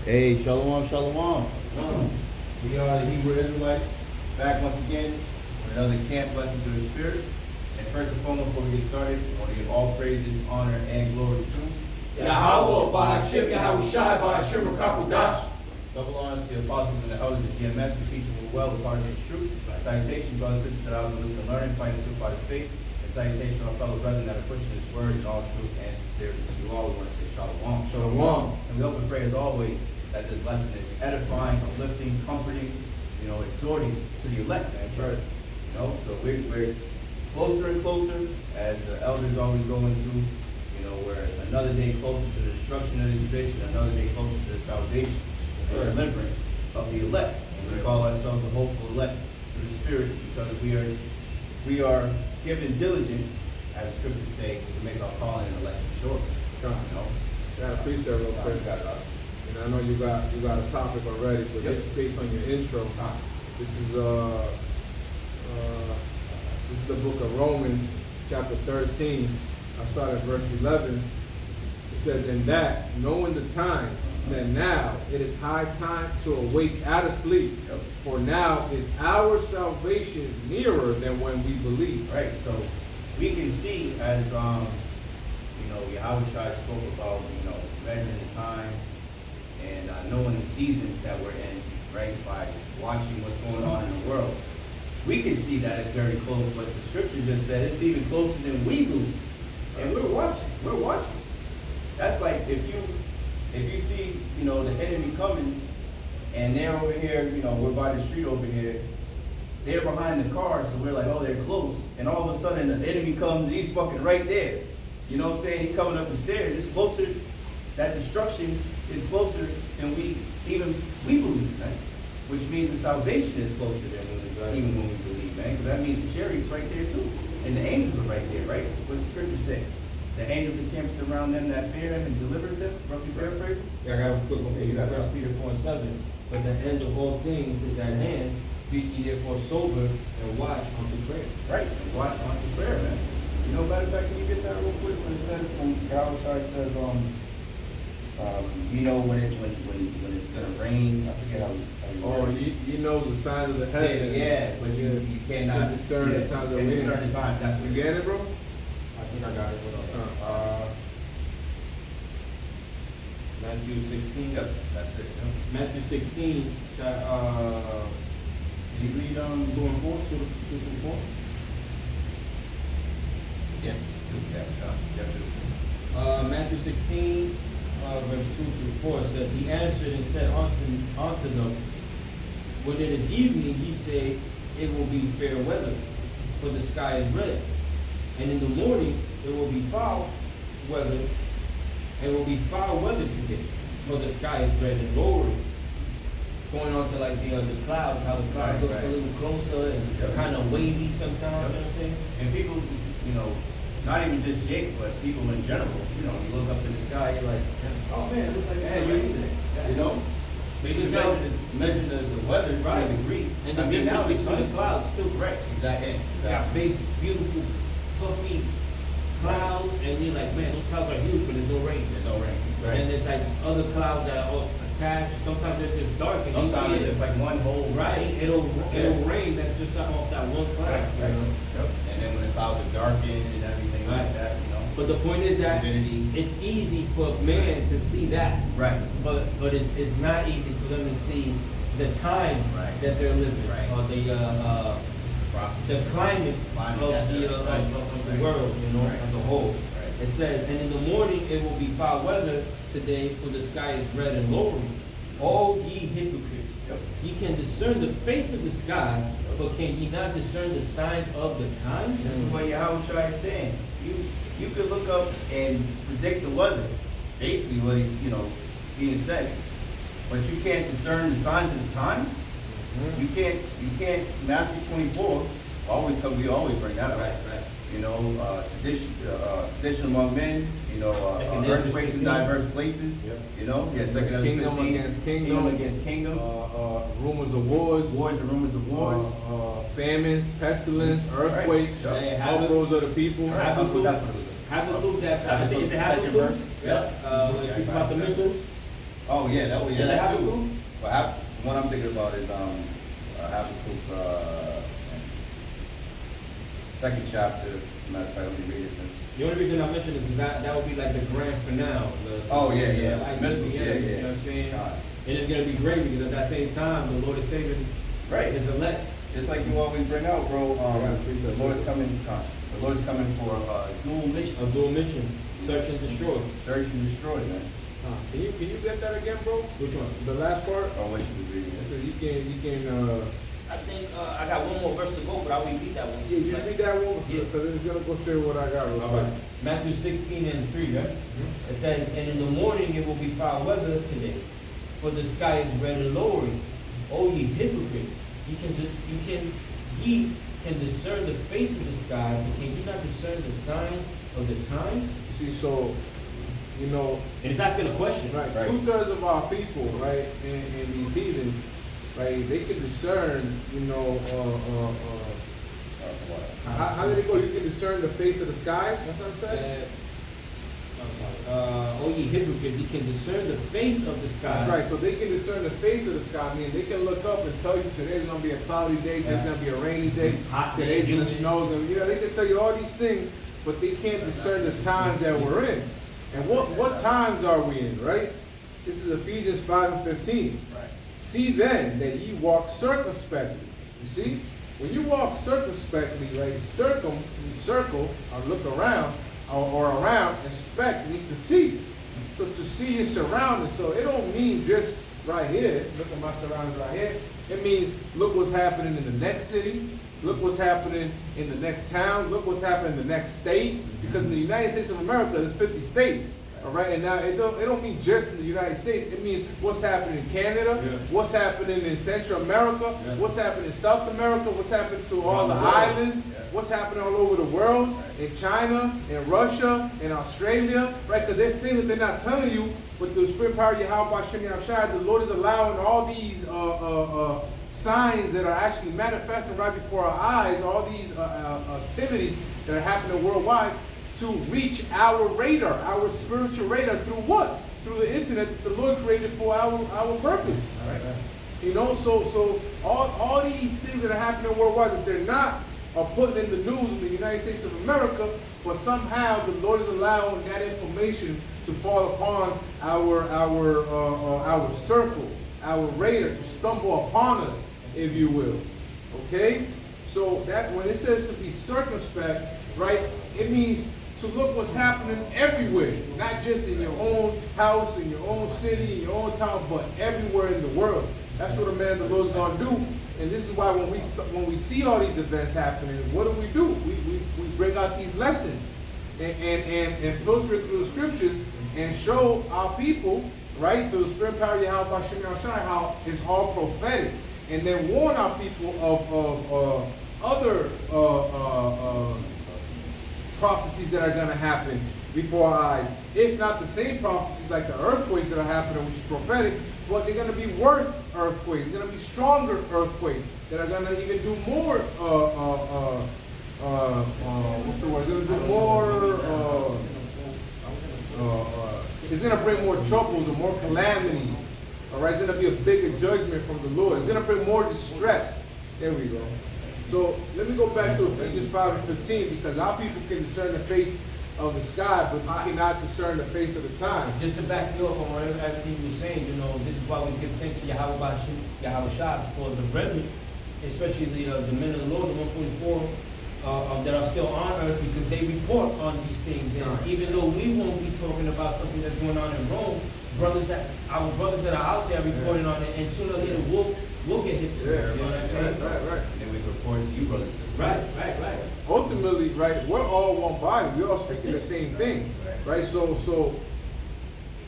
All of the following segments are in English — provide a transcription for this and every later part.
Hey, shalom, shalom. We are the Hebrew Israelites, back once again with another camp lesson to the Spirit. And first and foremost, before we get started, I want to give all praises, honor, and glory to Yahawah, Bahasham, Yahawashi, Bahasham, Kakudash. double honors to the apostles and the elders of GMS who teach them well the parts of the truth. Salutations, brothers and sisters that are listening and learning, fighting the truth by the faith. And salutations to our fellow brethren that are pushing this word in all truth and sincerity. To you all, we want to say shalom. Shalom. And we hope and pray as always that this lesson is edifying, uplifting, comforting, exhorting to the elect, man. Right. So we're closer and closer as the elders always go into, we're another day closer to the destruction of the division, another day closer to the salvation, the deliverance of the elect. And we call ourselves the hopeful elect through the Spirit because we are given diligence, as the scriptures say, to make our calling and election sure. Got a precept real quick. And I know you got a topic already, but just based on your intro, this is the book of Romans, chapter 13. I start at verse 11. It says, "In that, knowing the time, that now it is high time to awake out of sleep, for now is our salvation nearer than when we believe." Right. So we can see as Yahawashi spoke about measuring the time and knowing the seasons that we're in, right, by watching what's going on in the world. We can see that it's very close, but the scripture just said it's even closer than we believe. And we're watching. That's like if you see, the enemy coming and they're over here, we're by the street over here, they're behind the car, so we're like, oh, they're close. And all of a sudden the enemy comes and he's fucking right there. You know what I'm saying? He's coming up the stairs. It's closer. That destruction is closer than we believe, right? Which means the salvation is closer than even when we believe, man. Because that means the chariot's right there too. And the angels are right there, right? What the scripture say? The angels encamped around them that fear him and delivered them, roughly paraphrasing. Yeah, I got a quick one for you. 1 Peter 4:7. But the end of all things is at hand. Be ye therefore sober and watch unto prayer. Right, and watch unto prayer, man. Matter of fact, can you get that real quick when it says, when Yahawashi says, when it's gonna rain, I forget how You know the signs of the heaven. Yeah, but you cannot discern the times of wind. discern the time. That's what You get it, bro? I think I got it. Matthew 16. Yep, that's it. Matthew 16. Did you read 2 and 4? 2 through 4. Yeah, two. Matthew 16, verse 2 through 4 says, "He answered and said unto them, when it is evening, ye say, it will be fair weather, for the sky is red. And in the morning, it will be foul weather, today, for the sky is red and lowering." Going on to like the clouds, how the clouds look a little closer and kind of wavy sometimes, you know what I'm saying? And people, not even just Jake, but people in general, you look up to the sky, you're like, oh man, it looks like it's raining. Because measure the weather by degree. And the difference between the clouds too. Right, exactly. Got big, beautiful, puffy clouds, and you're like, man, those clouds are huge, but there's no rain. Right. And there's like other clouds that are all attached. Sometimes they're just dark, and sometimes it's just like one whole. Right. It'll rain. That's just off that one cloud. Right. Yep. And then when the clouds are darkened and everything like that, But the point is that humidity. it's easy for man to see that. Right. But it's not easy for them to see the time that they're living, or the climate of the world, as a whole. It says, "And in the morning it will be foul weather today, for the sky is red and lowering. O ye hypocrites, ye can discern the face of the sky, but can ye not discern the signs of the times?" This is what Yahawashi is saying. You could look up and predict the weather. Basically what he's, being said. But you can't discern the signs of the time. You can't, Matthew 24, we always bring that up. Right. Sedition among men, earthquakes in diverse places. Kingdom against kingdom. Rumors of wars. Rumors of wars. Famines, pestilence, earthquakes, uproars of the people. Habakkuk, I think it's Habakkuk. Speaks about the missiles. Oh, yeah, that was, Is yeah, it that Habakkuk? too. But one I'm thinking about is, Habakkuk, second chapter, matter of fact, let me read it. The only reason I mention it is that would be like the grand finale. Oh, yeah, yeah. Like, Missile, you yeah, know yeah. what I'm saying? God. And it's gonna be great because at that same time, the Lord is saving Right. his elect. Just like you always bring out, bro, the Lord's coming, for, dual mission. A dual mission, search and destroy. Search and destroy, man. Can you get that again, bro? Which one? The last part? Oh, what you was reading? So you can, I think, I got one more verse to go, but I'll repeat that one. yeah, you read that one, Yeah. because it's gonna go through what I got. real All quick. right. Matthew 16:3, right? It says, and in the morning it will be foul weather today, for the sky is red and lowering. O ye hypocrites, ye can discern the face of the sky, but can you not discern the sign of the time? See, so, you know, And it's asking a question. right, Right. 2/3 of our people, right, in these heathens, right, they can discern, you know, how did it go? You can discern the face of the sky? That's what I'm saying? O ye hypocrites, ye can discern the face of the sky. That's right, so they can discern the face of the sky. I mean, they can look up and tell you today's gonna be a cloudy day, today's gonna be a rainy day, Hot day, today's gonna humid. snow, you know, they can tell you all these things, but they can't discern the times that we're in. And what times are we in, right? This is Ephesians 5:15. Right. See then that ye walk circumspectly. You see? When you walk circumspectly, right, circle, or look around, or around, inspect means to see. So to see your surroundings. So it don't mean just right here, look at my surroundings right here. It means look what's happening in the next city, look what's happening in the next town, look what's happening in the next state. Because in the United States of America, there's 50 states. All right, and now it don't mean just in the United States. It means what's happening in Canada, what's happening in Central America, what's happening in South America, what's happening to all the islands, what's happening all over the world, in China, in Russia, in Australia, right? Because there's things that they're not telling you. With the spirit power of Yahawashi, the Lord is allowing all these signs that are actually manifesting right before our eyes, all these activities that are happening worldwide, to reach our radar, our spiritual radar, through what? Through the internet that the Lord created for our purpose. You know, so all these things that are happening worldwide that they're not are putting in the news in the United States of America, but somehow the Lord is allowing that information to fall upon our circle, our radar, to stumble upon us, if you will. Okay? So that when it says to be circumspect, right, it means to look what's happening everywhere, not just in your own house, in your own city, in your own town, but everywhere in the world. That's what a man of the Lord's gonna do. And this is why when we see all these events happening, what do? We bring out these lessons and filter it through the scriptures and show our people, right, through the spirit power of Yahawashi, how it's all prophetic, and then warn our people of other prophecies that are going to happen before our eyes. If not the same prophecies like the earthquakes that are happening, which is prophetic, but they're going to be worse earthquakes. They're going to be stronger earthquakes that are going to even do more, what's the word? They're going to do more, it's going to bring more troubles and more calamities. All right, it's going to be a bigger judgment from the Lord. It's going to bring more distress. There we go. So let me go back to Ephesians 5:15, because our people can discern the face of the sky, but we cannot discern the face of the time. Just to back you up on what everything you were saying, you know, this is why we give thanks to Yahawashi for the brethren, especially the men of the Lord, the 144, that are still on earth, because they report on these things. And even though we won't be talking about something that's going on in Rome, our brothers that are out there reporting on it, and sooner or later we'll get hit to it. You know what I'm saying? Right. And then we report to you, brothers. Right. Ultimately, right, we're all one body. We're all speaking the same thing, right? So,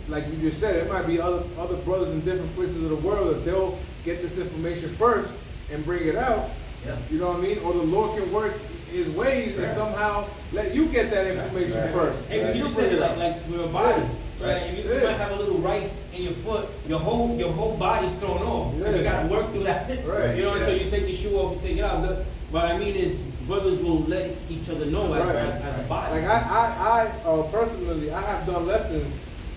like you just said, it might be other brothers in different places of the world that they'll get this information first and bring it out. Yeah. You know what I mean? Or the Lord can work His ways and somehow let you get that information first. Hey, but you said it like we're a body. Right? You might have a little rice in your foot, your whole body's thrown off. You gotta work through that. Right. You know, until you take your shoe off and take it out. What I mean is, brothers will let each other know as a body. Like I personally, I have done lessons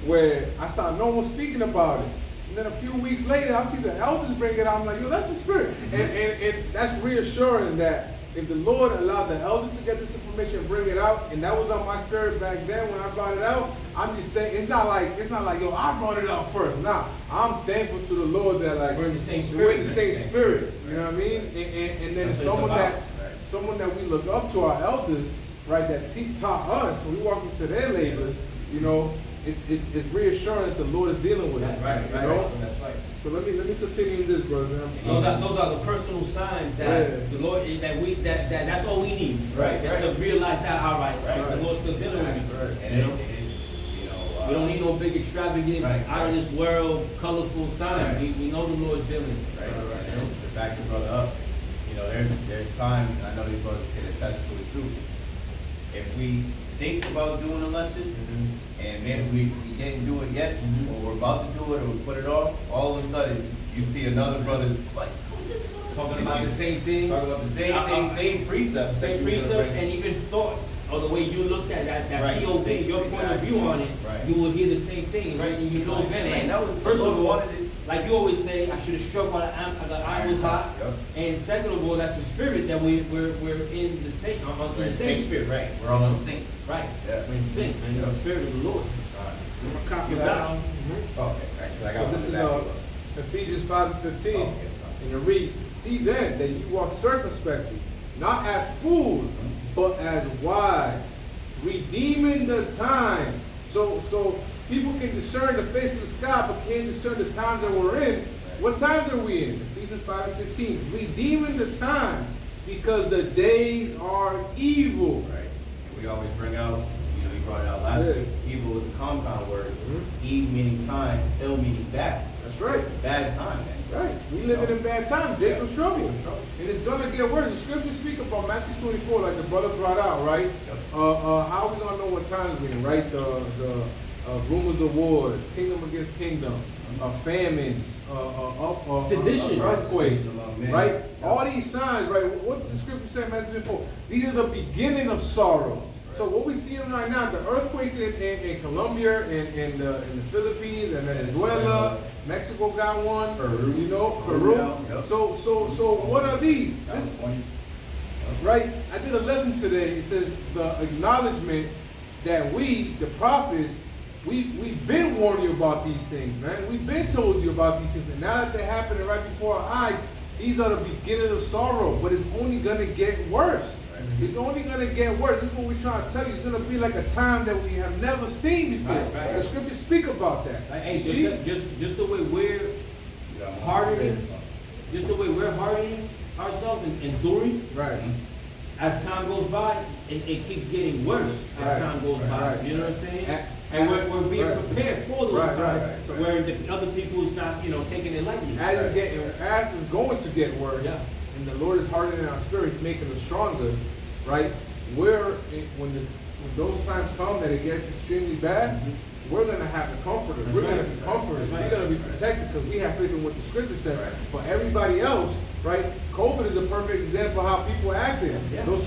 where I saw no one speaking about it. And then a few weeks later, I see the elders bring it out. I'm like, yo, that's the spirit. And that's reassuring that if the Lord allowed the elders to get this information and bring it out, and that was on my spirit back then when I brought it out, I'm just thinking, it's not like, yo, I brought it out first. Nah, I'm thankful to the Lord that like, We're in the same we're spirit. in the same spirit. You know what I mean? And then That's what someone it's that, about. someone that we look up to, our elders, right, that taught us, when we walk into their labors, you know, it's reassuring that the Lord is dealing with us. Right, You right, know? that's right. So let me continue this, brother. Those are the personal signs that the Lord that's all we need. Right, Just to realize that all right, the Lord's still dealing with me. Right. And You know? you know, We don't need no big extravagant, out of this world, colorful sign. Right. We know the Lord's dealing. Right. And to back the brother up, you know, there's times, and I know these brothers can attest to it too. If we think about doing a lesson, and then we didn't do it yet, or we're about to do it, or we put it off, all of a sudden, you see another brother, like, Talking about the same thing. talking about the same thing, same precepts. that Same you were gonna precepts bring. and even thoughts, or the way you looked at that Right. POV, your point of view on it, Right. you will hear the same thing. Right. And you know, Right. man, And that was- first of all, wanted it. like you always say, I should have struck while the iron was hot. Yep. And second of all, that's the spirit that we're in the same, We're in the same spirit. right? We're all in sync. Right. Yeah. We're in sync, and the spirit of the Lord. I'm going to copy You that. got it. Okay, right, 'cause I got So one this is back. Ephesians 5:15, Okay. and it reads, "See then that you walk circumspectly, not as fools, but as wise, redeeming the time." So people can discern the face of the sky, but can't discern the times that we're in. What times are we in? Ephesians 5:16, redeeming the time, because the days are evil. Right, and we always bring out, you know, you brought it out last Yeah. week, evil is a compound word. Mhm. Eve meaning time, ill meaning bad. That's right. Bad time, man. Right, we living in bad times. Jacob's trouble, and it's gonna get worse. The scriptures speak about Matthew 24, like the brother brought out, right? How are we gonna know what times we're in, right? The rumors of wars, kingdom against kingdom, famines, Sedition. earthquakes, Among men. right? All these signs, right? What did the scripture say in Matthew 24? These are the beginning of sorrows. So what we see right now, the earthquakes in Colombia, in the Philippines, and Venezuela, Mexico got one, Peru. you know, Peru. Yep. So what are these? California. Right? I did a lesson today. It says the acknowledgement that we, the prophets, we've been warning you about these things, man. We've been told you about these things, and now that they're happening right before our eyes, these are the beginning of sorrow. But it's only gonna get worse. It's only going to get worse. This is what we're trying to tell you. It's going to be like a time that we have never seen before. Right. The scriptures speak about that. Like, hey, See? just the way we're hardening, just the way we're hardening ourselves and enduring, Right. as time goes by, it keeps getting worse as Right. time goes by. Right. You know what I'm saying? And we're being right. prepared for those Right, times, right. so where the other people's not, taking it lightly. As it's going to get worse, Yeah. and the Lord is hardening our spirits, making us stronger, right? When those times come that it gets extremely bad, we're going to have the comforter. We're going to be comforted. We're going to be protected because we have faith in what the scripture says. Right. For everybody else, right? COVID is a perfect example of how people acted. Yeah. Those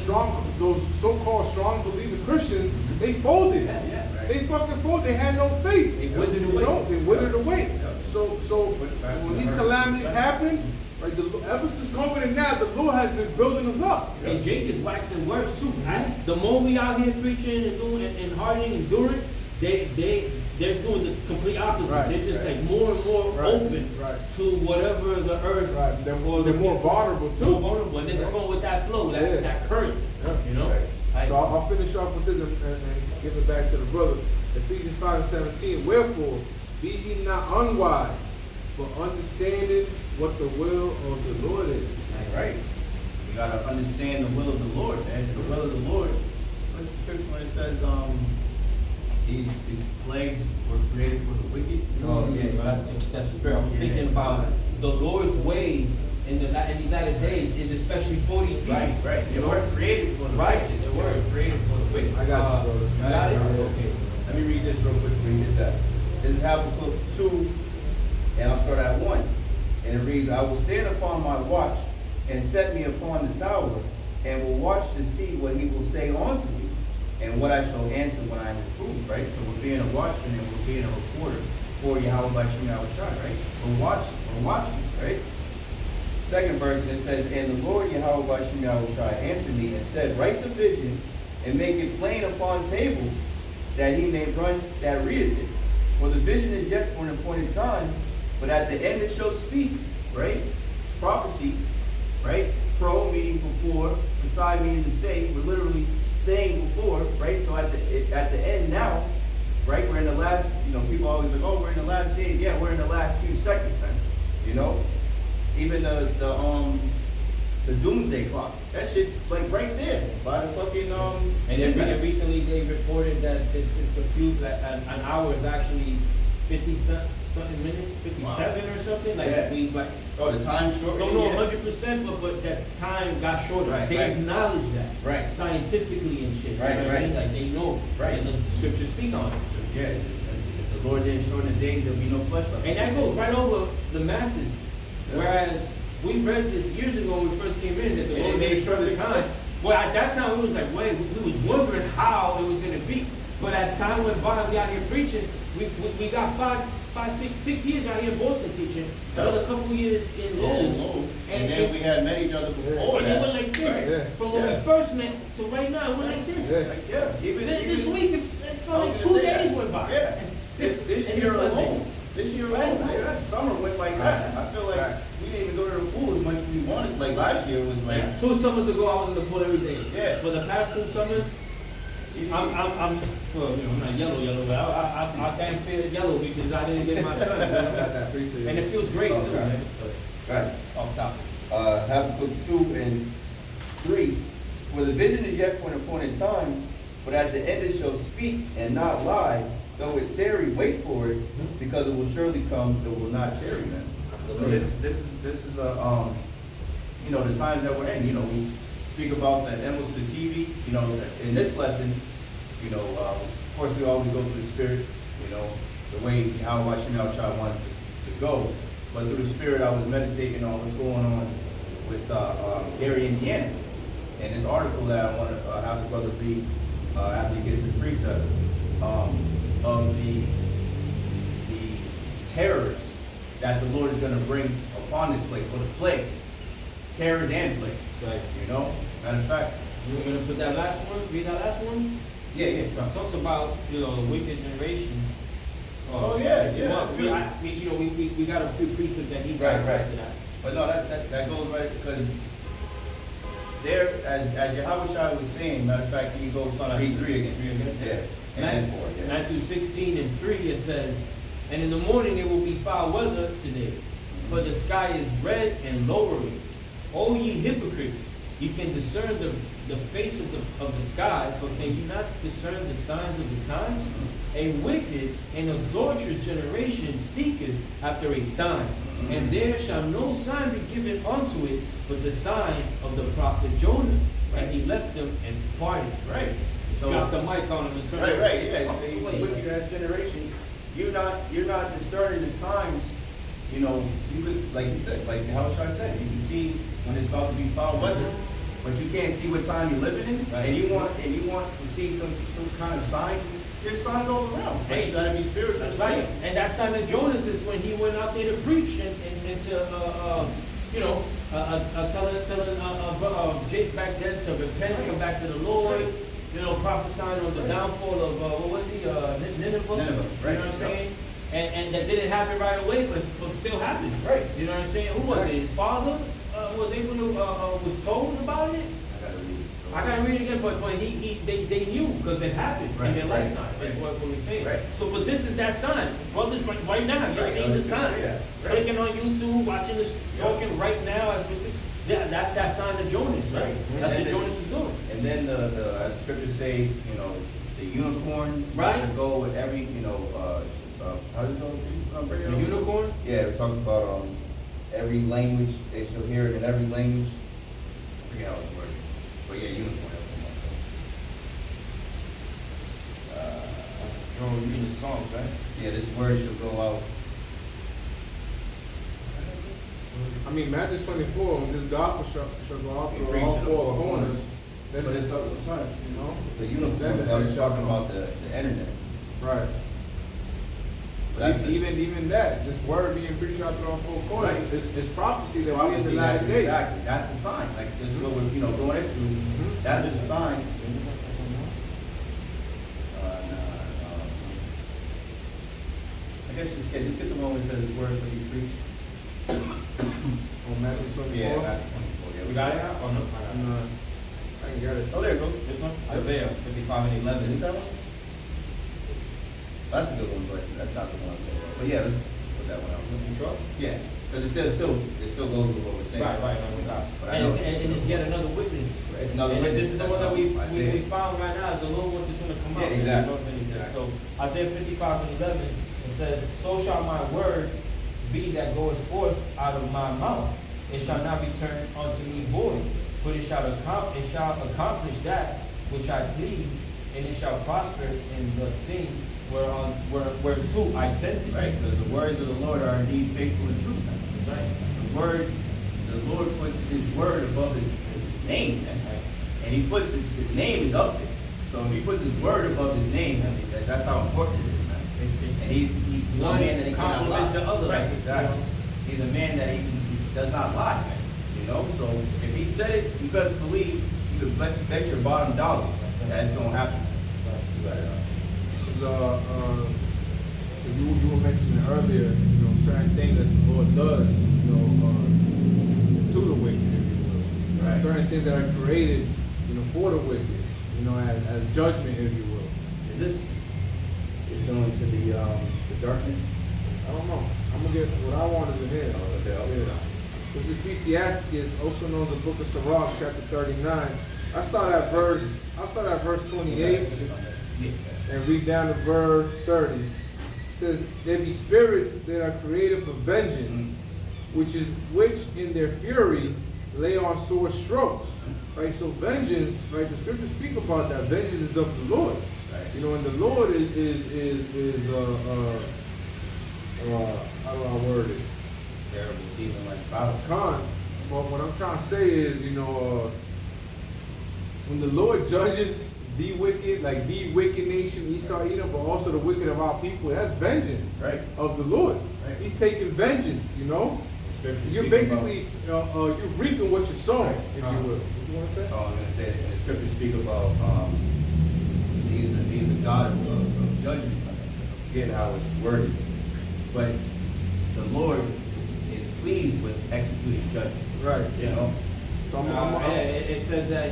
so-called strong believing Christians, they folded. Yeah. They fucking folded. They had no faith. They withered You away. know, they withered away. Yeah. So when these calamities happen, right? Ever since COVID and now, the Lord has been building us up. And Jake is waxing worse too. The more we out here preaching and doing and hardening and enduring, they're doing the complete opposite. Right, They're just right. like more and more Right, open right. to whatever the earth. Right. They're or the more people- vulnerable too. More vulnerable, and they're going with that flow, Yeah. that current. Yeah. You know. Right. Like, So I'll finish off with this and give it back to the brother. Ephesians 5:17. Wherefore, be ye not unwise, but understanding what the will of the Lord is. That's right. You gotta understand the will of the Lord, man. The will of the Lord. What's the scripture when it says, these plagues were created for the wicked? oh yeah, but that's the spirit. I was thinking about the Lord's ways in these latter days is especially for these people. Right. They weren't created for the Right. righteous. They weren't created for the wicked. I got you, brother. You got it? Okay. Let me read this real quick for you. Get that. This is Habakkuk 2, and I'll start at 1. And it reads, I will stand upon my watch and set me upon the tower, and will watch to see what he will say unto me. and what I shall answer when I am reproved, right? So we're being a watchman and we're being a reporter for Yahawah Bahasham Yahawashi, right? We're watching, right? Second verse, it says, and the Lord Yahawah Bahasham Yahawashi answered me and said, write the vision and make it plain upon tables, that he may run that readeth it. For the vision is yet for an appointed time, but at the end it shall speak, right? Prophecy, right? Pro meaning before, beside meaning to say. We're literally saying before, right? So at the end now, right? We're in the last, people always like, oh, we're in the last days. Yeah, we're in the last few seconds, man. Even the doomsday clock. That shit's like right there by the fucking And then recently they reported that it's a few an hour is actually 50-something minutes, 57 or something. Like oh, the time short. Don't know 100%, but that time got shorter. Right, they right. acknowledge that, right, scientifically and shit. Right, you know what I mean? right. Like they know, right. And the scriptures speak on it. Yeah, if the Lord didn't shorten the days, there'll be no flesh left. And that goes right over the masses. Yeah. Whereas we read this years ago when we first came in that the Lord didn't shorten the time. Well, at that time it was like, wait, we was wondering how it was going to be. But as time went by, we out here preaching. We got six years out here in Boston teaching. Another couple years in Lowell. And then we had met each other before and that. it went like this. Right. From when we first met to right now, it went like this. Yeah. Even This week, it's only 2 days went by. Yeah. This And year it's alone. This year alone. That summer went like that. I feel like we didn't even go to the pool as much as we wanted. Like last year was like. 2 summers ago, I was in the pool every day. Yeah. For the past 2 summers, I'm well, I'm not yellow, but I can't feel yellow because I didn't get my sun. And it feels great too, man. Right. Off topic. Habakkuk 2 and 3. For the vision is yet for an appointed time, but at the end it shall speak and not lie. Though it tarry, wait for it, because it will surely come. It will not tarry, man. So this is a the times that we're in. We speak about the emeralds to TV. In this lesson, of course we always go through the Spirit. The way how Bahasham Yahawashi wants to go. But through the Spirit, I was meditating on what's going on with Gary, Indiana, and this article that I want to have the brother read after he gets his precept of the terrors that the Lord is going to bring upon this place, or the plagues, terrors and plagues. Right. Matter of fact, You want me to put that last one? Read that last one? yeah. It talks about the wicked generation. Oh, yeah. We got a few precepts that he got Right. to that. But no, that goes right, because there, as Yahawashi was saying, matter of fact, he goes on read 3 again. Yeah. And then 4, yeah. Matthew 16 and 3, it says, and in the morning it will be foul weather today, for the sky is red and lowering. O ye hypocrites, you can discern the face of the sky, but can you not discern the signs of the times? A wicked and adulterous generation seeketh after a sign, and there shall no sign be given unto it but the sign of the prophet Jonah. And he left them and departed. Right. Drop the mic on him and turn Right, yeah. It's a wicked ass generation. You're not discerning the times. You could, like you said, like Yahawashi said, you can see when it's about to be foul weather, but you can't see what time you're living in. Right. And you want to see some kind of signs. There's signs all around. Hey, you gotta be spiritual. That's right. And that sign of Jonas is when he went out there to preach and to telling Jake back then to repent, come back to the Lord. Prophesying on the downfall of what was he? Nineveh. Right. You know what I'm saying? And that didn't happen right away, but still happened. Right. You know what I'm saying? Who was it? His father was able to was told about it. I gotta read it again, but they knew because it happened in their lifetime. That's what we're saying. Right. So, but this is that sign, brothers. Right now, you're seeing the sign. Yeah. Right. Clicking on YouTube, watching this, talking right now. That's that sign of Jonas, right? That's what Jonas is doing. And then the scriptures say, the unicorn Right. to go with every, how does it go? The unicorn. Yeah, it talks about every language. They shall hear it in every language. I forget how it's worded. But yeah, unicorn. You're reading the songs, right? Yeah, this word shall go out. Matthew 24, when this gospel shall go out through Preach all it four all corners, Then But it's it's up to time, you know? the uniform, Then I was talking about the internet. Right. That's But the- even that, this word being preached out to all four corners, Right. it's prophecy that we're in the Prophecy, latter days. exactly, that's the sign, like, this is what we're, going into, that's the sign. I guess just get the one where it says the words will be preached. On Matthew 24. Yeah, that's 24, yeah. We got it now? Oh, no, I got it. No, I can get it. Oh, there it goes. This one? Isaiah 55 and 11. Is that one? That's a good one, but that's not the one. But yeah, let's put that one out. You sure? Yeah, because it still goes with what we're saying. Right, no, we got it. But I know- And it's yet another witness. It's another And witness, this is the that's one that all. we found right now, is the Lord wants is going to come Yeah, out. exactly. So Isaiah 55 and 11, it says, so shall my word be that goeth forth out of my mouth. It shall not return unto me void, but it shall accomplish that which I please, and it shall prosper in the thing whereto I sent it. Right, because the words of the Lord are indeed faithful and true. Right. The Lord puts his word above his name. And he puts his name is up there. So if he puts his word above his name, I mean, that's how important it is, man. And he's a One man that he cannot lie. complements the other. Right, exactly. He's a man that he does not lie, man. So if he said it, you best believe, you could bet your bottom dollar that it's gonna happen. You were mentioning earlier, certain things that the Lord does, to the wicked, if you will. Right. Certain things that are created, for the wicked, as judgment, if you will. Is this is going to the darkness? I don't know. I'm gonna get what I wanted to hear. Okay. This is Ecclesiastes, also known as the Book of Sirach, chapter 39. I start at verse 28 and read down to verse 30. It says, there be spirits that are created for vengeance, which in their fury lay on sore strokes. Right, so vengeance, right, the scriptures speak about that. Vengeance is of the Lord. Right. And the Lord how do I word it? Terrible demon like Babylon. Con. But what I'm trying to say is, when the Lord judges the wicked, like the wicked nation, Esau, Edom, but also the wicked of our people, that's vengeance Right. of the Lord. Right. He's taking vengeance, Scriptures You're speak basically, you're reaping what you're sowing, Right. if you will. What you want to say? Oh, I'm gonna say it. And the scriptures speak about he's a God of judgment. I forget how it's worded, but the Lord is pleased with executing judgment. Right. So It says that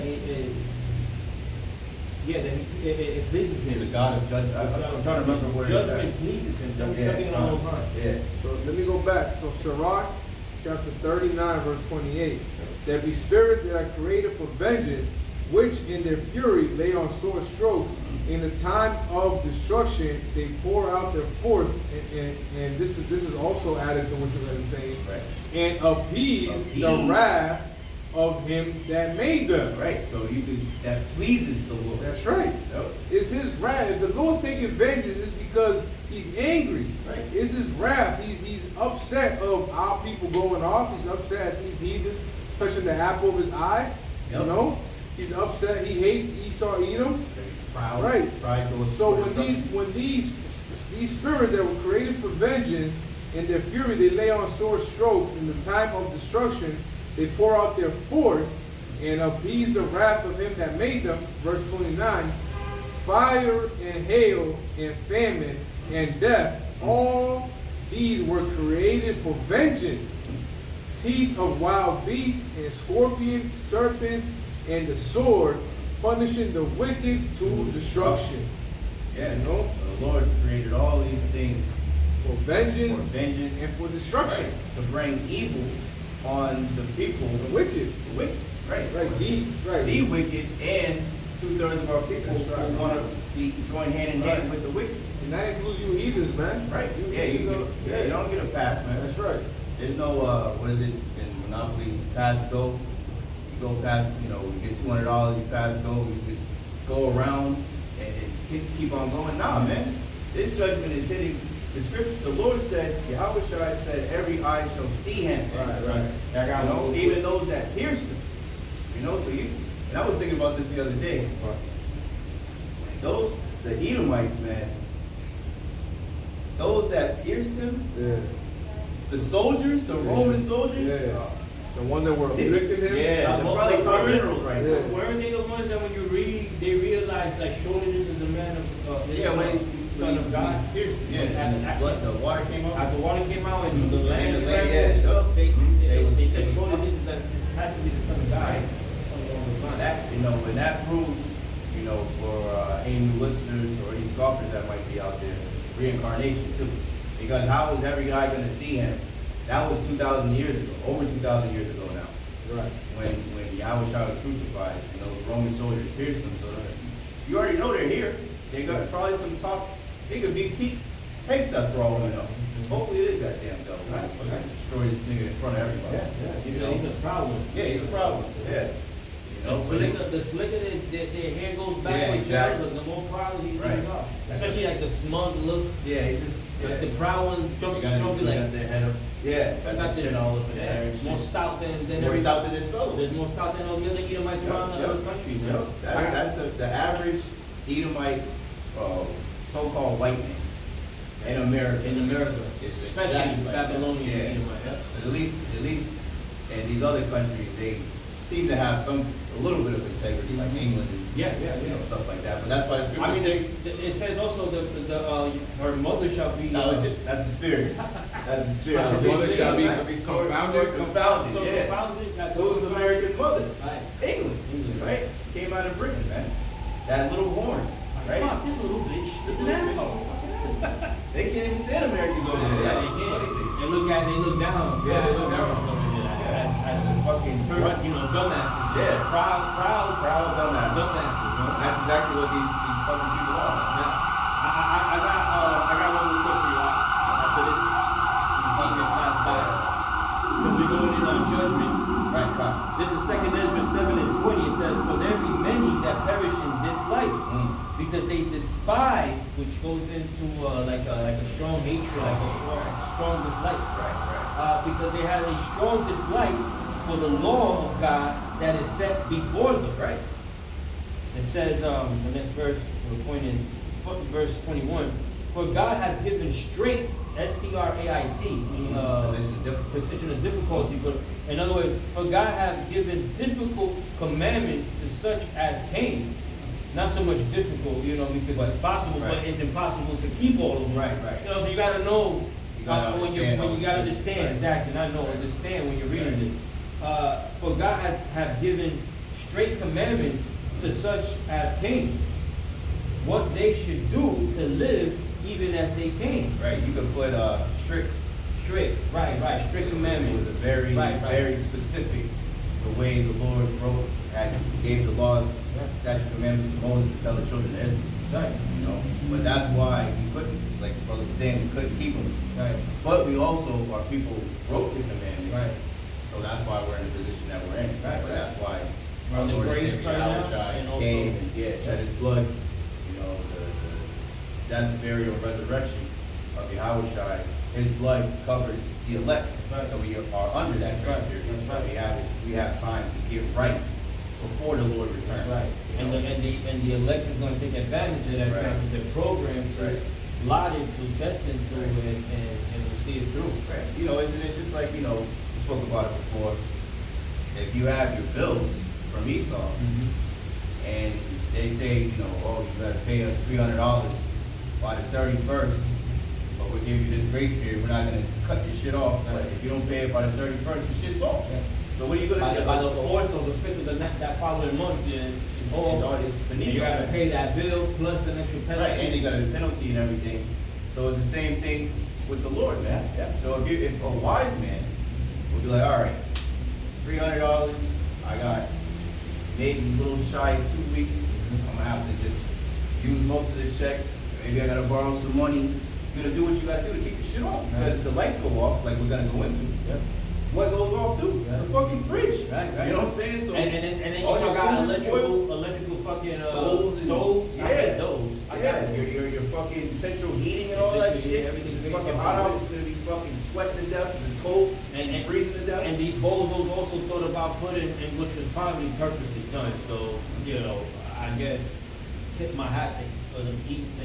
it pleases He's a him. God of judgment. I'm trying to remember where it's Judgment at. pleases him. Yeah, Something along those lines. yeah. So let me go back. So Sirach, chapter 39, verse 28. There be spirits that are created for vengeance, which in their fury lay on sore strokes. In the time of destruction, they pour out their force, and this is also added to what you're going to say, Right. and appease the wrath of him that made them. Right. So that pleases the Lord. That's right. Yep. It's his wrath. If the Lord's taking vengeance, it's because he's angry. Right. It's his wrath. He's upset of our people going off. He's upset at these heathens touching the apple of his eye. Yep. He's upset. He hates Esau, Edom. Proud. Right. Pride goes So before when these spirits that were created for vengeance, in their fury they lay on sore strokes. In the time of destruction, they pour out their force and appease the wrath of him that made them. Verse 29. Fire and hail and famine and death, all these were created for vengeance. Teeth of wild beasts and scorpions, serpents, and the sword, punishing the wicked to destruction. Yeah. The Lord created all these things For vengeance, and for destruction. Right. To bring evil on the people. The wicked. The wicked. Right. Right. The wicked and 2/3 of our people That's right. who want to be joined hand in hand with the wicked. And that includes you heathens, man. Right. You don't get a pass, man. That's right. There's no what is it in Monopoly? Pass go. You go past. You get $200. You pass go. You could go around and keep on going. Nah, man. This judgment is hitting. The scripture, the Lord said, Yahawashi said, every eye shall see him. Right. Even those that pierced him. So And I was thinking about this the other day. The Edomites, man, those that pierced him, the soldiers, the Roman soldiers, the one that were afflicting him. Yeah, they're probably top generals right now. Weren't they the ones that when you read, they realize like surely this is the man of son of God? Pierced him. Yeah, the water came out. After the water came out and the land And the trembled, land, they said surely this has to be the son of God. Right. That, and that proves, for any new listeners or any scoffers that might be out there, reincarnation too. Because how was every guy going to see him? That was 2,000 years ago, over 2,000 years ago now. Right. When Yahawashi was crucified, those Roman soldiers pierced him. So you already know they're here. They got probably some top. They could be peak stuff for all we know. Hopefully it is that damn devil. Right. Destroy this nigga in front of everybody. He's a problem. Yeah, he's a problem. Yeah. The slicker their hair goes back with exactly. the more proud these Right. things are. Especially like the smug look. Yeah, he just. Like the proud ones, Got like their head up. Yeah, got got the chin all up in the air. more stout than More every. stout than this fellow. There's more stout than all the other Edomites around the other countries. Yep. That's the average Edomite, so-called white man in America. Especially Babylonian Yeah. Edomite. Yeah. At least in these other countries, they seem to have a little bit of integrity, like England and stuff like that. But that's why the scripture. I mean, it says also her mother shall be. No, that's the spirit. That's the spirit. Her mother shall be confounded. Confounded. Yeah. Who's American mother? Right. England, right? Came out of Britain, man. That little horn, right? Fuck, this little bitch. This an asshole. They can't even stand Americans over there. Yeah, they can't. They look down. Yeah, they look down. As a fucking, dumbasses. Yeah. Proud dumbasses. dumbasses. That's exactly what these fucking people are. Now, I got one more question for you after this. You can pass by. Because we're going in on judgment. Right, right. This is 2 Ezra 7:20. It says, "For there be many that perish in this life, because they despise," which goes into like a strong hatred, like a strong dislike. Right. Because they have a strong dislike for the law of God that is set before them. Right. It says, the next verse, we're pointing, verse 21, "For God has given straight, S-T-R-A-I-T, position of difficulty, but in other words, for God has given difficult commandments to such as came." Not so much difficult, because it's possible, but it's impossible to keep all of them. Right. So you gotta know You gotta when you understand gotta all this. understand, Right. exactly, not know, understand when you're reading this. For God have given straight commandments to such as came, what they should do to live even as they came. Right. You could put strict. Right, strict It commandments. was a very, very specific, the way the Lord gave the laws, statute commandments to Moses to tell the children of Israel. Right. But that's why we couldn't, like the brother was saying, we couldn't keep them. Right. But we also, our people broke the commandments. Right. So that's why we're in the position that we're in. Right. But that's why Well, our the Lord and grace Savior started out, Yahawashi and also- came and shed his blood, the death, burial, resurrection of Yahawashi. His blood covers the elect. Right. So we are under that grace Right. period. That's right. We have time to get right before the Lord returns. Right. And the elect is gonna take advantage of that, Right. because they're programmed to, Right. allotted to, destined to, Right. and we'll see it through. Right. It's just like, we spoke about it before. If you have your bills from Esau, and they say, oh, you gotta pay us $300 by the 31st, but we'll give you this grace period, we're not gonna cut this shit off. But if you don't pay it by the 31st, the shit's off. Yeah. So what are you gonna do? By the 4th or the 5th of that following month, it's all, and you gotta pay that bill plus an extra penalty. Right, and you got a penalty and everything. So it's the same thing with the Lord, man. Yeah. So if a wise man will be like, all right, $300, I got maybe a little shy of 2 weeks, I'm gonna have to just use most of this check. Maybe I gotta borrow some money. You're gonna do what you gotta do to keep the shit on. Because the lights go off, like we're gonna go into. Yeah. What goes off too? Yeah. The fucking fridge. Right. You know what I'm saying? So And then you all also your got food is spoiled. electrical fucking Stoves and- stoves. yeah. I hate those. I got Yeah, your fucking central heating and all that shit. Everything's The big fucking fucking hot hot. house is gonna be fucking sweating to death, it's cold, And freezing to death. And these bozos also thought about putting, and which was probably purposely done, so, you know, I guess, tip my hat to the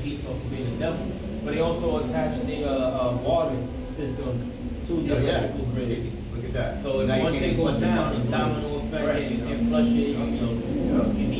Esau for being the devil. But they also attached the, water system to the electrical grid. Look at that. So if Now you one can't thing even goes flush it down, down. it's domino effect, Right. and you can't flush it, you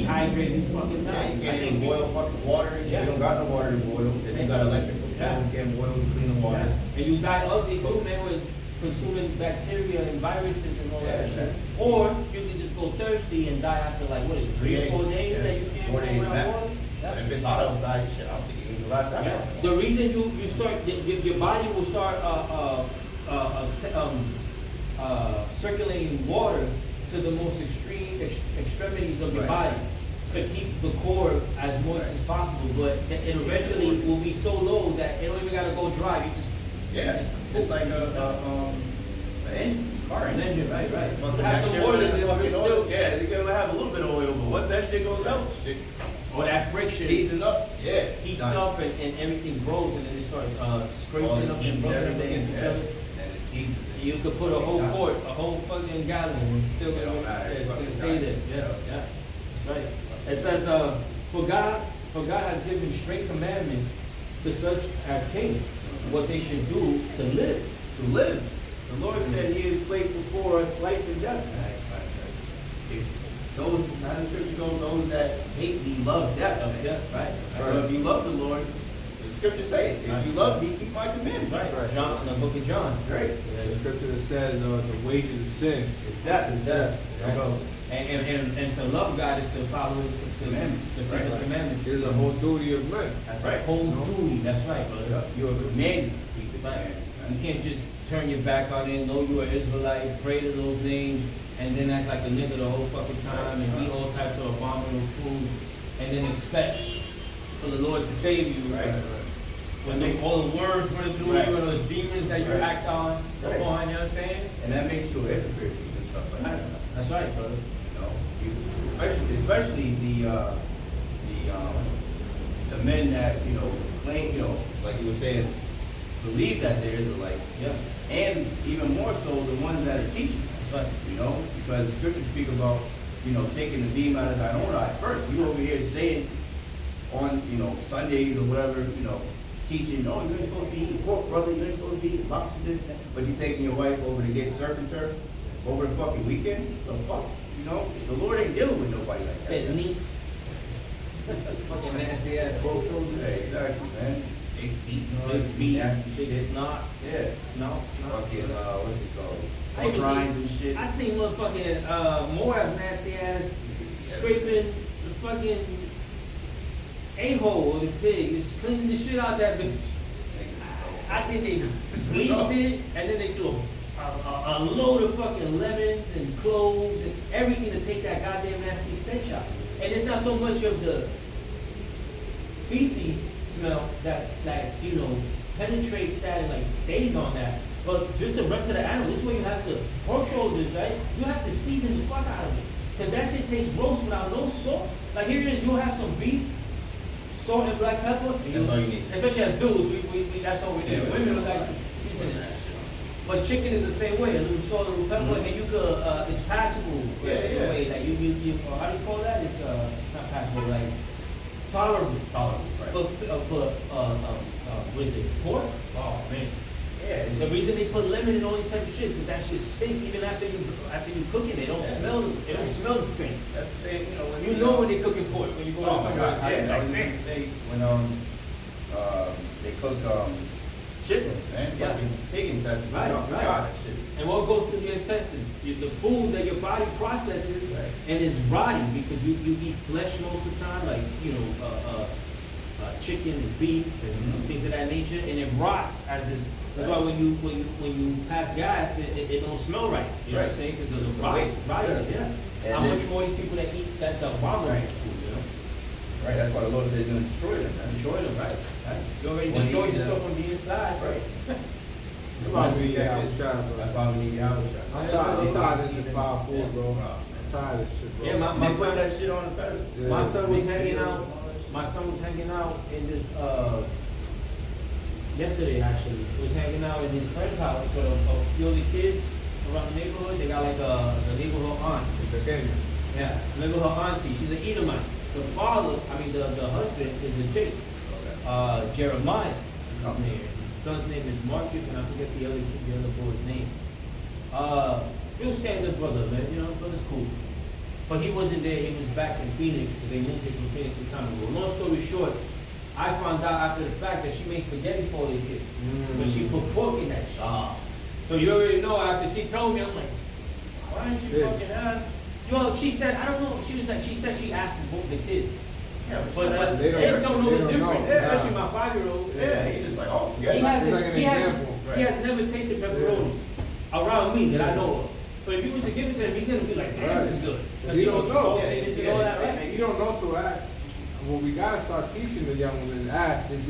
dehydrate, you fucking Yeah, die. you can't even boil fucking water, Yeah. you don't got no water to boil, if you got electrical, Yeah. you can't boil to clean the water. And you die ugly too, man, with consuming bacteria and viruses and all that Yeah, shit. Or you can just go thirsty and die after like, what is it, 3 or 4 days Yeah. that you can't 4 go days around max. water? And if it's hot outside, shit, I don't think you can last that Yeah. long. The reason you start, your body will start, circulating water to the most extreme extremities of your Right. body to keep the core as moist as possible, but it eventually will be so low that it don't even gotta go dry, you just. Yeah, it's like an engine, car An engine. engine, right. Must Have some shit water with in that there, fucking but oil. still- Yeah, they're gonna have a little bit of oil, but once that shit goes out, shit. Or that friction Season up, yeah. heats done. up and everything grows and then it starts, All scraping the up heat and and rubbing up everything, against each yeah. other. And it seasons it. You could put a whole quart, a whole fucking gallon, and still It gonna, don't matter. it's gonna Fucking stay die. there, yeah. That's right. It says, for God has given straight commandments to such as came, what they should do to live. To live. The Lord said he has placed before us life and death. Those, how the scripture goes, those that hate me love death. Yeah, right. So if you love the Lord, the scripture says, if you love me, keep my commandments. Right, John, in the book of John. Right. Yeah, the scripture that says, the wages of sin. It's death. Is death. There you go. And to love God is to follow His Commandments. to keep His Right. commandments. It is a whole duty of men. That's Right. right, whole duty, that's right, brother. You are commanded to keep the Right. commandments. You can't just turn your back on it, know you are Israelite, pray to those names, and then act like a nigga the whole fucking time and eat all types of abominable food, and then expect for the Lord to save you. Right. When all the words run through Right. you and those demons that you Right. act on, Right. go on, you know what I'm saying? And that makes you a hypocrite and stuff like that. That's right, brother. You know, especially the men that, claim, like you were saying, believe that they're Israelites. Yeah. And even more so, the ones that are teaching. Right. Because the scriptures speak about, taking the beam out of thine own eye first. You over here saying on, Sundays or whatever, teaching, oh, you ain't supposed to be eating pork, brother, you ain't supposed to be eating lobster, this, that. But you're taking your wife over to get surf and turf over the fucking weekend? The fuck? The Lord ain't dealing with nobody like that. Said neat. Fucking nasty ass bro shoulders. Hey, exactly, man. Big feet, Big feet, nasty big shit. snot. Yeah. Snot. Fucking, what's it called? I even Grinds and seen, shit. I seen motherfucking, Moab nasty ass scraping the fucking a-hole or the pig, just cleaning the shit out that bitch. I think they bleached it, and then they threw a load of fucking lemons and cloves and everything to take that goddamn nasty stench out. And it's not so much of the feces smell that penetrates that and like stays on that, but just the rest of the animal. This is where you have to, pork shoulders, right? You have to season the fuck out of it. Cause that shit tastes gross without no salt. Like here it is, you'll have some beef, salt and black pepper. And That's all you need. Especially as dudes, we that's all we do. Yeah, Women are like seasoning that shit. But chicken is the same way, a little salt, a little pepper, and you could, it's passable. Yeah, in yeah. a way that you, how do you call that? It's, not passable, like, tolerable. Tolerable, right. What is it, pork? Oh, man. Yeah. The reason they put lemon and all these type of shit, because that shit stinks even after you cook it. They don't smell the same. That's the same, when You know when they cooking pork, when you go Oh to my the God, restaurant, yeah, I like, was man. gonna say, when, they cook, chitlins, man, Yeah. fucking pig intestines. Right, Oh my right. God, that shit. And what goes through your intestines? The food that your body processes Right. and is rotting because you eat flesh most of the time, like, chicken and beef and things of that nature, and it rots as is. That's why when you pass gas, it don't smell right. You know what I'm Right. saying? Because of It's the a rot, waste. rotting, yeah. And How then- much more these people that eat that abominable Right. food, Right, that's why the Lord said he's gonna destroy them, man. Destroy them, right? You already When he destroyed eats yourself them. from the inside. Right. That's why we need Yahawah, That's bro. why we need Yahawah. I'm tired of this foul food, bro. Oh, man. I'm tired of this shit, bro. Yeah, my They put son, that shit on the pedestal. Yeah. my son was hanging out. My son was hanging out in this yesterday actually. Was hanging out at his friend's house with a few of the kids around the neighborhood. They got like the neighborhood aunt. Yeah, neighborhood auntie. She's an Edomite. The father, the husband is a Jake. Jeremiah. His son's name is Marcus, and I forget the other boy's name. Real standard brother, man. You know, brother's cool. But he wasn't there. He was back in Phoenix. They moved him from Phoenix to time ago. Long story short, I found out after the fact that she made spaghetti for all these kids. But she put pork in that shit. So you already know, after she told me, I'm like, why didn't you fucking ask? You know, she said, I don't know. She said she asked for both the kids. Yeah, but they don't know the difference. Especially my 5-year-old. Yeah, he's just like, oh, He has never tasted pepperoni around me that I know of. So if you was to give it to him, he's gonna be like, damn, this is good. Because You don't know. Right? You don't know to ask. Well, we gotta start teaching the young women to ask, is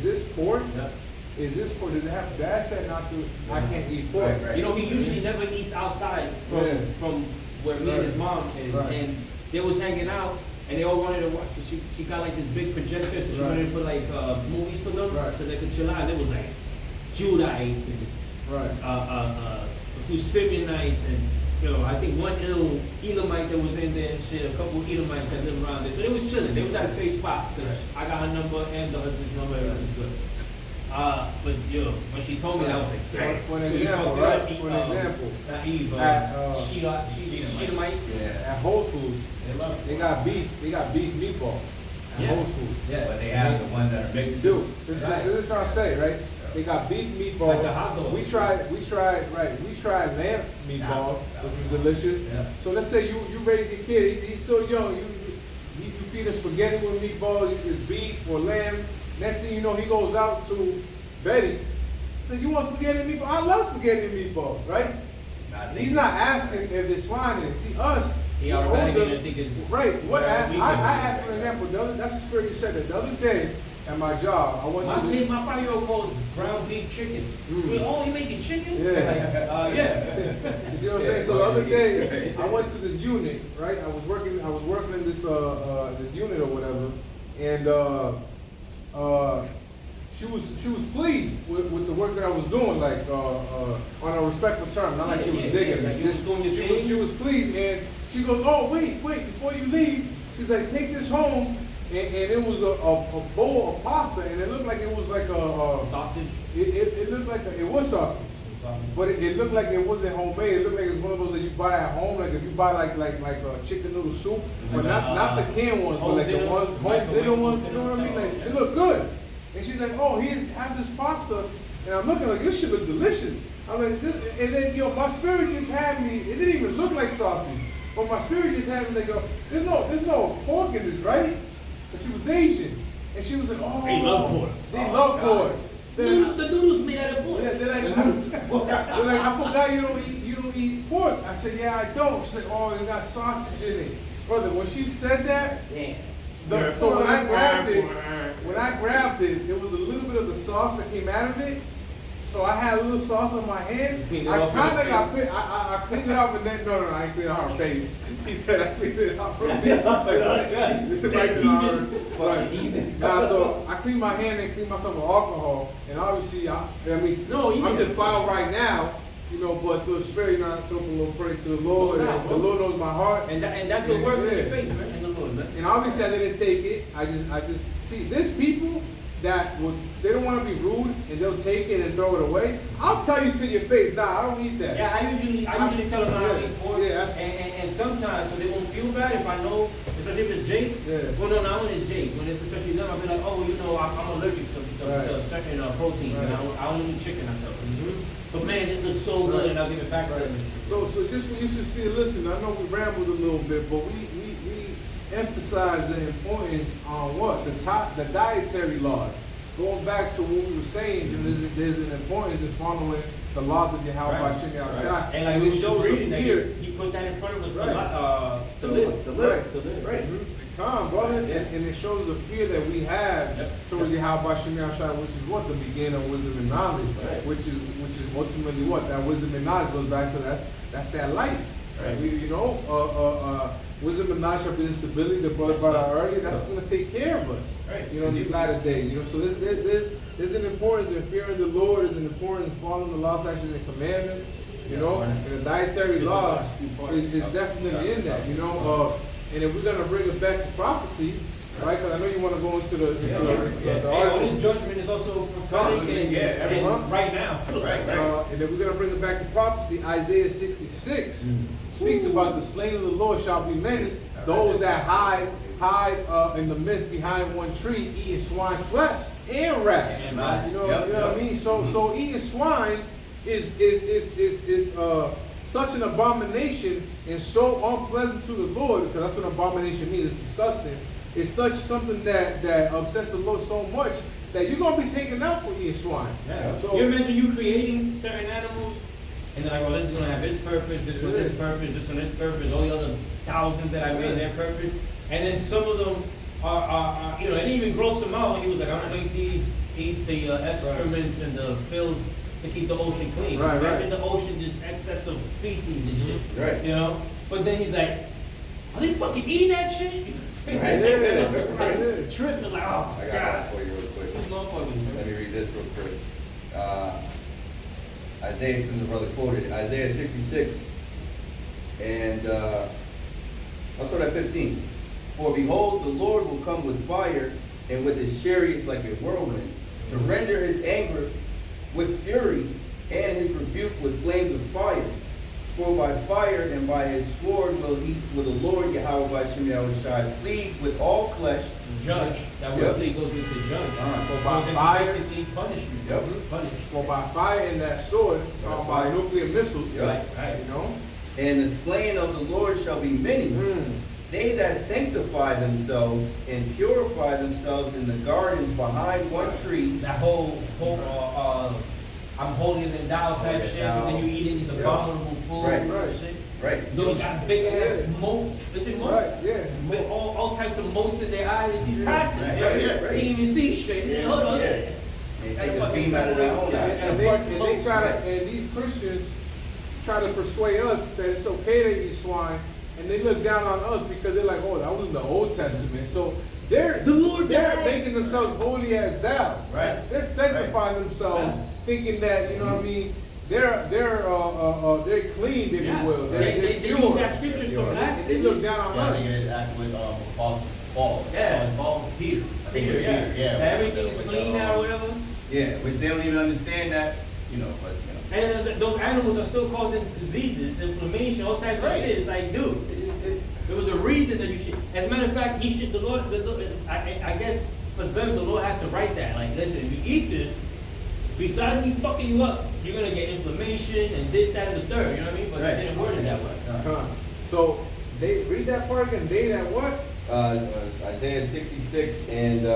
this pork? Yeah. Is this pork? Does it have, Dad said not to, I can't eat pork. Right. You know, he usually never eats outside from where me and his mom is. Right. And they was hanging out, and they all wanted to watch. She got like this big projector, so she wanted to put like movies for them, so they could chill out. And it was like Judites and a few Simeonites, and I think one Elamite that was in there and shit. A couple Elamites that lived around there. So they was chilling. They was at a safe spot. Cause I got her number and the husband's number. Everything was good. But when she told me that, I was like, dang. For an example, Sheetamite. At Whole Foods, they got beef meatballs at Whole Foods. Yeah, but they have the ones that are mixed. This is what I'm trying to say, right? They got beef meatballs. Like the hot dog. We tried lamb meatballs, which was delicious. Yeah. So let's say you raise your kid, he's still young, you feed him spaghetti with meatballs, it's beef or lamb. Next thing you know, he goes out to Betty, says, you want spaghetti and meatballs? I love spaghetti and meatballs, right? He's not asking if it's swine in it. See, us, He automatically think it's right. What I asked, for right? example, that's the spirit you said that the other day at my job, I went to this. My 5-year-old calls ground beef chicken. Oh, you making chicken? Yeah. Yeah. You see what I'm saying? So the other day, I went to this unit, right? I was working in this this unit or whatever, and she was pleased with the work that I was doing, like on a respectful term, not like she was digging. Like you was doing your thing? She was pleased, and she goes, "Oh, wait, before you leave," she's like, "Take this home." And it was a bowl of pasta, and it looked like it was like a sausage. It looked like it was sausage, but it looked like it wasn't homemade. It looked like it was one of those that you buy at home, like if you buy like a chicken noodle soup, but not the canned ones, but like the ones home dinner ones. You know what I mean? Like it looked good. And she's like, "Oh, he have this pasta," and I'm looking like this should look delicious. I'm like, this, and then my spirit just had me. It didn't even look like sausage, but my spirit just had me. They go, "There's no pork in this, right?" But she was Asian, and she was like, "Oh, they love pork. They love pork." The noodles made out of pork. They're like, "I forgot you don't eat pork." I said, "Yeah, I don't." She's like, "Oh, it got sausage in it." Brother, when she said that, so when I grabbed it, there was a little bit of the sauce that came out of it. So I had a little sauce on my hand. I cleaned it off, and then no, I ain't cleaned it off her face. He said I cleaned it off her face. So I cleaned my hand and cleaned myself with alcohol, and obviously, I'm defiled right now. But the spirit not took a little praise to the Lord, and the Lord knows my heart. And that's what works in your faith, man, in the Lord, man. And obviously I didn't take it. I just see there's people that they don't want to be rude and they'll take it and throw it away. I'll tell you to your face, nah, I don't eat that. Yeah, I usually tell them I don't eat pork. Yeah, and sometimes so they won't feel bad if I know, especially if it's Jake. Yeah. Well, no, not when it's Jake. When it's especially them, I'll be like, oh, I'm allergic to certain proteins, and I only eat chicken. I tell them. But man, this looks so good, and I'll give it back to them. So just when you should see, listen, I know we rambled a little bit, but we emphasize the importance on what? The dietary laws. Going back to what we were saying, there's an importance in following the laws of Yahawah. Right. And like we showed reading that he put that in front of us to live. Right. Come, brother, and it shows the fear that we have towards Yahawah, which is what? The beginning of wisdom and knowledge, which is ultimately what? That wisdom and knowledge goes back to that's that life. Right. Wisdom and knowledge shall be the stability that brother brought out earlier. That's going to take care of us. Right. In these latter days. So there's an importance in fearing the Lord. There's an importance in following the law, statutes, and commandments. And the dietary law is definitely in that. And if we're going to bring it back to prophecy, right? Because I know you want to go into the All this judgment is also prophetic and right now. Right. And if we're going to bring it back to prophecy, Isaiah 66 speaks about the slain of the Lord shall be many, those that hide in the midst behind one tree, eating swine's flesh and rat. You know what I mean? So eating swine is such an abomination and so unpleasant to the Lord, because that's what abomination means. It's disgusting. It's such something that upsets the Lord so much that you're gonna be taken out for eating swine. Yeah. So you imagine you creating certain animals, and they're like, well, this is gonna have this purpose, this one this purpose, this one this purpose, all the other thousands that I made their purpose, and then some of them are and it even gross them out. He was like, I'm going to eat the excrements and the filth to keep the ocean clean. Right. Imagine the ocean just excess of feces and shit. Right. But then he's like, are they fucking eating that shit? Right. Trip is like, oh, I got God. one for you real quick. What's going on with you? Let me read this real quick. Isaiah, since the brother quoted, Isaiah 66, and I'll start at 15. For behold, the Lord will come with fire, and with his chariots like a whirlwind, to render his anger with fury, and his rebuke with flames of fire. For by fire and by his sword will the Lord Yahawashi plead with all flesh. Judge. That word plead goes into judge. For by fire, basically punishment. Punish. for by fire and that sword, by nuclear missiles. Right. And the slain of the Lord shall be many. They that sanctify themselves and purify themselves in the gardens behind one tree. That whole I'm holier than thou type shit, and then you eating these abominable food and shit. Right. Those got big ass moats. Is it moats? Right, With all types of moats in their eyes. These pastors, Right. they can't even see straight. Hold on. They take the beam out of their own eye. And these Christians try to persuade us that it's okay to eat swine, and they look down on us because they're like, oh, that was in the Old Testament. So they're making themselves holy as thou. Right. They're sanctifying themselves, thinking that they're clean, if you will. They're They use pure. that scripture from Acts. They look down on us. They act with Paul. Yeah. Paul Peter. I think Peter, it was yeah. Everything's clean now or whatever. Yeah, which they don't even understand that, but. And those animals are still causing diseases, inflammation, all types of shit. It's like, dude, there was a reason that you should. As a matter of fact, the Lord, I guess for them, the Lord has to write that. Like, listen, if you eat this, besides me fucking you up, you're gonna get inflammation and this, that, and the third. You know what I mean? But they didn't word it that way. So they read that part again. They that what? Isaiah 66 and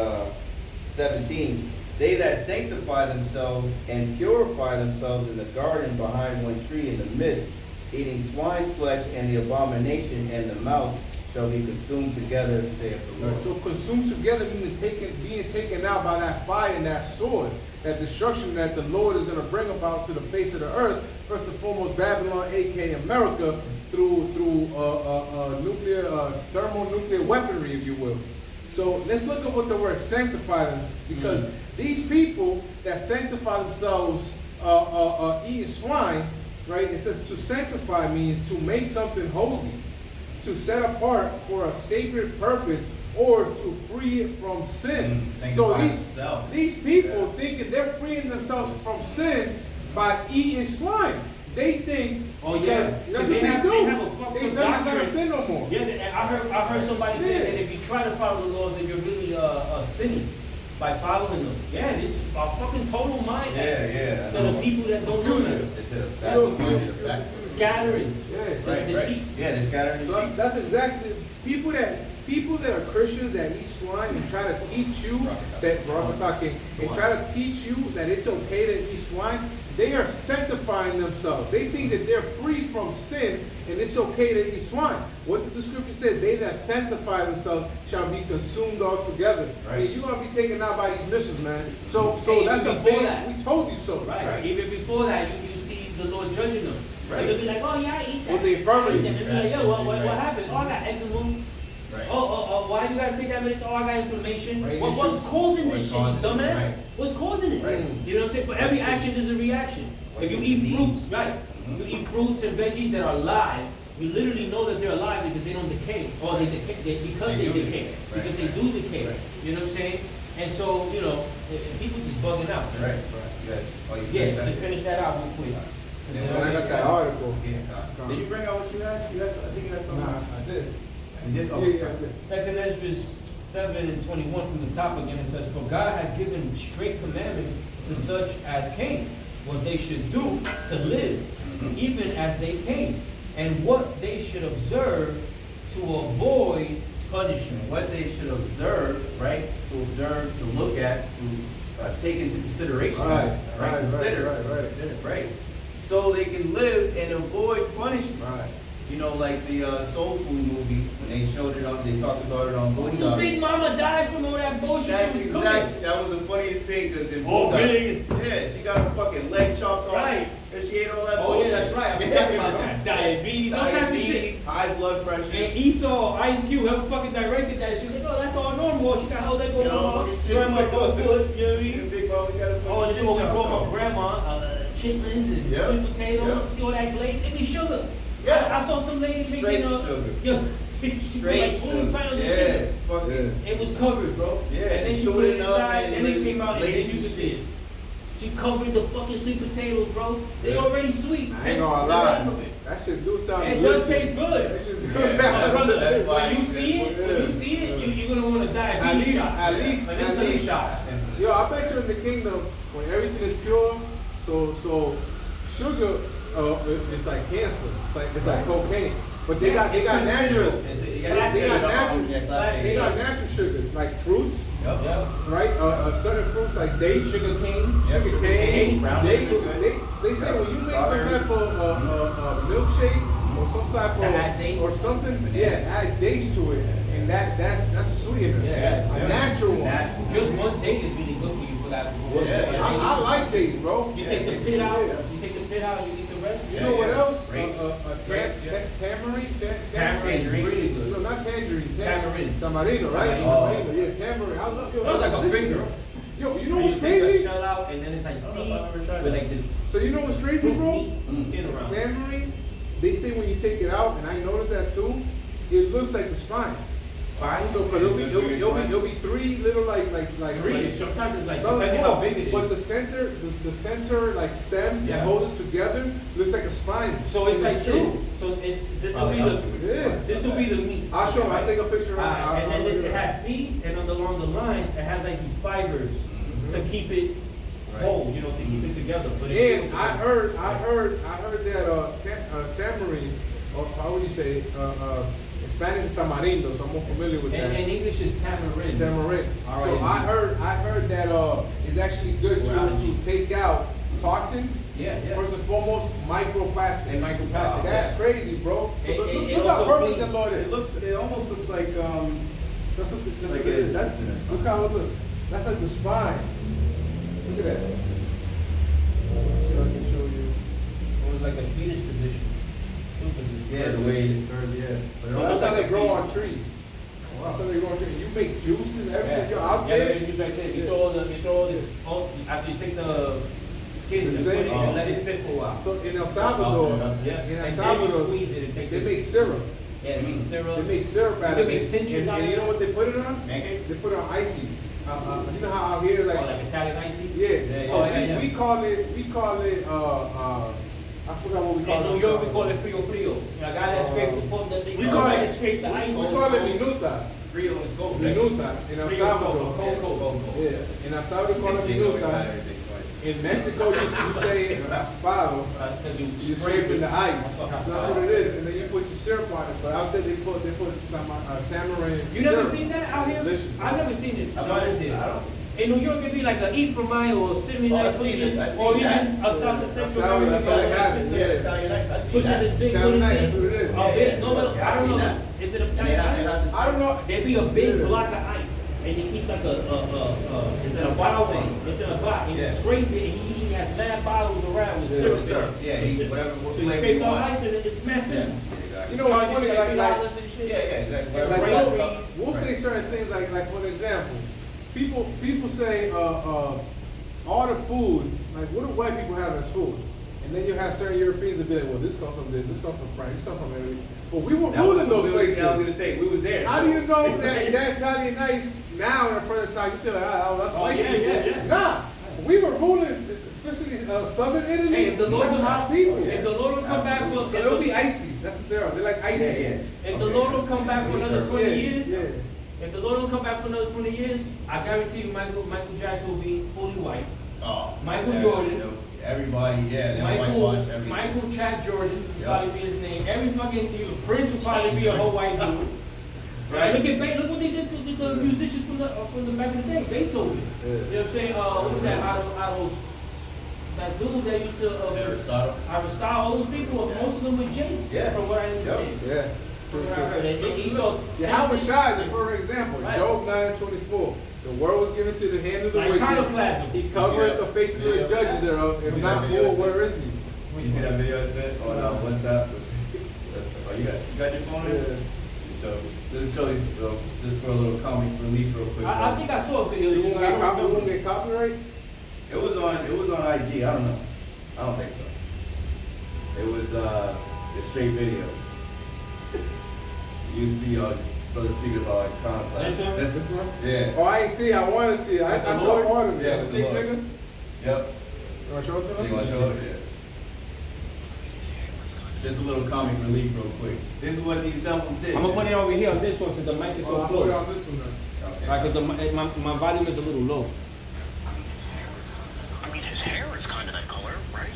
17. They that sanctify themselves and purify themselves in the garden behind one tree in the midst, eating swine's flesh and the abomination and the mouse shall be consumed together, saith the Lord. So consumed together meaning being taken out by that fire and that sword, that destruction that the Lord is going to bring about to the face of the earth. First and foremost, Babylon, aka America, through thermonuclear weaponry, if you will. So let's look at what the word sanctify is, because these people that sanctify themselves eating swine, right? It says to sanctify means to make something holy, to set apart for a sacred purpose, or to free it from sin. So these people thinking they're freeing themselves from sin by eating swine. They think that's what they do. They tell you not to sin no more. Yeah, I heard somebody say that if you try to follow the laws, then you're really sinning by following them. Yeah, it's a fucking total mind. Yeah. So the people that don't know that. Scattering. Right. Yeah, they're scattering the sheep. That's exactly people that are Christians that eat swine and try to teach you that try to teach you that it's okay to eat swine. They are sanctifying themselves. They think that they're free from sin and it's okay to eat swine. What did the scripture say? They that sanctify themselves shall be consumed altogether. Right. And you're gonna be taken out by these missiles, man. So Hey, that's a before big. that. We told you so. Right. Even before that, you see the Lord judging them. Right. They'll be like, oh yeah, I eat that. With the infirmities. And they'll be like, yo, what happened? Oh, I got eczema. Right. Why you gotta take that medicine? Oh, I got inflammation. Right. What's causing this What's shit, causing it? dumbass? Right. What's causing it? Right. You know what I'm saying? For every action, there's a reaction. What's If you the eat disease? fruits, right? Mhm. You eat fruits and veggies that are live, you literally know that they're alive because they don't decay. Or they decay because They they do decay. decay. Because Right. they do decay. Right. You know what I'm saying? And so, you know, people just bugging out. Right. Good. Oh, you Yeah, finished that? just finish that out real quick. Yeah, When I got that article. Yeah. Did you bring out what you had? You had, I think you had something. Nah, I did. You did? Oh, Yeah, I did. Second Ezra 7:21 from the top again, it says, for God has given straight commandments to such as came, what they should do to live, Mhm. even as they came, and what they should observe to avoid punishment. What they should observe, right? To observe, to look at, to take into consideration. Right, right, Consider. right. Consider, right? So they can live and avoid punishment. Right. You know, like the Soul Food movie, when they showed it on, they talked about it on When Boondocks. Big Mama died from all that bullshit That's she was cooking. exactly, that was the funniest thing, because in Oh, Boondocks, really? yeah, she got her fucking leg chopped off. Right. And she ate all that Oh bullshit. yeah, that's right, I Yeah, forgot about bro. that. Diabetes, all kinds of shit. Diabetes, high blood pressure. And Esau, Ice Cube, whoever fucking directed that, she was like, oh, that's all normal. She got her leg You know, on fucking shit. grandma go good, you know what I Yeah, mean? Big Mama got a Oh, and this is what we shit brought chopped my off. grandma, chitlins and Yep. sweet potatoes, Yep. see all that glaze, it be sugar. Yeah. I saw some lady making, Straight sugar. yeah, she put Straight like 20 pounds of sugar. shit. Yeah, fucking. It was covered, bro. Yeah, And then she threw put it it up inside, and and then it laid- came out, and laid then some you could see shit. it. She covered the fucking sweet potatoes, bro. They Yeah. already sweet. I ain't Hence gonna the lie. name of it. That shit do sound It delicious. does taste good. That shit do- Yeah. My brother, That's why when you you- see it, that's when what you it see is. it, you're gonna want a diabetes shot. At least, An at insulin least. shot. Yo, I bet you in the kingdom, when everything is pure, so sugar, it's like cancer. It's like cocaine. But they got natural. They got natural sugars, like fruits, Yep. Yeah. right? Certain fruits like dates, Sugar cane. Yep. sugar cane, Brown dates. sugar. They say when you make some Strawberries. type of milkshake or some type To add of dates. or something, yeah, add dates to it, and that's a sweetener, Yeah. a natural one. Natural. Just one date is really good for you for that. Yeah. I like dates, bro. You take the pit out. Yeah. You take the pit out. You eat the rest. You know what else? Grapes. Tamarind. Tamarind is really good. No, not tangerine. Tamarind. Tamarino, right? Oh. Tamarindo, yeah, tamarind. I love your. That's like a finger. Yo, you know And what's you take the crazy? shell out, and then it's like I don't know if I've ever tried with that. like this So you know what's crazy, fruit bro? meat skin around. Tamarind. They say when you take it out, and I noticed that too. It looks like the spine. Fine. So, cause it'll be three little like. Three. Sometimes it's like No, depending no, how big it but is. the center like stem Yeah. that holds it together looks like a spine. So it's like this. true. So this will Probably be helps the you. Yeah. this will be the meat. I'll show 'em. I'll take a picture of it. Alright, and then I'll this look it it up. has seeds, and along the lines it has like these fibers to keep it Right. whole, you know, to keep it together. But it's And still- I heard that tamarind, or how would you say, in Spanish is tamarindo, so I'm more familiar with that. in English is tamarind. Tamarind. All So right. I heard that it's actually good to take out toxins. Yeah, yeah. First and foremost, microplastics. And microplastics. That's crazy, bro. So It- it look how also perfect the cleans- Lord is. It almost looks like, That's what like it an is. intestine or Look something. how it looks. That's like the spine. Look at that. See if I can show you. It was like a fetus position. Yeah, the way it's curved, yeah. But it That's almost how like they a grow feet. on trees. That's how they grow on trees. You make juices, everything. Yeah. Yo, out Yeah, there. you like that. You throw all this after you take the skin and put it and let it sit for a while. So in El Salvador, Yeah. in El And then you Salvador, squeeze it and take they the- make syrup. Yeah, it makes syrup. They make syrup out You of can it. make tinctures out And of you know it. what they put it on? Pancakes? They put it on icy. You know how out here, Or like, like Italian icy. yeah. Yeah, So yeah, yeah. we call it, I forgot what we call In it. New York, we call it frio frio. You know, a guy that scrapes the foot, that We call it, scrape the ice. we call it minuta. Frio is gold. Minuta in El Frio is Salvador. cold. Yeah, in El Salvador we call it They always minuta. got everything twice. In Mexico, you say raspado. You scrape in the ice. That's what it is, and then you put your syrup on it. But out there they put some tamarind. You never syrup. seen that out here? Delicious. I've never seen it. I No, don't- I did. I don't- In New York, it'd be like a eat from mine or semi Oh, like I've seen pushing, it. I've or seen even that. outside the central That's how area. they have it, Yeah, yeah. Italian ice, I've seen Pushing that. this big Italian wooden ice, thing. that's what it is. A big, no, Yeah, I I've don't seen know. that. Is it a And they have Italian ice? the- I don't know. There'd be a big Yeah. block of ice, and he keeps like It's in a box thing. It's in a box, and Yeah. you scrape it, and he usually has 9 bottles around with Yeah, syrup. with syrup. Yeah, he- whatever So he flavor scrapes you all want. ice, and it's messy. Yeah, exactly. You know what's funny, like, $3 and shit. Yeah, exactly. like Right. we'll say certain things, like for example, people say, all the food, like what do white people have as food? And then you have certain Europeans that be like, well, this comes from this comes from France, this comes from Italy. But we were That was ruling what those we was- places. I was gonna say, we was there. How do you know that Italian nice now in the present time? You feel like, that's Oh, white yeah, people. yeah, yeah. Nah, we were ruling, especially southern Italy. Hey, if the Lord that's will our people. if the Lord will come back for, So they'll be icy. That's what they are. They're like icy. Yeah. if the Lord will come back for another 20 years, Yeah. if the Lord will come back for another 20 years, I guarantee you Michael Jackson will be fully white. Oh. Michael yeah, Jordan. Everybody, yeah, they whitewash everything. Michael Chad Jordan will Yep. probably be his name. Every fucking dude, Prince will probably be a whole white dude. Right. Look what they did to the musicians from the back in the day, Beethoven. Yeah. You know what I'm saying? What was that? That dude that used to Aristotle. Aristotle, all those people, most of them were James. Yeah. From what I Yep. understand. Yeah. From what I heard. He saw Yahawashi is a perfect example. Right. Job 9:24. The world was given to the hand of the wicked. iconoclasm. He covereth the faces of the judges thereof. If not for, where is he? You see that video I sent on WhatsApp? Oh, you got your phone in? Yeah. So, just show you, just for a little comic relief real quick. I think I saw a video. You I don't won't remember. get copyright? It was on IG, I don't know. I don't think so. It was, a straight video. It used to be on, brother speakers are like This one? This This one? Yeah. Oh, I ain't see. I want to see it. I The saw Lord? part of it. Yeah, it was the Stick Lord. figure? Yep. You want to show it to You wanna us? show it? Yeah. Just a little comic relief real quick. This is what these devils did. I'm gonna put it over here on this one since the mic is Oh, so I'll put it close. on this one then. Okay. Right, because my volume is a little low. I mean, his hair is kind of that color, right?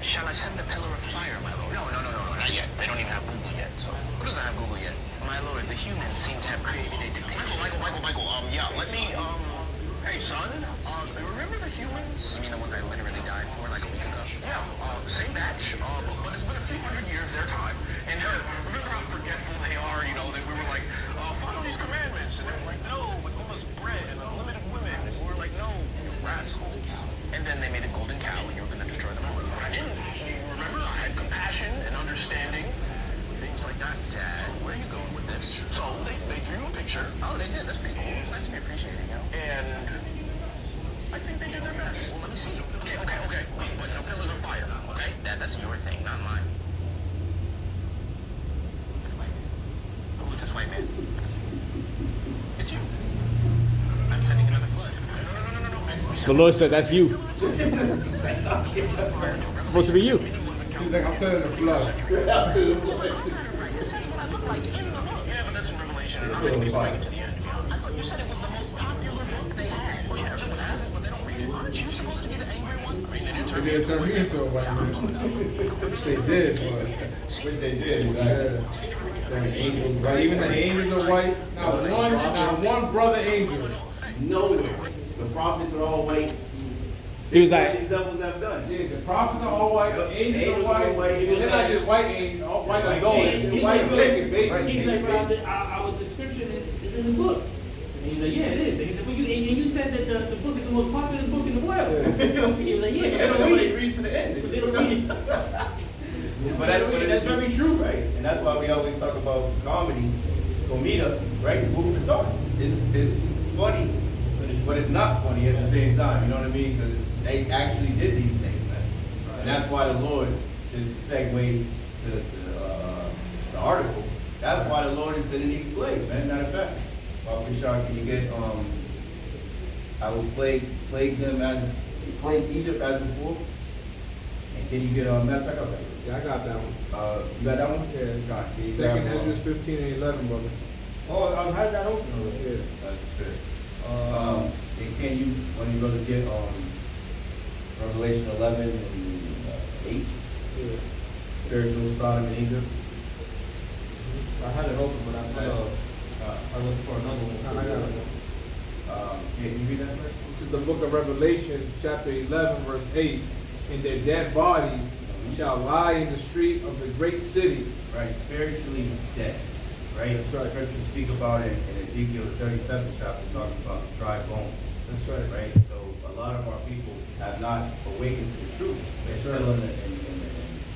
Shall I send a pillar of fire, my lord? No, not yet. They don't even have Google yet, so. Who doesn't have Google yet? My lord, the humans seem to have created a Michael, yeah, let me, hey, son, remember the humans? You mean the ones I literally died for like a week ago? Yeah, same batch, but it's been a few hundred years their time, and remember how forgetful they are, you know, that we were like, follow these commandments, and they were like, no, with all this bread and unlimited women, and we were like, no, you rascal. And then they made a golden cow, and you were going to destroy them all. But I didn't. You remember, I had compassion and understanding, things like that. Dad, where are you going with this? So they drew a picture. Oh, they did. That's pretty cool. It's nice to be appreciated, you know. And I think they did their best. Well, let me see. Okay. But no pillars of fire. Okay, Dad, that's your thing, not mine. Who's this white man? It's you. I'm sending another flood. No. The Lord said that's you. Supposed to be you. He's like, I'm sending the flood. This is what I look like in the book. Yeah, but that's in Revelation, and I'm going to be bringing it to the end. I thought you said it was the most popular book they had. Well, yeah, everyone has it, but they don't read it. Aren't you supposed to be the angry one? I mean, they didn't turn They me did turn me into a white man. Which they did, but. Which they did, Yeah. But even the angels are white. Not one brother angel. Nowhere. The prophets are all white. He was What like, these devils have done. Yeah, the prophets are all white, the angels are white. They're not just white angels, all white adults. They're white naked babies. he's like, well, our description is in the book. And he's like, yeah, it is. He said, well, you said that the book is the most popular book in the world. He was like, yeah, they don't read it. Reads to the end. They don't read it. But that's very true. right? And that's why we always talk about comedy, comida, right? Food for thought. It's funny, but it's not funny at the same time. You know what I mean? Because they actually did these things, man. And that's why the Lord, just to segue to the article, that's why the Lord is sending these plagues, man. Matter of fact, Papa Shah, can you get, I will plague them as, plague Egypt as before? And can you get, matter of fact, I'll tell you. Yeah, I got that one. You got that one? Yeah. God, can you grab Second one? Ezra 15 and 11, brother. Oh, I've had that open already. Yeah. That's good. And can you, when you go to get, Revelation 11 and 8, Yeah. spiritual Sodom and Egypt? I had it open, but I looked for another one. I got it. Can you read that first? This is the book of Revelation, chapter 11, verse 8. And their dead bodies shall lie in the street of the great city. Right, spiritually dead, right? That's right. Scriptures speak about it in Ezekiel, the 37th chapter, talking about the dry bones. That's right. Right? So a lot of our people have not awakened to the truth. They're still in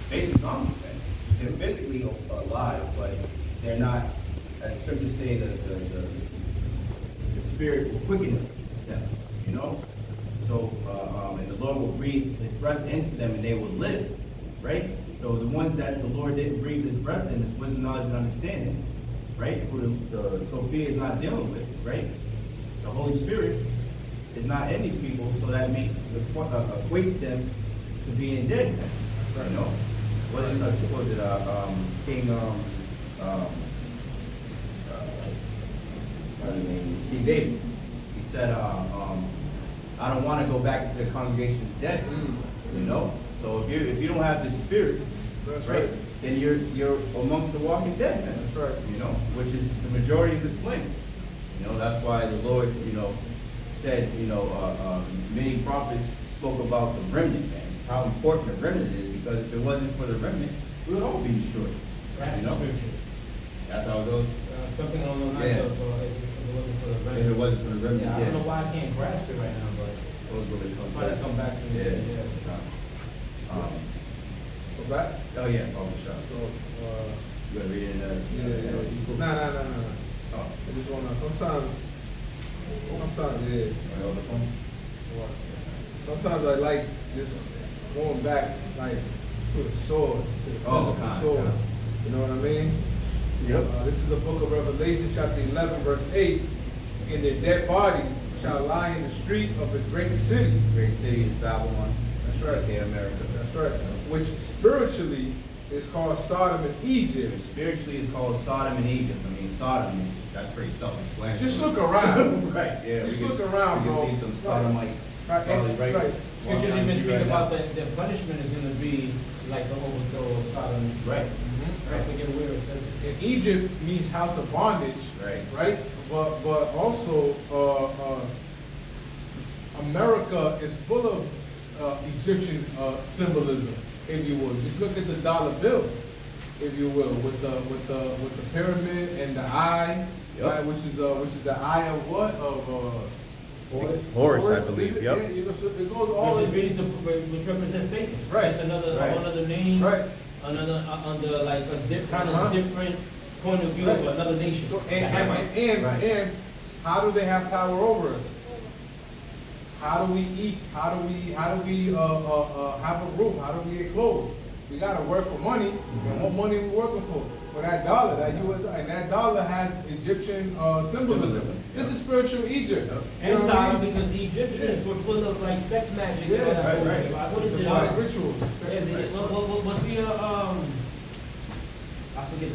basic zombies, man. They're physically alive, but they're not, as scriptures say, the spirit will quicken them, you know? So, and the Lord will breathe his breath into them and they will live, right? So the ones that the Lord didn't breathe his breath in is wisdom, knowledge, and understanding, right? Who the Sophia is not dealing with, right? The Holy Spirit is not in these people, so that makes equates them to being dead, you know? What is King King David? He said, I don't want to go back into the congregation of the dead, you know? So if you don't have the spirit, That's right, right. then you're amongst the walking dead, man. That's right. You know, which is the majority of this planet. You know, that's why the Lord, you know, said, you know, many prophets spoke about the remnant, man. How important the remnant is, because if it wasn't for the remnant, we would all be destroyed. That's You know? scripture. That's how it goes. Something along those lines Yeah. of, if it wasn't for the If it remnant. wasn't for the remnant, Yeah, I yeah. don't know why I can't grasp it right now, but Those will come try to come back to me. Yeah. Go back. Oh, yeah, oh, for sure. So, You gotta read it in there. no. Oh, I just wanna, sometimes, yeah. right on the phone? Sometimes I like just going back, like, to the sword, to the Oh, physical God, sword. yeah. You know what I mean? Yep. This is the book of Revelation, chapter 11, verse 8. And their dead bodies shall lie in the street of the great city. Great city is Babylon. That's right. Okay, America. That's right. Which spiritually is called Sodom and Egypt. Spiritually, it's called Sodom and Egypt. I mean, Sodom is, that's pretty self-explanatory. Just look around. Right, yeah. Just we look can- around, we can bro. see some Sodomites. Right, probably and- right. right. Scripture walking even down the speak street about right the punishment is gonna be like the overthrow of Sodom. now. Right, I forget where it says. And Egypt means house of bondage. right. Right? But also, America is full of Egyptian symbolism, if you will. Just look at the dollar bill, if you will, with the pyramid and the eye, Yep. right? Which is the eye of what? Of Horus, I believe, is it? yep. Yeah, you know, so it goes all Which in. is really which represents Satan. Right. It's another, Right. another name. Right. Another, under like a kind Uh-huh. of different point of view of another nation. So, The Hamites. Right. and how do they have power over us? How do we eat? How do we have a roof? How do we get clothes? We gotta work for money. And what money we working for? For that dollar, that US, and that dollar has Egyptian symbolism. Symbolism, This yeah. is spiritual Egypt. Yep. You know And what I Sodom, mean? because the Egyptians were full of like sex magic. Yeah, right. What is it? Demonic rituals. Yeah, what's the, I forget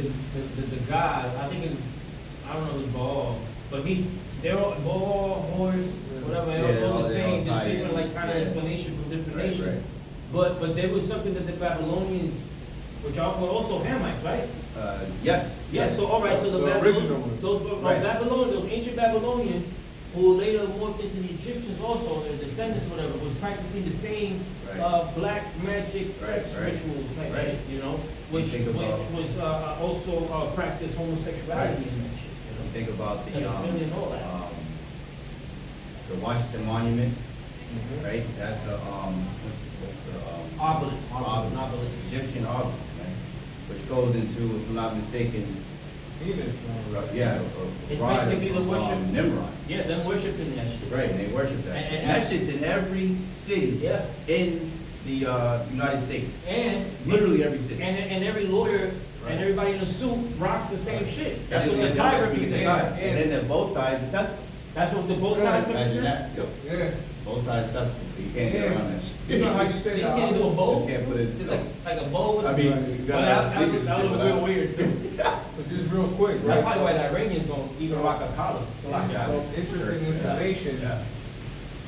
the god, I think it's, I don't know if it's Baal, but they're all, Baal, horse, whatever, Yeah, all the they same, all tie there's in. different like kind of Yeah. explanation from different Right, nations. right. But there was something that the Babylonians, which are also Hamites, right? Yes. Yeah, so all right, so The the original Babylonians, ones. those were Right. Babylonians, those ancient Babylonians, who later morphed into the Egyptians also, their descendants, whatever, was practicing the same Right. black magic sex Right, right. rituals, like Right. that, you know, which think about- was also practiced homosexuality in that shit, you know. Think about the, Pedophilia and all that. the Washington Monument, Mhm. right? That's the, what's the, Obelisk. Egyptian obelisk, right? Which goes into, if I'm not mistaken, Venus. yeah, It's a ride basically the of worship. Nimrod. Yeah, them worshiping that shit. Right, and they worship that shit. And- And that shit's in every city Yeah. in the United States. And Literally every city. And every lawyer Right. and everybody in the suit rocks the same shit. That's And what the then tie that's because represents. And then the bow tie is a Tesla. That's what the bow tie Yeah, Imagine represents. that, yo. Yeah. Bow tie is Tesla, so you can't get Yeah. around that shit. You know how you You say just that? can't do a bow. Just can't put it- It's like a bow with. I mean, you But gotta that have sneakers that and was shit, real but weird too. So just real quick, That's right? probably why the Iranians don't even rock a collar. So like, Yeah. So interesting information. Yeah.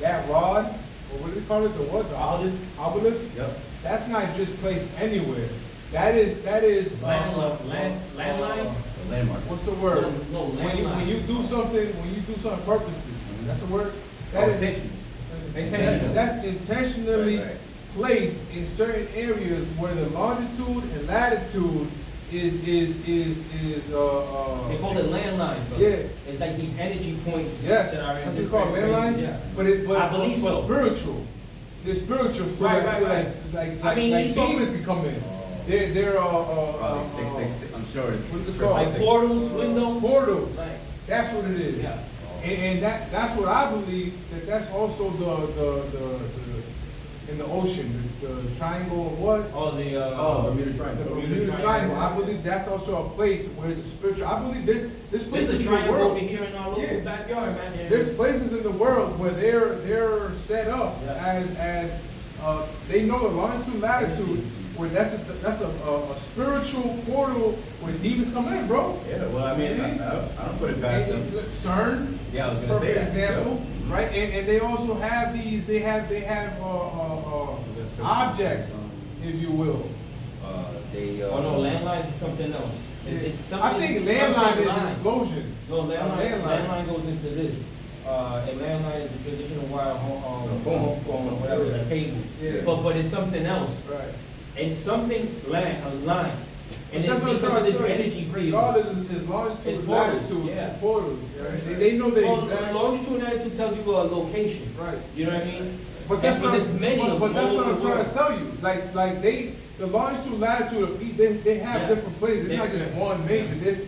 That rod, or what do they call it? The what? The Obelisk? Obelisk? Yep. That's not just placed anywhere. That is landline. The landmark. What's the word? No, When you do something purposely, that's the word. That is Intentional. That's intentionally Right, right. placed in certain areas where the longitude and latitude They call it landline, brother. Yeah. It's like these energy points Yes, that are in that's what this you call landline. Yeah. But I believe but so. spiritual. They're spiritual, so Right, like, right, so right. like I mean, like these are- demons can come in. They're Probably 666, I'm sure. what is it called? Like portals, windows. Portals. Right. That's what it is. Yeah. And that's what I believe, that's also the in the ocean, the triangle of what? Oh, the, Bermuda The Triangle. Bermuda Triangle. I believe that's also a place where the spiritual, I believe this place There's a in the triangle over world. here in our local Yeah. backyard, man. There's places in the world where they're set up Yeah. as they know the longitude, latitude, where that's a spiritual portal where demons come in, bro. Yeah, well, I mean, I don't put it past them. CERN, Yeah, I was gonna say perfect that. example, right? And they also have they have objects, if you will. Oh, no, landline is something else. It's I something- think landline is line. explosion. No, Landline. landline goes into this. And landline is a traditional wire phone, or whatever, the cable. Yeah. But it's something else. Right. And something a line. And That's it's what I'm because trying of to this tell you. energy field. Regardless is longitude, It's portals, latitude, yeah. it's portals. Right? They know the Well, exact. longitude and latitude tells you a location. Right. You know what I mean? But that's And what there's many but of that's them all what over I'm the trying world. to tell you. Like the longitude, latitude of each, they have Yeah. different places. It's not just Different. one major. This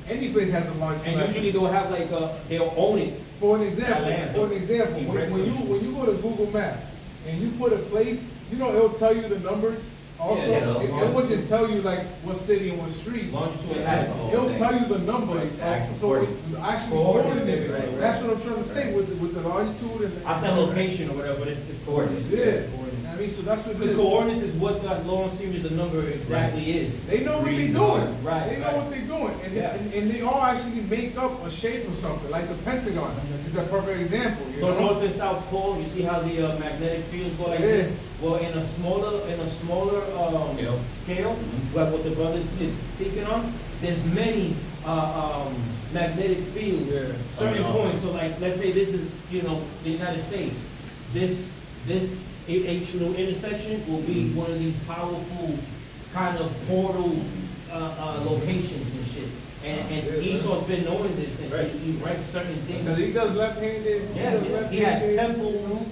any place has a longitude. And usually latitude. they'll have like they'll own it. For an example, Land. when you go to Google Maps and you put a place, you know it'll tell you the numbers. Also, Yeah, it won't just tell you like what city and what street. Longitude and Yeah. latitude. It'll tell you the numbers, Right, the actual so it's actually coordinates. coordinated. Right. That's what I'm trying to say with the longitude and. I said location or whatever, but it's coordinates. Yeah, Coordinates. I mean, so that's what it Because is. coordinates is what that long series of number exactly is. They know what they're Reason doing. Right, They know right. what they're doing. Yeah. And they all actually make up a shape of something, like the Pentagon is a perfect example, you So know? north and south pole, you see how the magnetic fields go like Yeah. this? Well, in a smaller scale, like what the brother is speaking on, there's many magnetic fields, Yeah. certain points. So like, let's say this is, the United States. This H little intersection will be one of these powerful kind of portal locations and shit. And Esau's been knowing this, and he writes certain things. Because he does left-handed. Yeah, he has temples,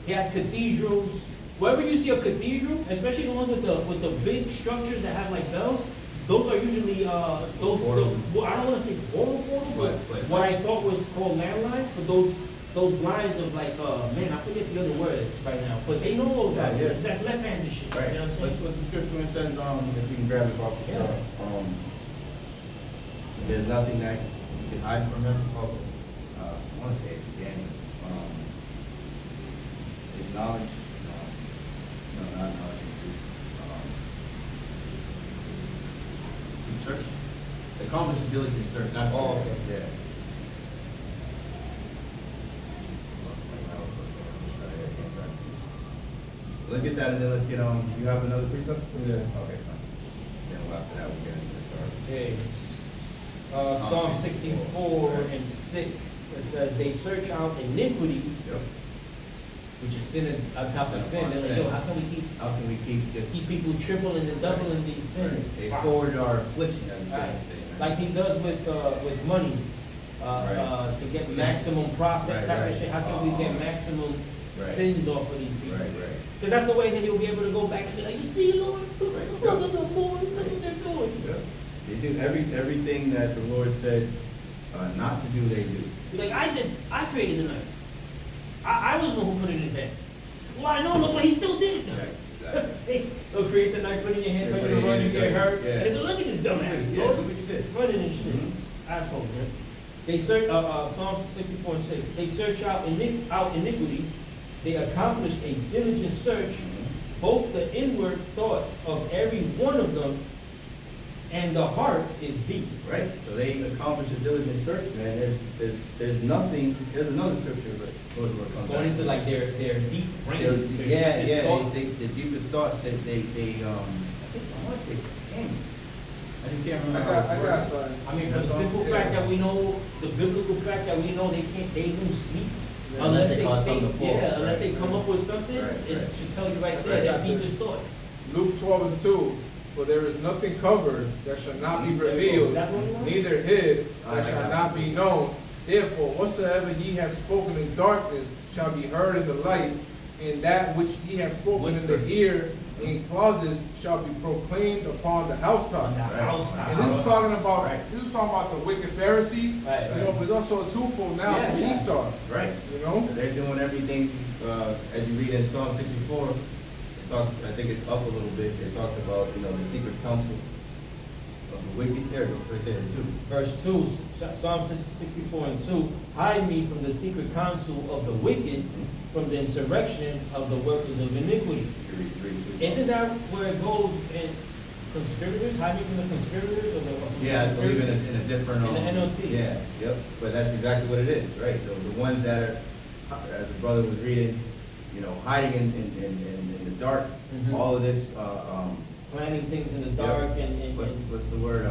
he has cathedrals. Wherever you see a cathedral, especially the ones with the big structures that have like bells, those are usually well, I don't want to say portals, but what I thought was called landlines, but those lines of like man, I forget the other word right now, but they know all that. Yeah. That's left-handed shit. Right. You know what I'm saying? What's the scripture when it says, if you can grab it off the top, there's nothing that you can hide from him. I want to say it's Daniel. His knowledge, no, not knowledge, it's, search, accomplish diligent search, not Oh, search. okay. Yeah. Let's get that, and then let's get, you have another precept? Yeah. Okay, fine. Then after that, we'll get into the start. Okay. Psalm 64 and 6, it says, they search out iniquities, Yep. which is sin, on top of sin. They're like, yo, how can we keep people tripling and doubling these sins? They Wow. forward our affliction, as you Right. say. Like he does with money, Right. to get maximum profit, Right, type right. of shit. How can we get maximum Right. sins off of these people? Right, right. Because that's the way that you'll be able to go back and be like, you see, Lord, look Right. at the boys, look what they're doing. Yeah. They do everything that the Lord said not to do, they do. He's like, I created the knife. I was the one who put it in his head. Well, I know, look, but he still did it though. Right, exactly. They'll create the knife, put it in your hand, Yeah, tell put you it to in run, your you hand, get hurt. yeah. And they're, look at this dumbass, Yeah, Lord. look what you did. Running and shit. Mhm. Asshole, man. They search, Psalm 64:6. They search out iniquity. They accomplish a diligent search, both the inward thought of every one of them, and the heart is deep. Right? So they accomplish a diligent search, man. There's nothing, there's another scripture, but we'll come back. Going into like their deep brains. their Yeah, deepest yeah, thoughts. the deepest thoughts, I want to say, dang. I just can't I remember. got how it's worded. something. I mean, for the simple fact that we know, the biblical fact that we know they don't sleep. Yeah, Unless they, cause something to fall, unless right. they come up with something, Right, it right. should tell you right I there, got that this. deepest thought. Luke 12:2, For there is nothing covered that shall not be revealed, neither hid that shall not be known. Therefore, whatsoever ye have spoken in darkness shall be heard in the light, and that which ye have spoken in the ear in closets shall be proclaimed upon the housetops. And this is talking about the wicked Pharisees. Right, You know, but it's also a twofold now for Esau. Right. You know? They're doing everything, as you read in Psalm 64, it talks, I think it's up a little bit, it talks about, you know, the secret counsel of the wicked. There it goes, right there, too. Verse 2, Psalm 64 and 2, hide me from the secret counsel of the wicked, from the insurrection of the workers of iniquity. Isn't that where it goes in conspirators? Hide me from the conspirators? Or the Yeah, I believe in a different. In the NLT. Yeah, yep, but that's exactly what it is, right? So the ones that are, as the brother was reading, you know, hiding in the dark, Mhm. all of this, Planning things in the dark and what's the word,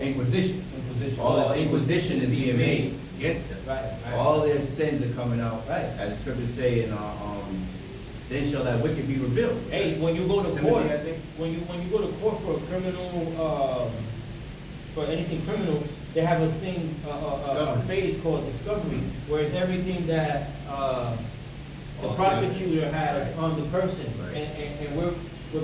inquisition. Inquisition. All this inquisition is being made against them. Right, right. All their sins are coming out. Right. As the scriptures say in, then shall that wicked be revealed. Hey, when you go to Timothy, court, I think. when you go to court for a criminal, for anything criminal, they have a thing, a Discovery. phase called discovery, where it's everything that, the prosecutor has on the person, Right. and we're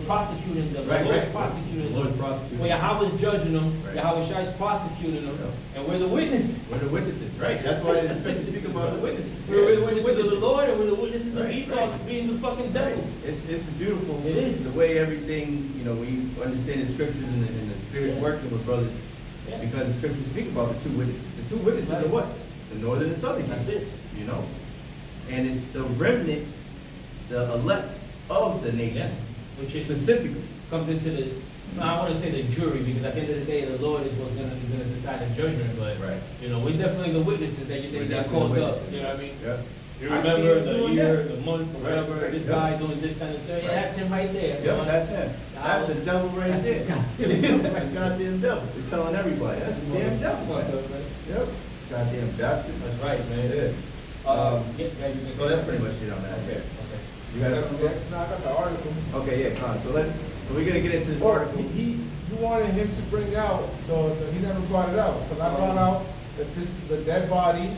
prosecuting them. Right, The Lord's right. prosecuting The Lord's them. prosecuting Well, them. Yahawah's judging them, Right. Yahawashi is prosecuting them, Yeah. and we're the witnesses. We're the witnesses, right? That's why the scriptures speak about the witnesses. We're the witnesses of the Lord, and we're the witnesses of Right, Esau right. being the fucking devil. It's beautiful. It is. The way everything, you know, we understand the scriptures and the Spirit's Yeah. working with brothers. Yeah. Because the scriptures speak about the two witnesses. The two witnesses are what? The northern and southern That's kingdom. it. You know? And it's the remnant, the elect of the Yeah, nation. which is Specifically. comes into the, no, I want to say the jury, because at the end of the day, the Lord is what's gonna decide the judgment, but, Right. you know, we're definitely the witnesses that We're they definitely called the up, witnesses. you know what I mean? Yep. You I see remember him the doing year, that. the month, or Right, whatever, right, this yep. guy doing this kind of thing, yeah, Right. that's him right there. you know? Yep, that's him. That's the devil right there. That's Goddamn devil. He's telling everybody, that's the damn devil. Yep. Goddamn bastard. right, man. It is. Yeah, you can- So that's pretty much it on that. Okay. You got something? No, I got the article. Okay, yeah, come on. So we're gonna get into this Or article. you wanted him to bring out, he never brought it out, because I brought out that this is the dead bodies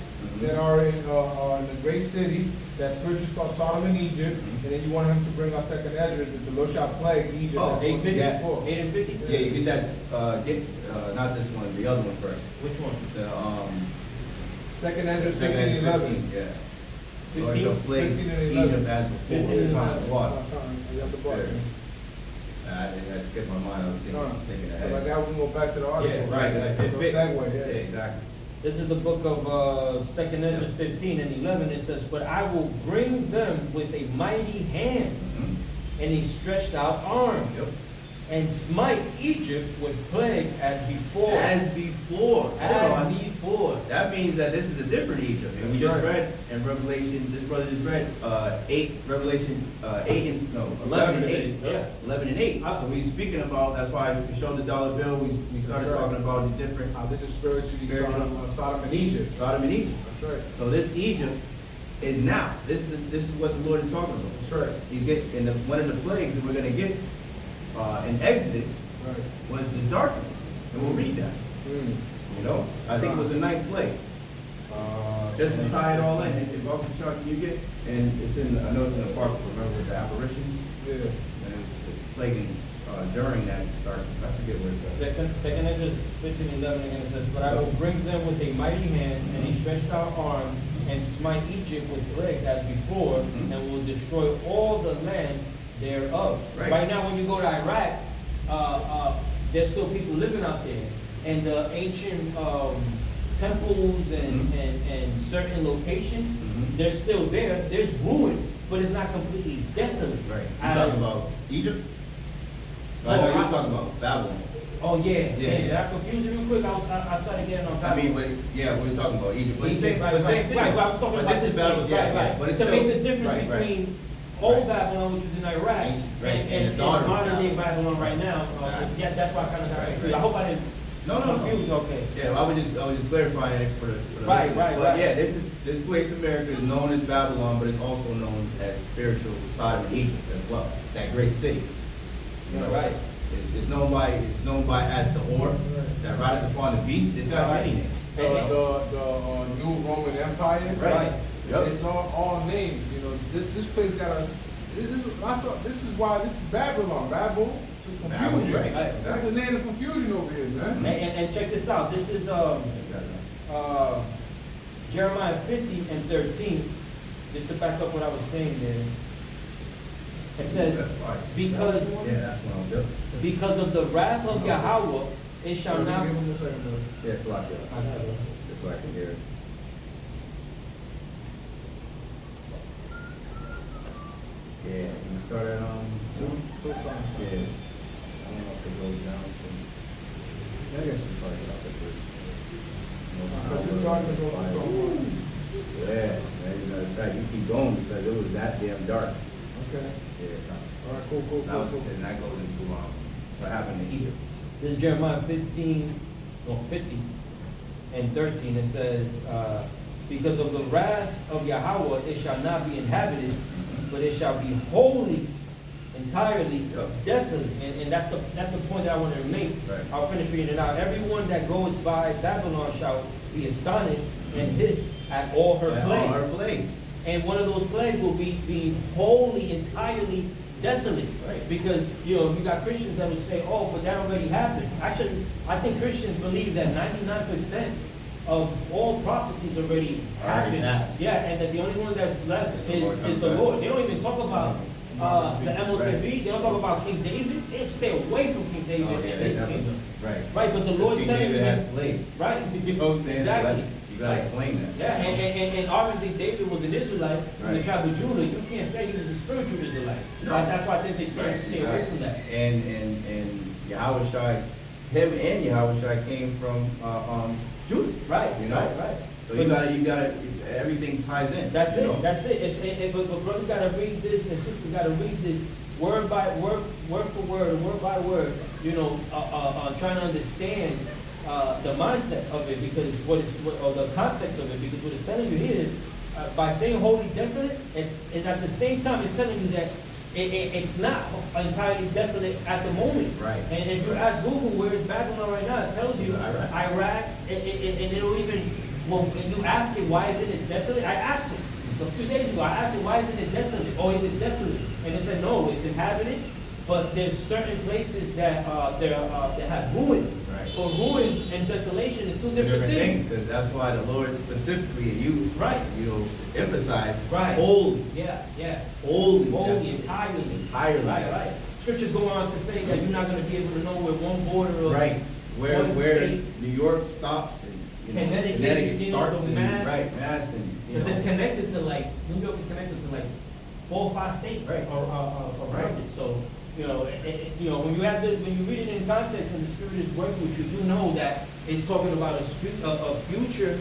that are in the great cities, that scriptures called Sodom and Egypt, and then you want him to bring out second Ezra, that the Lord shall plague Egypt. Oh, as 850, yes. 8 and 50? Yeah, you get that, not this one, the other one first. Which one? The, Second Ezra second 15 and 11. 15, yeah. 15, Lord shall plague 15 and Egypt 11. as before, 15 the and time 11. of water. You have the book. There. I skipped my mind, I was thinking Like ahead. that, we can go back to the article. Yeah, right, it So fits. segue, Yeah, yeah. exactly. This is the book of Second Ezra 15 and 11. It says, "But I will bring them with a mighty hand Mhm. and a stretched out arm, Yep. and smite Egypt with plagues as before." As before. Hold on. As before. That means that this is a different Egypt. And we That's just right. read in Revelation, this brother just read, 11 and 8. Yeah. 11 and 8. So he's speaking about, that's why we showed the dollar bill, we started That's right. talking about the different This is spiritually Spiritual. Sodom and Egypt. Sodom and Egypt. That's right. So this Egypt is now. This is what the Lord is talking about. That's right. You get, in one of the plagues that we're gonna get, in Exodus, Right. was the darkness. And we'll read that, you know? I think it was the ninth plague. Just to tie it all in, if Uncle Chuck, you get, and it's in, I know it's in the park, remember with the apparitions? Yeah. And it's plaguing, during that darkness, I forget what it says. Second Ezra 15 and 11 again, it says, "But I will bring them with a mighty hand and a stretched out arm, and smite Egypt with plagues as before, Mhm. and will destroy all the land thereof." Right. Right now, when you go to Iraq, there's still people living out there, and the ancient temples and, Mhm. and certain locations, Mhm. they're still there. There's ruins, but it's not completely desolate. Right. You As- talking about Egypt? Oh, I know I- you're talking about Babylon. Oh, yeah, Yeah, yeah. Did yeah. I confuse you real quick? I started getting on. I mean, yeah, we're talking about Egypt, but Egypt, same, right, but right, same thing. right, I was talking But about this is Babylon, right, yeah, right. but it's To still. make the difference right, right. between old Right. Babylon, which is in Iraq, Ancient, right, and and the daughter of modern day Babylon. Babylon right now. Right. Yeah, that's why I kind of got Right, confused. right. I hope I didn't No, no, no. confuse, okay. Yeah, I was just clarifying it for the. Right, listeners. right, But right. yeah, this place, America, is known as Babylon, but it's also known as spiritual Sodom and Egypt as well. That great city. You know, Right. known by as the Or, that rideth upon the beast. It's got many names. The new Roman Empire. Right. Yep. It's all names. You know, this place got a. This is why this is Babylon. Babel to confusion. Right. That's the name of confusion over here, man. And check this out. This is Jeremiah 50 and 13. Just to back up what I was saying there. It says, because of the wrath of Yahawah, it shall not. Yeah, it's like that. That's why I can hear it. Yeah, you start at two. Yeah. I don't know if it goes down to. I guess it's probably not the first. Yeah, man, you know, in fact, you keep going because it was that damn dark. Okay. Yeah. All right, cool. And that goes into what happened in Egypt. This is Jeremiah 50 and 13. It says, because of the wrath of Yahawah, it shall not be inhabited, but it shall be wholly, entirely desolate. And that's the point that I wanted to make. Right. I'll finish reading it out. Everyone that goes by Babylon shall be astonished and hiss at all her plagues. All her plagues. And one of those plagues will be wholly, entirely desolate. Right. Because, you got Christians that would say, oh, but that already happened. Actually, I think Christians believe that 99% of all prophecies already happened. Yeah, and that the only one that's left is the Lord. They don't even talk about the MOTV. They don't talk about King David. They stay away from King David and his kingdom. Right. Right, but the Lord's King telling you David that. had slaves. Right. Exactly. You gotta explain that. Yeah, and obviously David was an Israelite from the tribe of Judah. You can't say he was a spiritual Israelite. No. That's why I think they stay away from that. And Yahawashi, him and Yahawashi came from Judah. Right. You know? Right. So you gotta everything ties in. That's it. know? That's it. But brother gotta read this, and sister gotta read this word by word, word for word, word by word. Trying to understand the mindset of it, because or the context of it, because what it's telling you here is by saying holy desolate, it's at the same time it's telling you that it's not entirely desolate at the moment. Right. And if you ask Google where is Babylon right now, it tells you Iraq, and it'll even, well, when you ask it why isn't it desolate, I asked it a few days ago, I asked it why isn't it desolate, or is it desolate? And it said no, it's inhabited, but there's certain places that have ruins. Right. So ruins and desolation is two different things. Because that's why the Lord specifically emphasized holy. Yeah. Holy. Entirely. Right. Scriptures go on to say that you're not going to be able to know where one border of Where one where state, New York stops and Connecticut starts and Mass. and because it's connected to New York is connected to 4 or 5 states Right. or Right. So when you read it in context and the Spirit is working with you, you know that it's talking about a future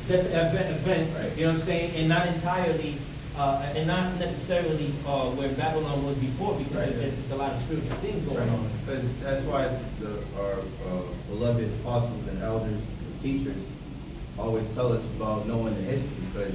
event. Right. You know what I'm saying, and not entirely. And not necessarily where Babylon was before, because there's a lot of spiritual things going on. Because that's why our beloved apostles and elders and teachers always tell us about knowing the history, because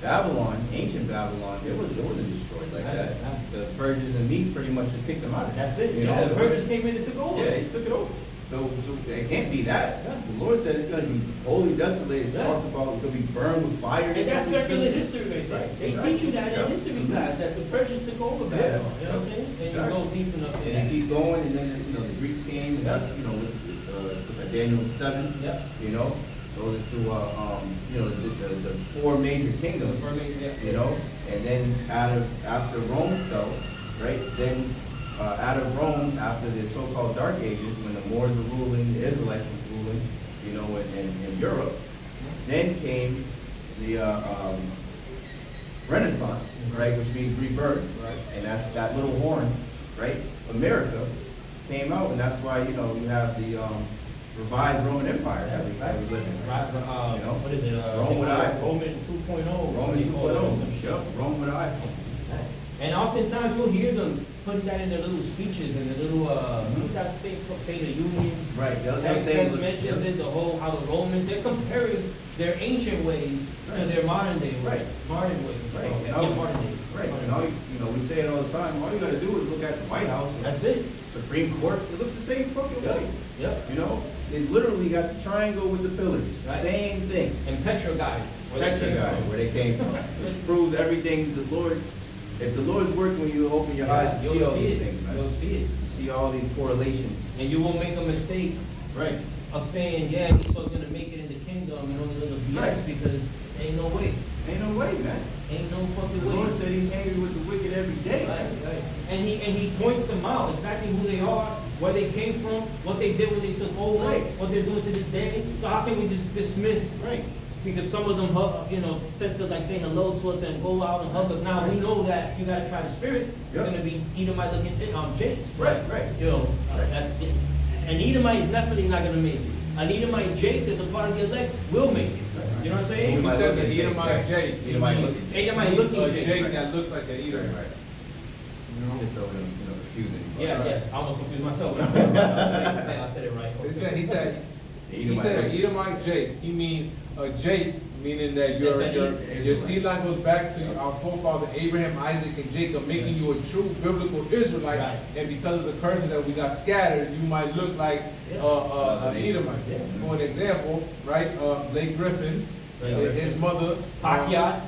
Babylon, ancient Babylon, it wasn't destroyed like that. The Persians and Medes pretty much just kicked them out. That's it. The Persians came in and took over. Yeah, they took it over. So it can't be that. The Lord said it's going to be wholly desolate. It talks about it's going to be burned with fire. And that's circular history right there. Right. They teach you that in history class, that the Persians took over Babylon. You know what I'm saying? And you go deep enough in And keep going, and then the Greeks came, and that's with Daniel 7. Goes into the 4 major kingdoms. And then after Rome fell, right? Then out of Rome, after the so-called Dark Ages, when the Moors were ruling, the Israelites were ruling, in Europe, then came the Renaissance, right, which means rebirth, right? And that's that little horn, right? America came out, and that's why you have the revived Roman Empire that we live in. What is it? Rome with iPhone. Roman 2.0. Roman 2.0. Yep. Rome with iPhone. And oftentimes you'll hear them put that in their little speeches and the little what's that thing called State of Union. Right. They'll That say mentions it, the whole how the Romans, they're comparing their ancient ways to their modern day ways. Right. Modern ways. Right. Modern day. Right. We we say it all the time, all you gotta do is look at the White House. That's it. Supreme Court, it looks the same fucking way. Yep. You know, it literally got the triangle with the pillars, Right. same thing. And Petra guy. Where they came from. Which proves everything the Lord, if the Lord's working with you, open your eyes and You'll see all see these it. things, man. You'll see it. See all these correlations. And you won't make a mistake Right. of saying, yeah, Esau's gonna make it in the kingdom and all this other BS Right. because ain't no way. Ain't no way, man. Ain't no The fucking way. Lord said he's angry with the wicked every day. Right. And he points them out, exactly who they are, where they came from, what they did when they took over, Right. what they're doing to this day. So how can we just dismiss? Right. Because some of them, tend to like say hello to us and go out and hug us. Now we know that you gotta try the spirit. You're Yep. gonna be Edomite looking Jakes. Right, right. That's it. An Edomite is definitely not gonna make it. An Edomite Jake that's a part of the elect will make it. You know what I'm saying? He Edomite said the looking Edomite Jake. Jake. Edomite looking Jake. Edomite looking A Jake. Jake that looks like an Edomite. Right. You know? Just so confusing. Yeah. I almost confused myself. I think I said it right. He said an Edomite Jake. He means a Jake, meaning that your seed line goes back to our forefather Abraham, Isaac, and Jacob, making you a true biblical Israelite. Right. And because of the curses that we got scattered, you might look like an Edomite. Yeah. For an example, right? Blake Griffin, his mother. Pacquiao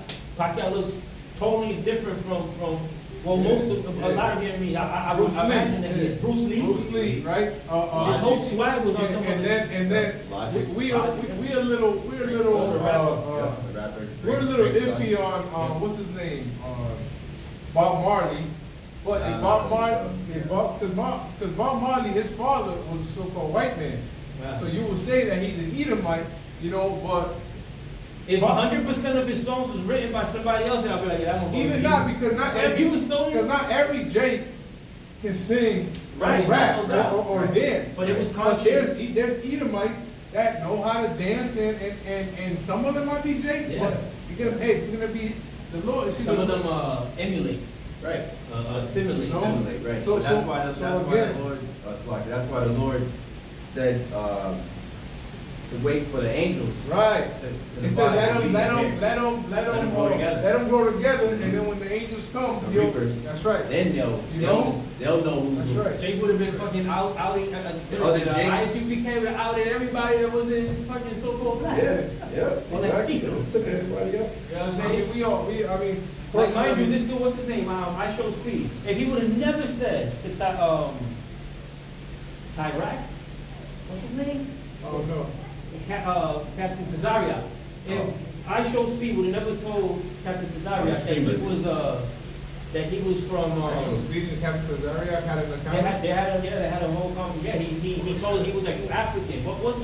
looks totally different from well, a lot of Vietnamese. I would Bruce Lee. imagine that he is Bruce Lee. Right? His whole swag was on some of And then Logic. we're a little iffy on what's his name, Bob Marley. But if Bob Marley, his father was a so-called white man. Yeah. So you would say that he's an Edomite, but If 100% of his songs was written by somebody else, then I'll be like, yeah, I'm gonna go even with not you. because not But if he was so- every Jake can sing Right, or rap no doubt. or dance. But it was But conscious. there's Edomites that know how to dance and some of them might be Jake, Yeah. but you're gonna be the Lord. Some of them emulate, Right. simulate. No. Simulate, right. So- So that's so- why so the again- Lord, that's why the Lord said, to wait for the angels. Right. To He the said, body let to be them prepared. Let 'em go together. let them go together, and then when the angels come, The reapers. that's right. Then You know? they'll know who's That's who. right. Jake would have been fucking out, Oh, the Jakes? ISUPK would have outed everybody that was in fucking so-called black. yeah. Well, that's speaker. Took everybody up. You know what I'm I saying? mean, Like, mind you, this dude, what's his name? I Show Speed. If he would have never said to Tyrak, what's his name? oh no. Captain Tazaria. If I Show Speed would have never told Captain Tazaria that he was from. Speaking of Captain Tazaria, had an They account. they had a whole conversation. Yeah, he told he was like African. What's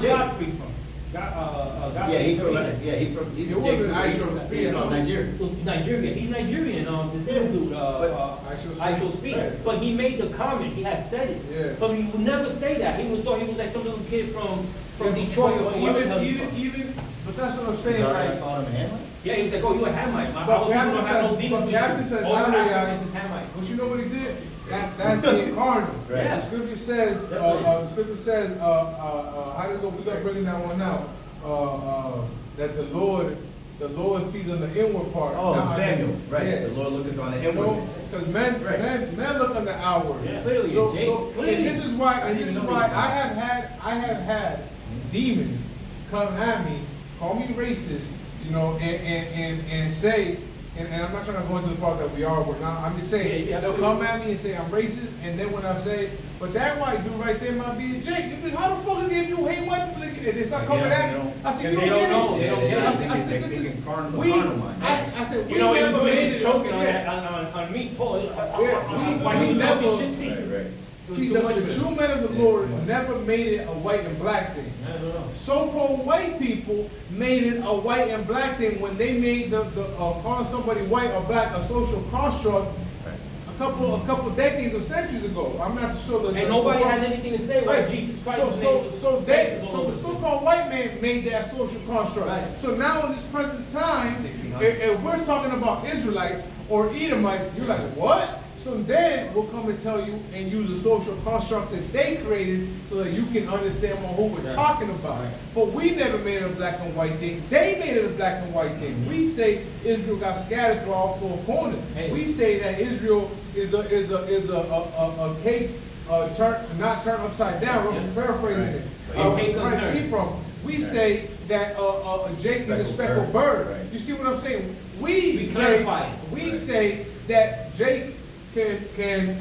Godfrey from? He's It wasn't I Show Speed, no. Nigeria. It was Nigeria. He's Nigerian. This little dude, I Show Speed. Right. But he made the comment. He had said it. Yeah. But he would never say that. He thought he was like some little kid from Detroit or But wherever the hell he's from. even, but that's what I'm saying, like, called him a Hamlet? Yeah, he's like, oh, you a Hamite. I But was Captain don't have no Taz- demons but with you. Captain All Tazaria- Africans is Hamites. but you know what he did? That's being carnal. Right. Yeah. The scripture says, how do you go, we're gonna bring that one out, that the Lord sees on the inward part. Oh, not Samuel, on the- right. Yeah. The Lord looketh on the You inward. know, because men look on the outward. Yeah. Clearly, So, Jake, so, clearly. and this is why, I didn't know he was I have had demons come at me, call me racist, and say, and I'm not trying to go into the part that we are, we're not, I'm just saying, Yeah, they'll come at me and say I'm racist, and then when I say, but that white dude right there might be a Jake, because how the fuck is it if you hate white people, and they start coming at me, I said, you They don't don't know. get They it. don't get it. I They said, think listen, in carnal we, mind. I said, we You know, never made he's it. choking on Yeah. that, on me, Paul. we Why he was never- talking shit to Right, me. right. See, the true men of the Lord never made it a white and black thing. I don't know. So-called white people made it a white and black thing when they made calling somebody white or black a social construct a couple decades or centuries ago. I'm not sure that. And nobody had anything to say about Right. Jesus Christ. So the so-called white man made that social construct. Right. So now in this present time, if we're talking about Israelites or Edomites, you're like, what? So then we'll come and tell you and use a social construct that they created so that you can understand more who we're talking about. Right. But we never made it a black and white thing. They made it a black and white thing. We say Israel got scattered through all four corners. Hey. We say that Israel is a cake not turned upside down. Yeah. We're paraphrasing it. Cake unturned. Ephraim. We say that Jake is a speckled bird. Right. You see what I'm saying? We clarify it. say that Jake can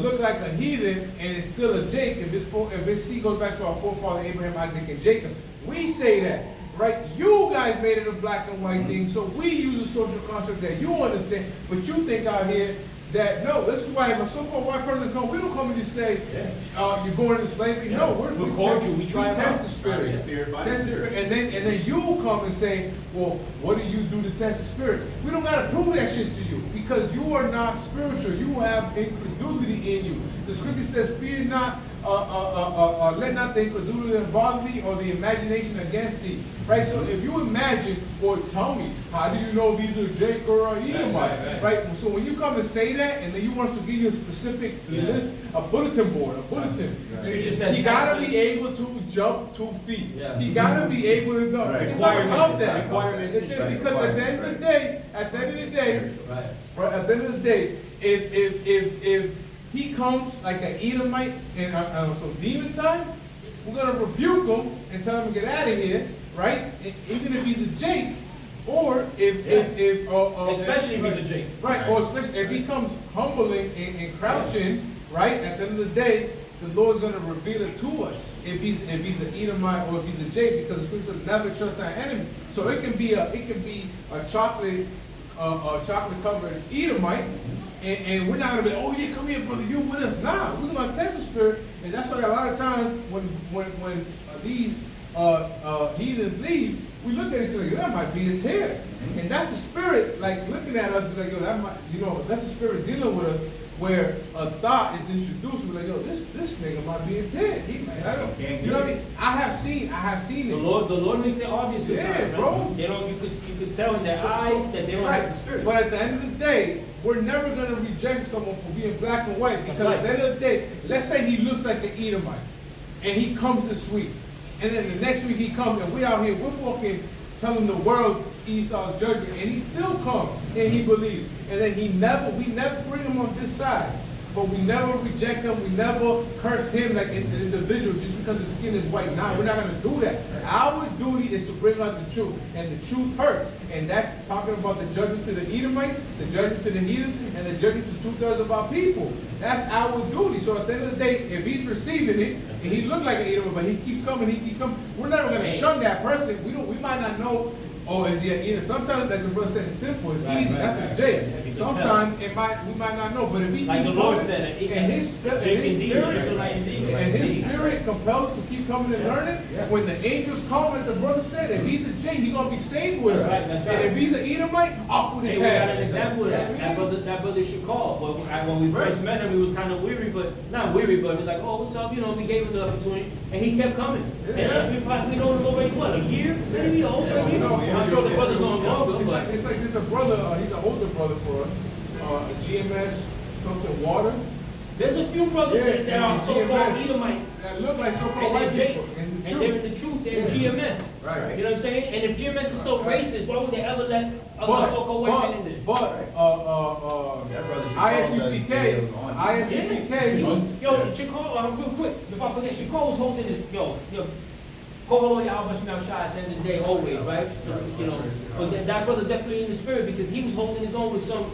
look like a heathen and it's still a Jake if his seed goes back to our forefather Abraham, Isaac, and Jacob. We say that, right? You guys made it a black and white thing, so we use a social construct that you understand, but you think out here that no, this is why if a so-called white person come, we don't come and just say you're going into slavery. Yeah. No, We're cordial. We try it test out. the spirit. By the spirit, by the Test the spirit. spirit. And then you come and say, well, what do you do to test the spirit? We don't gotta prove that shit to you because you are not spiritual. You have incredulity in you. The scripture says, fear not, let not the incredulity bother thee or the imagination against thee. Right? So if you imagine, or tell me, how do you know these are Jake or Edomite? Right? So when you come and say that, and then you want us to give you a specific list, a bulletin board, a bulletin. Right. You gotta be able to jump 2 feet. Yeah. You gotta be able to go. Right. It's not about that. Requirements. Because at the end of the day, at the end of the day, if he comes like an Edomite in some demon time, we're gonna rebuke him and tell him to get out of here, right? Even if he's a Jake, or Especially if he's a Jake. right? Or especially if he comes humbling and crouching, right? At the end of the day, the Lord's gonna reveal it to us if he's an Edomite or if he's a Jake, because the scripture says never trust our enemy. So it can be a chocolate covered Edomite. And we're not gonna be, oh yeah, come here, brother, you with us. Nah, we're gonna test the spirit, and that's why a lot of times when these heathens leave, we look at each other like, that might be a tear. And that's the spirit, like looking at us, like, yo, that might, that's the spirit dealing with us, where a thought is introduced. We're like, yo, this nigga might be a tear. He might, you know what I mean? I have seen The it. Lord makes it obvious. Yeah, sometimes, bro. right? You could tell in their eyes that they don't have the spirit. But at the end of the day, we're never going to reject someone for being black and white, because at the end of the day, let's say he looks like an Edomite and he comes this week, and then the next week he comes and we out here, we're fucking telling the world Esau's judgment, and he still comes and he believes, and then we never bring him on this side, but we never reject him, we never curse him like an individual just because his skin is white. Nah, we're not going to do that. Our duty is to bring out the truth, and the truth hurts, and that's talking about the judgment to the Edomites, the judgment to the heathen, and the judgment to 2/3 of our people. That's our duty. So at the end of the day, if he's receiving it, and he looked like an Edomite, but he keeps coming, we're never going to shun that person. We might not know, oh, is he an Edom? Sometimes, like the brother said, it's simple, it's easy, that's a J. Sometimes we might not know, but if he Like keeps the Lord coming, said, and his spirit compels to keep coming and learning, when the angels come, like the brother said, if he's a J, he's going to be saved with us. That's right. And if he's an Edomite, up with Hey, his we got head. an example of that. That brother should call. But when we first met him, he was kind of weary, but not weary, but he was like, oh, what's up? We gave him the opportunity, and he kept coming. Yeah. And we know him already, what, a year? Maybe over a year? I'm sure the brother's on longer, but. It's like there's a brother, he's an older brother for us, a GMS, something water. There's a few brothers that are so-called GMS, Edomite. that look like so-called And white they're people. Jakes. In the And they're in the truth, they're in GMS. Right. You know what I'm saying? And if GMS is so racist, why would they ever let a so-called white man in there? ISUPK, Yo, Chicago, real quick, before I forget, Chicago was holding this, call Yahawashi at the end of the day, always, right? But that brother definitely in the spirit, because he was holding his own with some,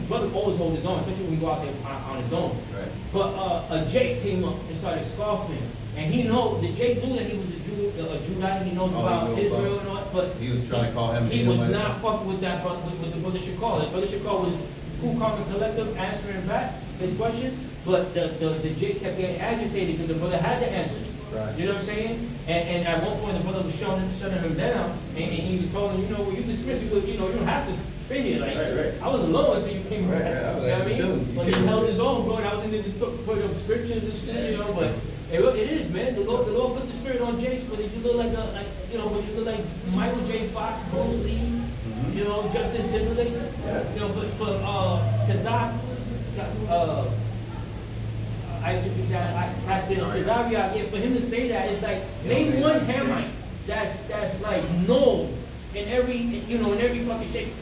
brother always hold his own, especially when we go out there on his own. Right. But a Jake came up and started scoffing, and the Jake knew that he was a Judite, he knows about Israel and all, but He was trying to call him he Edomite. was not fucking with that brother, with the brother Shakal. The brother Shakal was cool, calm, and collective, answering back his question, but the Jake kept getting agitated because the brother had the answers. Right. You know what I'm saying? And at one point the brother was shutting him down, and he was told him, you dismiss it, you don't have to stay here. Like, Right. I was alone until you came Right, back. right. I was You know what I actually mean? chilling. But he held his own, bro, and I was in there just putting up scriptures and shit, but it is, man. The Lord put the spirit on Jakes, but it just look like when you look like Michael J. Fox, Bruce Lee, You know, Justin Timberlake. Yeah. You know, for Tadaria, I should be that. I had to Tadaria. Yeah, for him to say that, it's like name one Hamite that's like known in every in every fucking shape.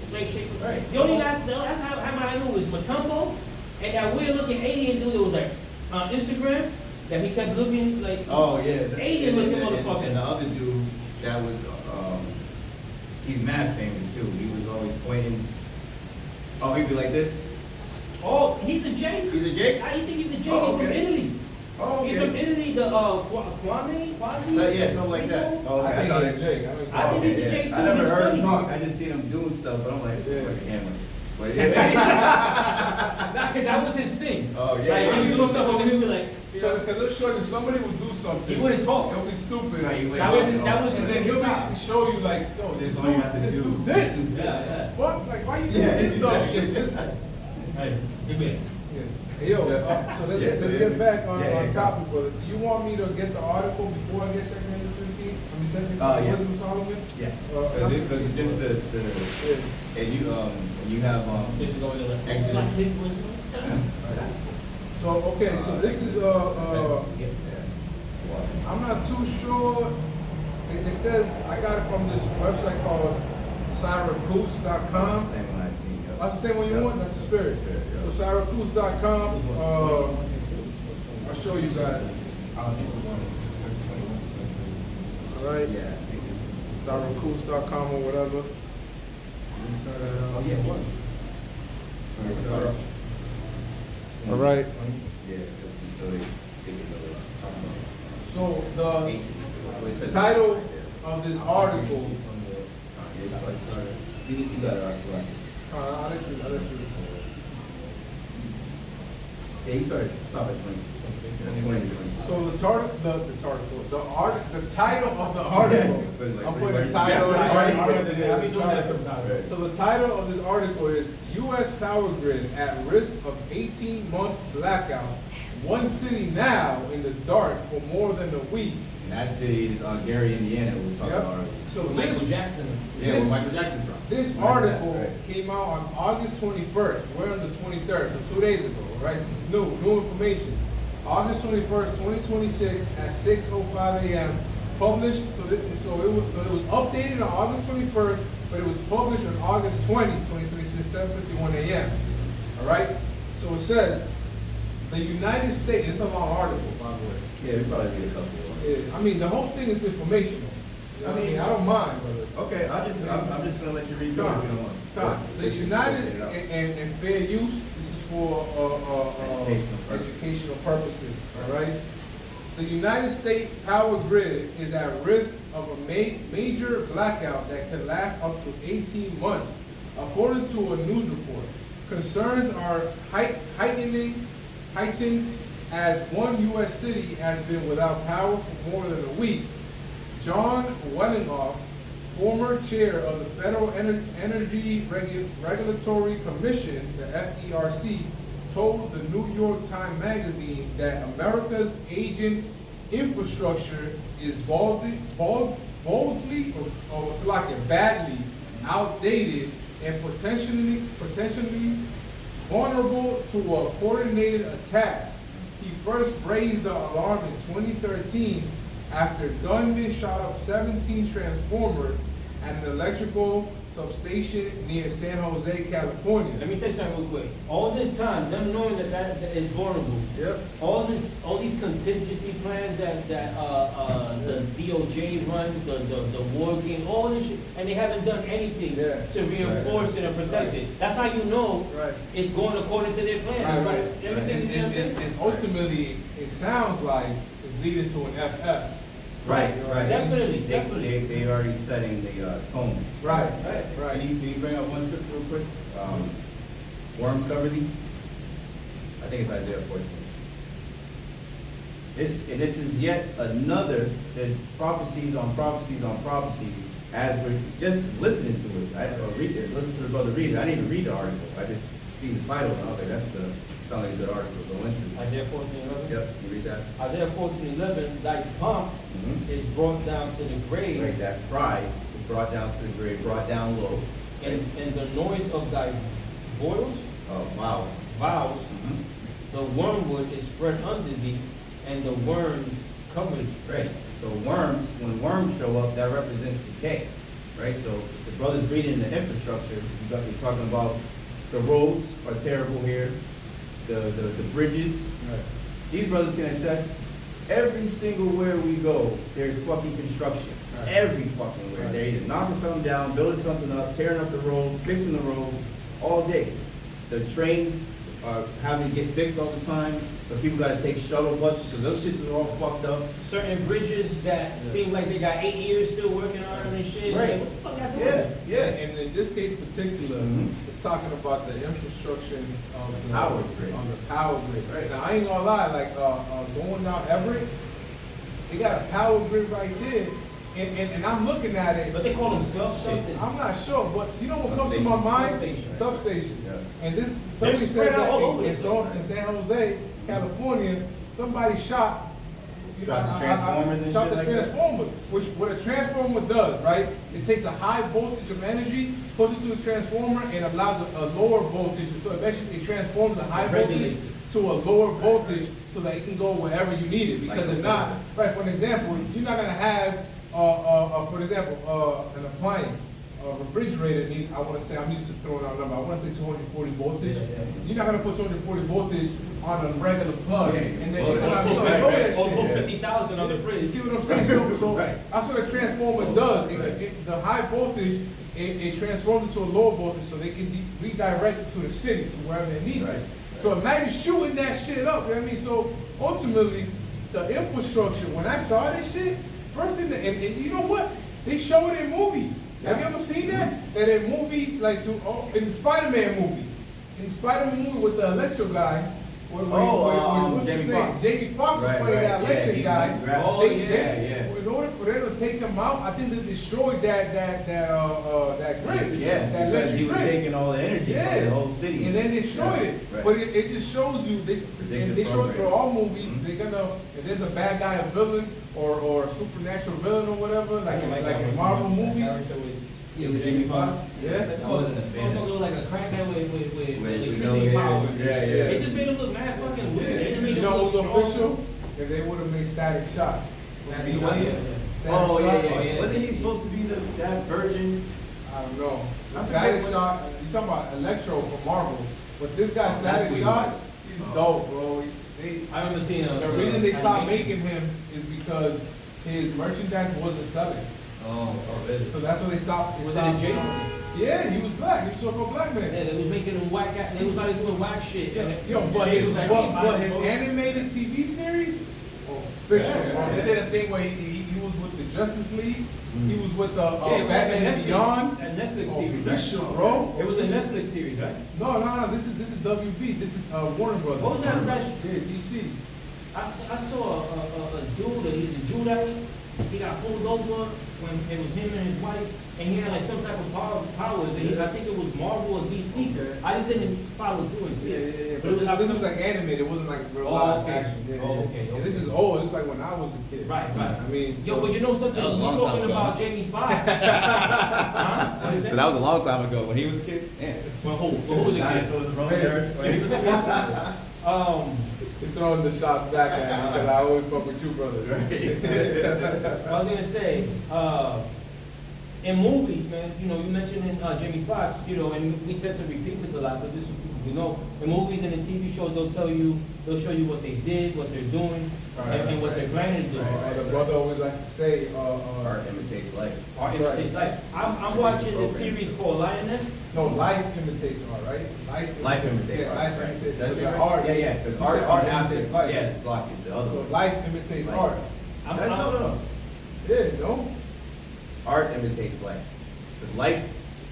Right. The only last Hamite I knew was Matumbo, and that weird looking alien dude that was like on Instagram that he kept looking like. Oh yeah. Alien looking motherfucker. And the other dude that was, he's mad famous too. He was always pointing. Oh, he'd be like this. Oh, he's a J. He's a J? How do you think he's a J? Oh, He's from okay. Italy. Oh, okay. He's from Italy, the Kwame? Yeah, something like that. Oh, okay. I thought it Jake. I think he's a J too. I never He's heard him funny. talk. I just seen him doing stuff, but I'm like, Yeah. like a hammer. But yeah. Nah, cause that was his thing. Oh, yeah. Like, he would do stuff and he'd be like, Because let's show you, somebody would do something. he wouldn't talk. It'll be stupid. No, you That wouldn't. was And then his he'll style. basically show you like, yo, That's all you have to do. this. Yeah. What? Like, why you doing Yeah, this dumb exactly. shit? Just, Hey, give me it. yeah. Hey, yo, so let's, Yeah, let's get back on, yeah, on yeah. topic, brother. Do you want me to get the article before I get 2 Corinthians 15? I mean, 2 Yeah. Wisdom of Solomon? Yeah. Because Because just the, Yeah. and you have, This is going to the Exodus. So, okay, so this is, I'm not too sure. It says, I got it from this website called Syracuse.com. Same one I seen, yeah. That's the same one you want? That's the spirit. Spirit, yeah. So Syracuse.com, I'll show you guys. Alright, Yeah. Syracuse.com or whatever. Oh, yeah, what? Alright, Yeah, so they get so the title of this article, You got it, right? I'll let you. Yeah, you started, stop at 20. 20. So the title of the article, I'm putting the title in I'll be doing that sometimes. Right. So the title of this article is U.S. Power Grid at Risk of 18-Month Blackout. One city now in the dark for more than a week. And that city is Gary, Indiana, we're talking Yep. about. So Michael this, Jackson. Yeah, where Michael Jackson's from. this Right, article right. came out on August 21st. We're on the 23rd, so 2 days ago, right? This is new information. August 21st, 2026 at 6:05 a.m. Published, so it was updated on August 21st, but it was published on August 20, 2026, 7:51 a.m. All right? So it says, the United States, it's a long article, by the way. Yeah, we probably need a couple. I mean, the whole thing is informational. You know what I mean, I don't mind, brother. Okay, I'm just gonna let you read through it if you don't want. Tom, the United and fair use, this is for educational purposes, all right? The United States power grid is at risk of a major blackout that could last up to 18 months, according to a news report. Concerns are heightened as one U.S. city has been without power for more than a week. John Wellinghoff, former chair of the Federal Energy Regulatory Commission, the FERC, told the New York Times Magazine that America's aging infrastructure is badly outdated and potentially vulnerable to a coordinated attack. He first raised the alarm in 2013 after gunmen shot up 17 transformers at an electrical substation near San Jose, California. Let me say something real quick. All this time, them knowing that is vulnerable. Yep. All these contingency plans that the DOJ runs, the war game, all this shit, and they haven't done anything Yeah. to reinforce it and protect it. That's how you know Right. it's going according to their plan. Right. Everything And ultimately, it sounds like it's leading to an FF. Right. Definitely. They already setting the tone. Right. Right. Can you bring up one scripture real quick? Worms cover thee? I think it's Isaiah 14. This is yet another, there's prophecies on prophecies on prophecies as we're just listening to it. Listen to the brother read it. I didn't even read the article. I just see the title and I was like, sounds like a good article to go into. Isaiah 14:11. Yep, you read that? Isaiah 14:11, thy pomp Mhm. is brought down to the grave. Right, that pride is brought down to the grave, brought down low. and the noise of thy boils, Wow. vows, Mhm. the wormwood is spread under thee, and the worms cover thee. Right, so worms, when worms show up, that represents decay, right? So if the brother's reading the infrastructure, you're talking about the roads are terrible here, the bridges. Right. These brothers can attest, every single where we go, there's fucking construction. Right. Every fucking where. Right. They're either knocking something down, building something up, tearing up the road, fixing the road, all day. The trains are having to get fixed all the time, so people gotta take shuttle buses, because those shits are all fucked up. Certain bridges that seem like they got 8 years still working on them and shit. Right. Like, what the fuck y'all Yeah, doing? yeah. And in this case particular, Mhm. it's talking about the infrastructure of the Power grid. On the power grid. Right. Now, I ain't gonna lie, like, going down Everett, they got a power grid right there, and I'm looking at it. But they call them stuff shit. I'm not sure, but you know what comes to my mind? Substation. Substation. Yeah. And this, somebody spread said out all over that the in place. in San Jose, California, somebody shot. Shot the transformers and shot shit the like that? transformer, which what a transformer does, right? It takes a high voltage of energy, puts it to the transformer, and allows a lower voltage. So eventually, it transforms the high voltage Regulates to a lower voltage so that it can go wherever you need it. Because Like if not, right? For an example, you're not gonna have, for example, an appliance. A refrigerator needs, I wanna say, I'm used to throwing out a number, I wanna say 240 voltage. Yeah. You're not gonna put 240 voltage on a regular plug, Yeah. and then Well, you're gonna right, blow that Or shit. put 50,000 on the You fridge. see what I'm saying? So Right. that's what a transformer does. Right. The high voltage, it transforms it to a lower voltage so they can redirect it to the city, to wherever it needs Right. it. So imagine shooting that shit up, you know what I mean? So ultimately, the infrastructure, when I saw this shit, first thing, and you know what? They show it in movies. Have you ever seen that? That in movies, like in the Spider-Man movie. In the Spider-Man movie with the Electro guy, what's his Jamie name? Foxx. Jamie Foxx was Right, playing right, that yeah, electric he guy. grabbed- Oh, They- yeah. In order for them to take him out, I think they destroyed that grid. Yeah, that because he was grid. taking all the energy from the whole city. And then they destroyed it. Right. But it just shows you, and they show it through all movies, Mhm. they're gonna, if there's a bad guy, a villain, or a supernatural villain or whatever, like in Marvel movies. Yeah, with Jamie Foxx. Yeah. I wasn't a fan. Also look like a crackhead with electricity no, power. yeah, yeah. It just made him look mad fucking weird. It just made You him know look who's strong. official? If they would've made Static Shock. Static You Shock, see it? yeah. Static Oh, Shock? yeah. Wasn't he supposed to be that virgin? I don't know. I Static forget Shock, you talking about Electro from Marvel, but this guy Oh, that's Static what he Shock, was. he's Oh. dope, bro. I remember seeing The reason they stopped making him is because his merchandise wasn't selling. Oh, really? So that's when they stopped. Was it in jail? Yeah, he was black. He was a so-called black man. Yeah, they was making them whack. They was like doing whack shit. Yeah, And yo, but they his, was like, but his "Hey, animated TV series, official, Yeah, bro. yeah. They did a thing where he was with the Justice League. He was with the Yeah, it was Batman a and Beyond. A Netflix series, right? Official, bro. It was a Netflix series, right? No. This is WB. This is Warner Brothers. What was that fresh? Yeah, DC. I saw a dude, he's a Judite. He got pulled over when it was him and his wife, and he had like some type of powers. And I think it was Marvel or DC. Okay. I just didn't follow through and see Yeah. it. But this was like animated. It wasn't like real Oh, live okay. action. Yeah, Oh, yeah. okay, And this okay. is old. It's like when I was a kid. Right. I mean, Yo, but you know something? That was a We long time talking ago. about Jamie Foxx. Huh? What is But that was a long time ago when he was a kid. Yeah. Well, who was it? Dinosaurs roaming the earth. When he was a kid? He's throwing the shots back at me because I always fuck with you, brother. I was gonna say, in movies, man, you know, you mentioned in Jamie Foxx, you know, and we tend to repeat this a lot, but this is, you know, in movies and in TV shows, they'll show you what they did, what they're doing, and what they're planning to do. The brother always like to say, Art imitates life. Art imitates life. I'm watching this series called Lioness. no, life imitates art, right? Life imitates Yeah, art. life right. imitates That's because right. art. Yeah, because You art said imitates life. Yeah, it's like the other So one. life imitates Life. art. No. Yeah, no? Art imitates life. Because life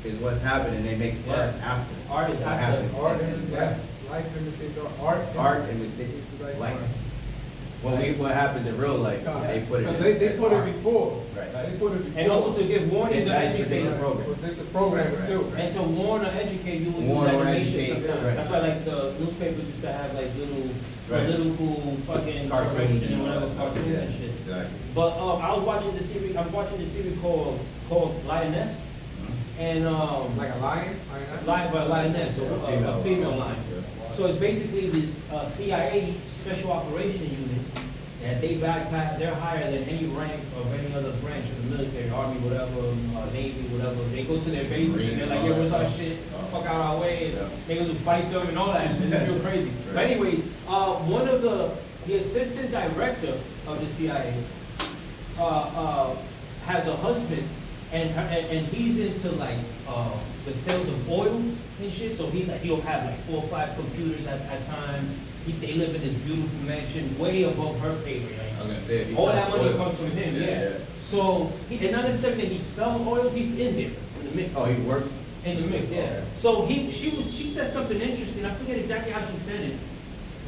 is what's happening, and they make art Yeah. after. Art is what after. happens. Art imitates life imitates art. Art imitates life. What happens in real life, they put it in. They put art. it before. Right. They put it before. And also to give warnings Yeah, and that's educate. the program. Protect the program Right, too. right. And to warn or educate, you would use Warn or animation educate, sometimes. right. That's why like the newspapers used to have like little Right. political fucking Cartoons correction and and all whatever that stuff. cartoons Yeah, and shit. exactly. But I was watching the series. I'm watching the series called Lioness, and Like a lion? lioness, so a female lion. Yeah. So it's basically this CIA special operation unit that they backpack. They're higher than any rank of any other branch of the military, army, whatever, navy, whatever. They go to their bases and they're like, yeah, what's our shit? Fuck out our way. And they go to fight them and all that shit. It's real crazy. But anyways, one of the assistant director of the CIA has a husband, and he's into like the sales of oil and shit. So he's like, he'll have like 4 or 5 computers at a time. They live in this beautiful mansion, way above her pay rate. I was gonna say, if he All sells that money oil. comes from him, Yeah, yeah. yeah. So and not necessarily that he's selling oils, he's in there in the mix. Oh, he works? In the mix, yeah. So she said something interesting. I forget exactly how she said it.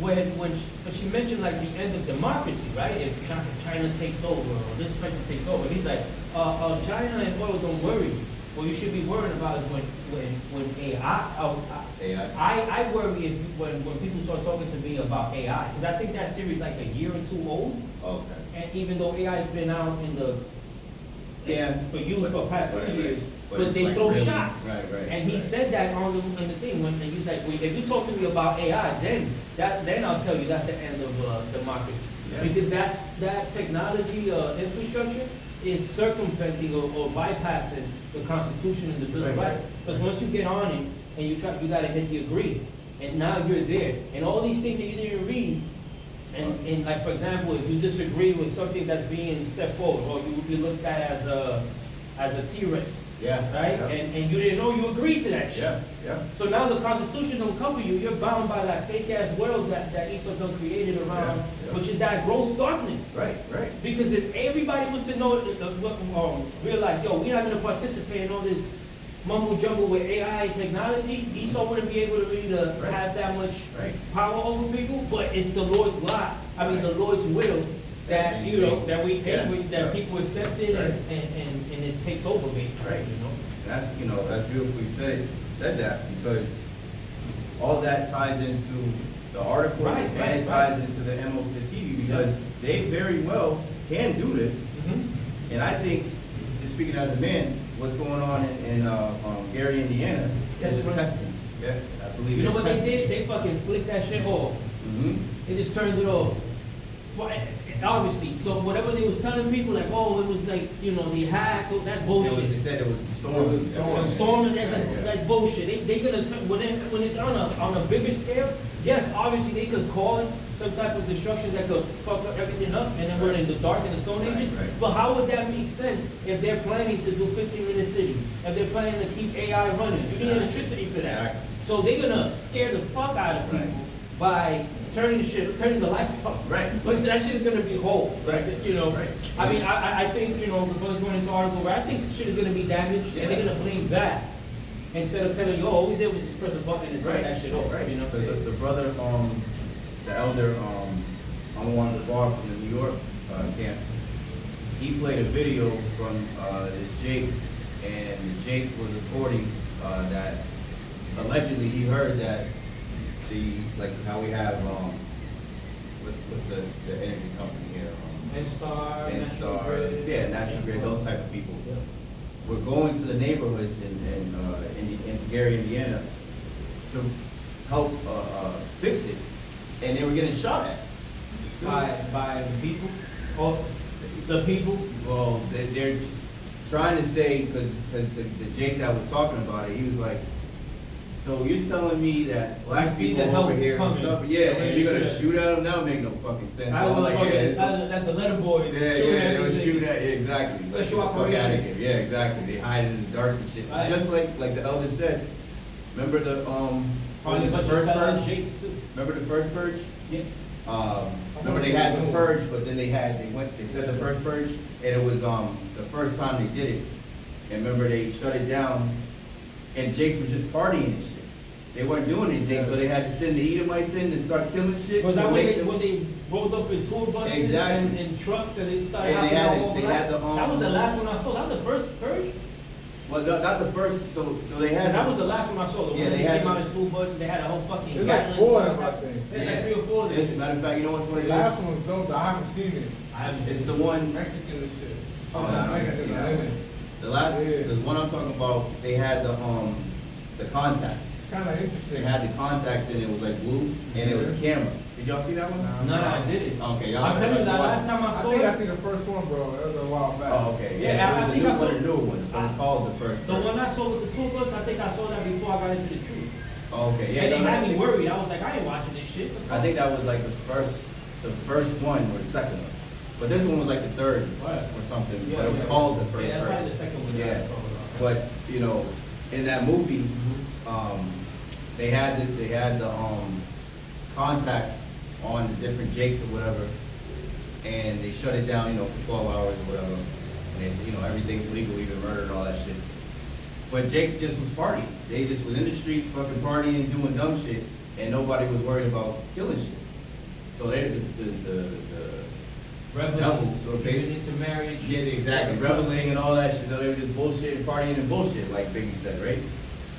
But she mentioned like the end of democracy, right? If China takes over or this person takes over, he's like, China and oil, don't worry. What you should be worrying about is when AI. I worry when people start talking to me about AI, because I think that series like a year or 2 old. Okay. And even though AI has been out in the for use for past 20 years, but it's they like throw really- shots. Right. And he said that on the thing when he's like, well, if you talk to me about AI, then I'll tell you that's the end of democracy. Yeah. Because that technology infrastructure is circumventing or bypassing the Constitution and the Bill of Right. Rights. Because once you get on it and you gotta hit the agree, and now you're there, and all these things that you didn't read. And like, for example, if you disagree with something that's being set forward, or you would be looked at as a terrorist, Yeah. right? Yeah. And you didn't know you agreed to that shit. Yeah. So now the Constitution don't cover you. You're bound by that fake ass world that Esau done created around, Yeah. which is that gross darkness. Right. Because if everybody was to know, realize, yo, we're not gonna participate in all this mumbo jumbo with AI technology, Esau wouldn't be able to really Right. have that much Right. power over people, but it's the Lord's lot, the Lord's will that, Right. that we take, Yeah. that people accept it Right. and it takes over basically, Right. you know? That's beautiful you said that, because all that ties into the article, Right, and right, it ties into the MOC TV, because they very well can do this. And I think, just speaking as a man, what's going on in Gary, Indiana, That's is a right. testing. Yeah, I believe You know it's what they testing. did? They fucking flicked that shit off. Mm-hmm. They just turned it off. Well, obviously, so whatever they was telling people, like, oh, it was like, they hacked, that's bullshit. They said it was a storm. It was a storm. A storm, that's bullshit. They gonna turn, when it's on a bigger scale, yes, obviously they could cause some type of destruction that could fuck up everything up, and then we're in the dark and the stone ages. Right. But how would that make sense if they're planning to do 15-minute cities, if they're planning to keep AI running? You need electricity for that. Exactly. So they're gonna scare the fuck out of people by turning the lights off. Right. But that shit is gonna be whole. Right. Right. I mean, I think, the brother's going into article where I think shit is gonna be damaged, and they're gonna blame that. Instead of telling you, all we did was just press a button and turn that shit off. Right. You know what I'm Because saying? the brother, the elder, Anwar Gabar from the New York camp, he played a video from this Jake, and Jake was reporting that allegedly he heard that how we have what's the energy company here? N-Star, National N-Star, Grid. yeah, National Grid, those type of people. Yeah. We're going to the neighborhoods in Gary, Indiana, to help fix it, and they were getting shot at. By the people? Or the people? Well, they're trying to say, because the Jake that was talking about it, he was like, so you're telling me that black see people the help over here, coming. and you're gonna Yeah. shoot at them? That would make no fucking sense. I So I'm was like, like, yeah, that's the letter boy. yeah, they would shoot at, exactly. Special Fuck outta operations. here. Yeah, exactly. They hide in the dark and shit. Right. Just like the elder said, remember the Probably the bunch first of selling purge? jakes too. Remember the first purge? Yeah. Remember they had the purge, but then they said the first purge, and it was the first time they did it. And remember they shut it down, and Jakes was just partying and shit. They weren't doing anything, so they had to send the Edomites in and start killing shit. Was to that make when they rolled up in tour buses Exactly. and trucks and they started And they hopping had all it- they over had that? the, That was the last one I saw. That was the first purge? Well, not the first. So they had. That was the last one I saw. The Yeah, one they they had came out the- in tour buses. They had a whole fucking. There's like Gatlin 4 of gun. them, I think. There's like 3 or 4 of them. Matter of fact, you know what's what The it last is? one was dope, though. I haven't seen it. I haven't. It's the one. Mexican and shit. Oh, no, I gotta Mexican see that women. The last, Yeah. the one I'm talking about, they had the contacts. Kinda They interesting. had the contacts and it was like blue, and it was a camera. Did y'all see that one? Nah. No, I did it. Okay, y'all. I'm telling you, that last time I I saw think I it, seen the first one, bro. That was a while back. Oh, okay. Yeah, I it was think the I new, saw- one of the newer ones, but it's called the first. the one I saw with the two books, I think I saw that before I got into the truth. Okay, yeah. And they no, had I me think- worried. I was like, I ain't watching this shit. I think that was like the first one or the second one. But this one was like the third Right. or something, Yeah, but it was yeah. called the first. Yeah, that's probably the second one. that I Yeah, saw about. but, you know, in that movie, they had the contacts on the different jakes or whatever, and they shut it down, you know, for 12 hours or whatever. And they said, you know, everything's legal, even murder and all that shit. But Jake just was partying. They just was in the street, fucking partying, doing dumb shit, and nobody was worried about killing shit. So they, the Reveling, devils, okay? getting into marriage. Yeah, exactly, reveling and all that shit, so they were just bullshit, partying and bullshit, like Biggie said, right?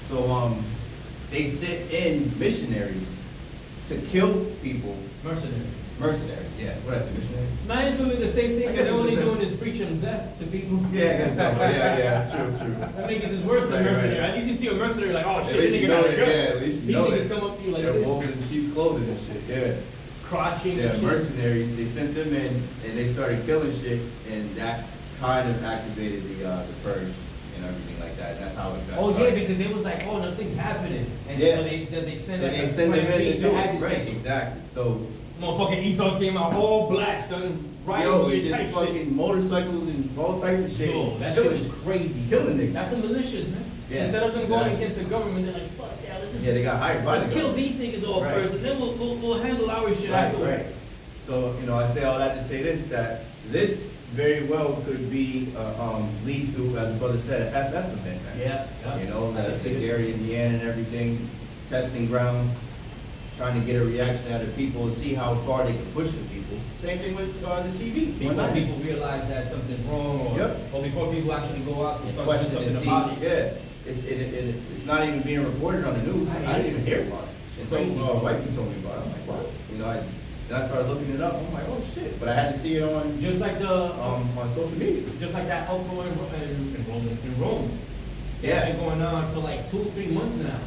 So, they sent in missionaries to kill people, mercenaries, yeah, what I say, missionaries? Man, it's doing the same I thing, guess but they're it's only the same. doing is preaching death to people. Yeah, I guess so, yeah, true. That makes it worse than Right, right. mercenary. At least you see a mercenary like, oh At shit, least this you nigga know got a that, gun. yeah, at least you know These niggas that. come up to you like They're this, wolves in sheep's clothing and shit, yeah. crotching. Yeah, and shit. mercenaries, they sent them in, and they started killing shit, and that kind of activated the purge and everything like that, and that's how it got Oh yeah, started. because they was like, oh, nothing's happening. And Yes. so they send They it. send them in to do it, agitate right, them. exactly, so, Motherfucking Esau came out all black, son, right yo, over they your just type fucking shit. motorcycles and all types of shit. Yo, that shit Killing- is crazy. Killing niggas. That's the militias, man. Yeah, Instead of them going exactly. against the government, they're like, fuck yeah, let's just. Yeah, they got hired by Let's the kill government. these niggas off Right. first, and then we'll handle our shit Right, afterwards. right. So, you know, I say all that to say this, that this very well could be, lead to, as the brother said, an FF event, man. Yeah, yeah. You know, I the can see big it. area, Indiana and everything, testing grounds, trying to get a reaction out of people and see how far they can push the people. Same thing with, the CV. Before people realize that something's wrong, Yep. or before people actually go out and And start question doing and something see, about it. yeah, it's not even being reported on the news, I didn't even hear about it. And Crazy. so, wife told me about it, I'm like, what? You know, and I started looking it up, I'm like, oh shit, but I had to see it on, Just like on social media. just like that uproar in Rome. Yeah. It's been going on for like 2-3 months now,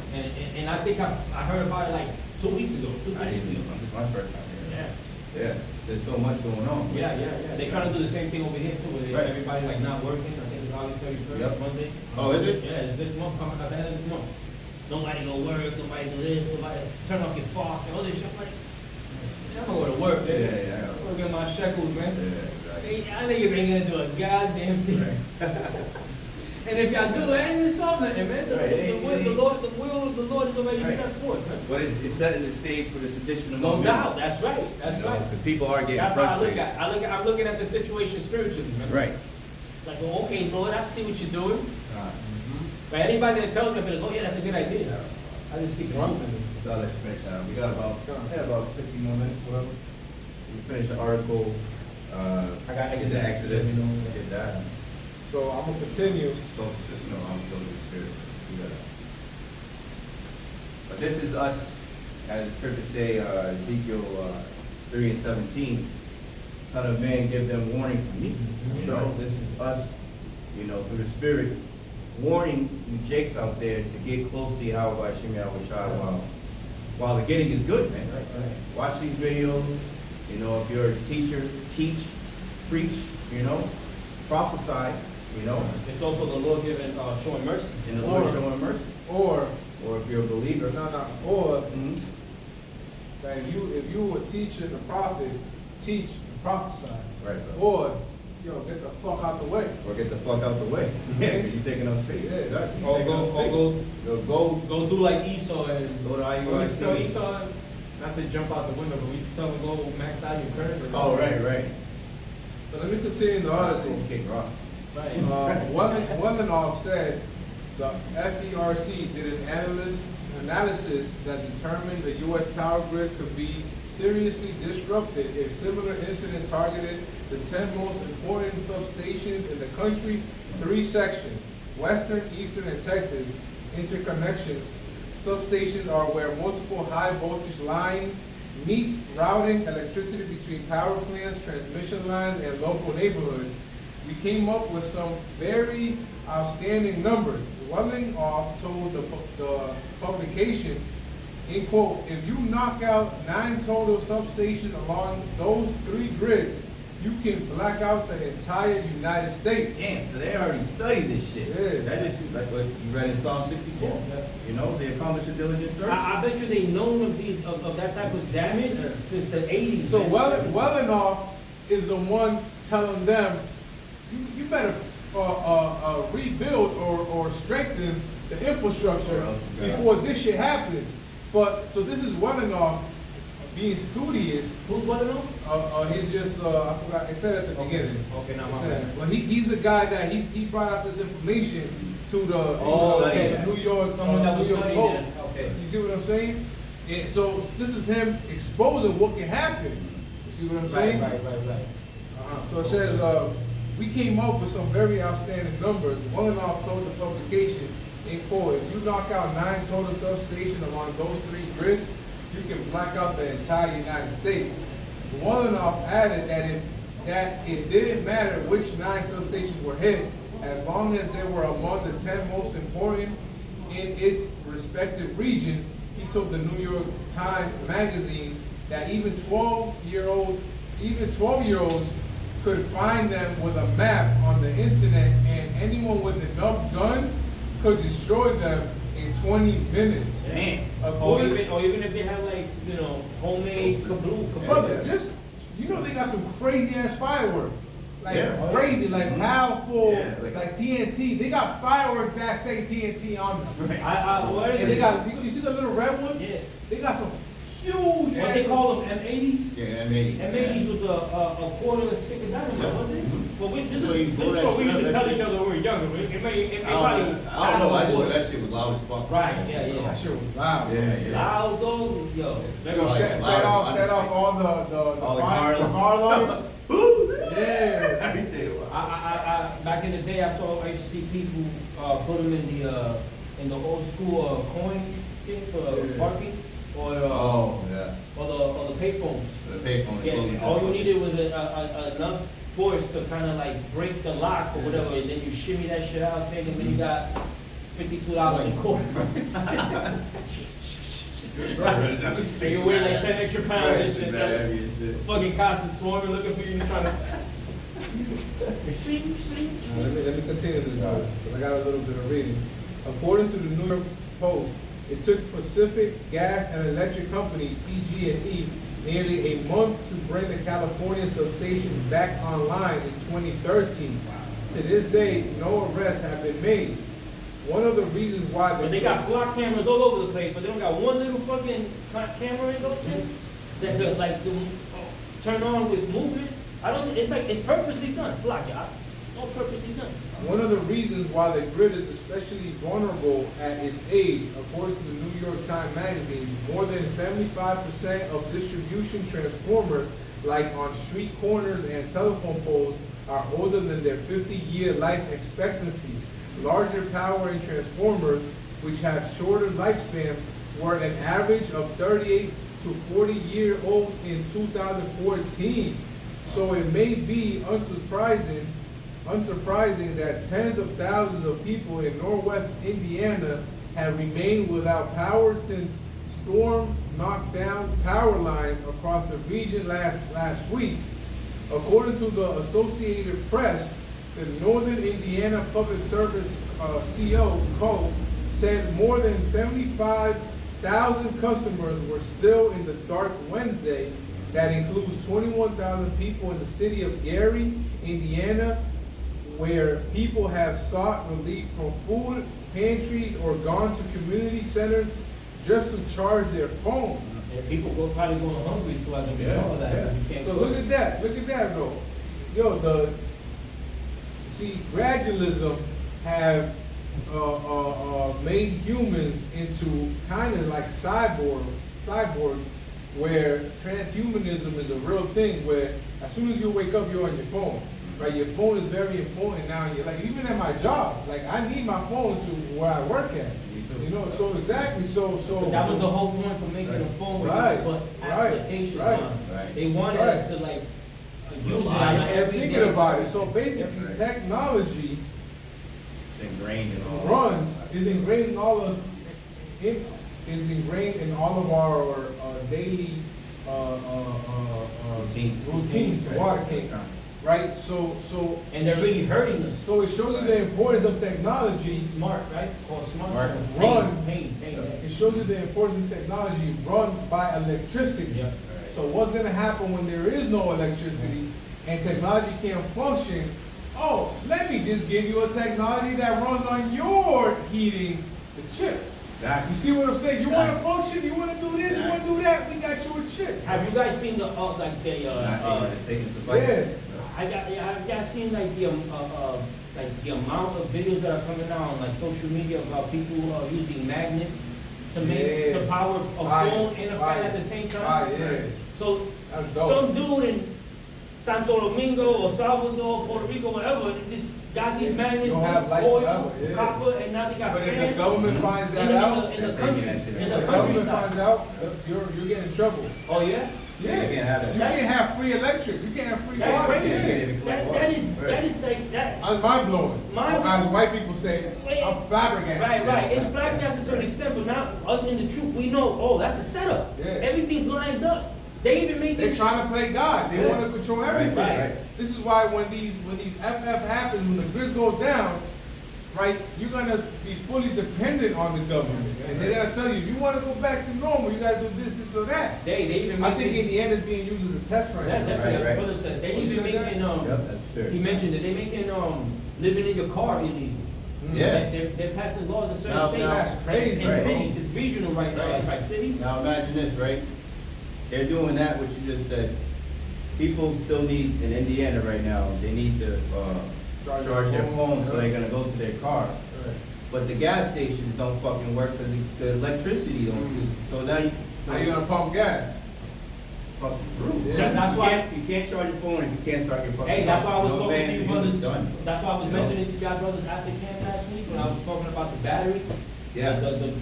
and I think I heard about it like 2 weeks ago. I didn't even know, this is my first time hearing Yeah. it. Yeah, there's so much going on. Yeah. They try to do the same thing over here too, where Right. everybody like not working. I think it's August 31st, Yep. Monday. Oh, is it? Yeah, it's this month, coming at the end of this month. Nobody go work, nobody do this, nobody turn off your faucet, all this shit. I'm like, I'm gonna go to work, man. Yeah. I'm gonna get my shekels, man. Yeah, exactly. I think you ain't gonna do a goddamn thing. And if y'all do, it ain't gonna solve nothing, man. Right, it ain't- The will of the Lord is already Right. set forth, man. But it's setting the stage for this additional No momentum. doubt, that's right, that's You know, right. 'cause people are getting That's how I look frustrated. at it. I'm looking at the situation spiritually, man. Right. Like, well, okay, Lord, I see what you're doing. But anybody that tells me, I'll be like, oh yeah, that's a good idea. I just keep it moving. So let's finish now. We got about 15 more minutes, whatever. We finish the article, I get the that. Exodus, you know, get that. So I'm gonna continue. So, just, you know, I'm still in the spirit. We got that. But this is us, as the scriptures say, Ezekiel 3:17. Son of man, give them warning from me. You know, this is us, you know, through the spirit, warning you jakes out there to get close to Yahawashi while the getting is good, man. Watch these videos. You know, if you're a teacher, teach, preach, you know, prophesy, you know, It's also the Lord giving, showing mercy. and the Lord showing mercy. Or, Or if you're a believer. or Mhm. that if you were a teacher and a prophet, teach and prophesy. Right, bro. Or, get the fuck out the way. Or get the fuck out the way. Yeah, you're taking up space. Yeah. Exactly. Or You're taking up space. go do like Esau and Go to we used to tell IUIC. Esau not to jump out the window, but we used to tell him go max out your curve. Oh, right. So let me continue the article. Kick rock. Right. Womenov said the FERC did an analysis that determined the U.S. power grid could be seriously disrupted if similar incident targeted the 10 most important substations in the country. 3 sections, Western, Eastern, and Texas interconnections. Substations are where multiple high voltage lines meet, routing electricity between power plants, transmission lines, and local neighborhoods. we came up with some very outstanding numbers. Wellinghoff told the publication, in quote, if you knock out 9 total substations along those 3 grids, you can black out the entire United States. Damn, so they already studied this shit. Yeah. That is like what you read in Psalm 64. Yeah. You know, they accomplished a diligent search. I bet you they known of these, of that type of damage since the 80s. So man. Wellinghoff is the one telling them, you better rebuild or strengthen the infrastructure before this shit happens. But, so this is Wellinghoff being studious. Who's what now? He's just, I forgot, it said at the beginning. Okay, now my It bad. said- Well, he's a guy that he brought out this information to the, okay. New York, Someone that was New York studying Post. this, okay. You see what I'm saying? And so this is him exposing what can happen. You see what I'm saying? Right. So it says, we came up with some very outstanding numbers. Wellinghoff told the publication, in quote, if you knock out 9 total substations along those 3 grids, you can black out the entire United States. Wellinghoff added that it didn't matter which 9 substations were hit, as long as they were among the 10 most important in its respective region. He told the New York Times magazine that even 12-year-olds could find them with a map on the internet, and anyone with enough guns could destroy them in 20 minutes. Damn. Or even if they have like, you know, homemade kablooey. Brother, just, you know they got some crazy ass fireworks. Like Yeah. crazy, like powerful, Yeah, like TNT. They got fireworks that say TNT on them. What is And they it? got, you see the little red ones? Yeah. They got some huge What they ass- call them, M80s? Yeah, M80. M80s was a quarter of a stick of dynamite, wasn't it? Well, this So you is blow what that we shit used to up, tell that each shit- other when we were younger. It I don't know, I just know that shit was loud as fuck. Right, yeah. That shit was loud. Yeah. Loud though, yo. Yo, Like, set loud, off all the All the fire car alarms. Yeah. Everything was. I back in the day, I used to see people put them in the old school coin thing for Yeah. parking or Oh, yeah. or the payphones. The payphone. Yeah, all you needed was enough force to kind of like break the lock or whatever, and then you shimmy that shit out, and then you got $52 in coin. So you weigh like 10 extra pounds and shit. The fucking cops is swarming looking for you and trying to. See? Let me continue this, because I got a little bit of reading. According to the New York Post, it took Pacific Gas and Electric Company, PG&E, nearly a month to bring the California substation back online in 2013. To this day, no arrests have been made. One of the reasons why But they got block cameras all over the place, but they don't got one little fucking camera in those shit that could like turn on with movement. It's purposely done. It's block, y'all. It's all purposely done. One of the reasons why the grid is especially vulnerable at its age, according to the New York Times magazine, more than 75% of distribution transformers, like on street corners and telephone poles, are older than their 50-year life expectancy. Larger power and transformers, which have shorter lifespan, were an average of 38 to 40 year old in 2014. So it may be unsurprising that tens of thousands of people in Northwest Indiana have remained without power since storm knocked down power lines across the region last week. According to the Associated Press, the Northern Indiana Public Service CO said more than 75,000 customers were still in the dark Wednesday. That includes 21,000 people in the city of Gary, Indiana, where people have sought relief from food pantries or gone to community centers just to charge their phones. And people probably going hungry so I can get all of that. You can't So cook. look at that though. Yo, gradualism have made humans into kind of like cyborgs, where transhumanism is a real thing, where as soon as you wake up, you're on your phone, right? Your phone is very important now in your life. Even at my job, like I need my phone to where I work at. You know, so exactly, so. But that was the whole point for making a phone where Right, you could put right, applications right, on. right. They wanted Right. us to like use it on an everyday. Thinking about it, so basically technology It's ingrained in all. is ingrained in all of, it is ingrained in all of our daily routines, the water cake, right? So. And they're really hurting us. So it shows you the importance of technology. Smart, right? Called smart. Run. Pain. It shows you the importance of technology run by electricity. Yeah. So what's gonna happen when there is no electricity and technology can't function? Oh, let me just give you a technology that runs on your heating the chips. Exactly. You see what I'm saying? You wanna function, you wanna do this, you wanna do that, we got you a chip. Have you guys seen the Yeah. Have you guys seen like the amount of videos that are coming out on like social media about people using magnets to make to power a phone and a fan at the same time? Yeah. So That's dope. some dude in Santo Domingo or Salvador, Puerto Rico, whatever, just got these magnets, Don't have lights oil, forever, yeah. copper, and now they got But if fans. the government finds that out, in the country, in if the the government countryside. finds out, you're getting in trouble. Oh yeah? Yeah, you can't have that. You can't have free electric, you can't have free That's water. crazy. Yeah. That is like that. That's mind blowing. As white people say, I'm flabbergasted. Right. It's flabbergasted to an extent, but now us in the truth, we know. Oh, that's a setup. Yeah. Everything's lined up. They even make They're it. trying to play God. They Yeah. want to control everything. Right. This is why when these FF happens, when the grid goes down, right, you're gonna be fully dependent on the government, and they're gonna tell you, if you want to go back to normal, you gotta do this, or that. They even I make think it. in the end, it's being used as a test right That, now. that's Right, what right. brother said. They Oh, you even said that? making Yep, that's fair. He mentioned that they making living in your car illegal. Yeah. They're passing laws in certain Now, states. that's crazy, In right. cities, it's regional right now, like by city. Now imagine this, right? They're doing that, what you just said. People still need, in Indiana right now, they need to, charge their phone, so they're gonna go to their car. Right. But the gas stations don't fucking work because the electricity don't. So now you, How you gonna pump gas? fucking through. Yeah. That's why- You can't charge your phone if you can't start your fucking. Hey, that's why I was You know what I'm talking to you saying? brothers. It's done. That's why I was You know? mentioning to y'all brothers after camp last week when I was talking about the battery. Yeah. The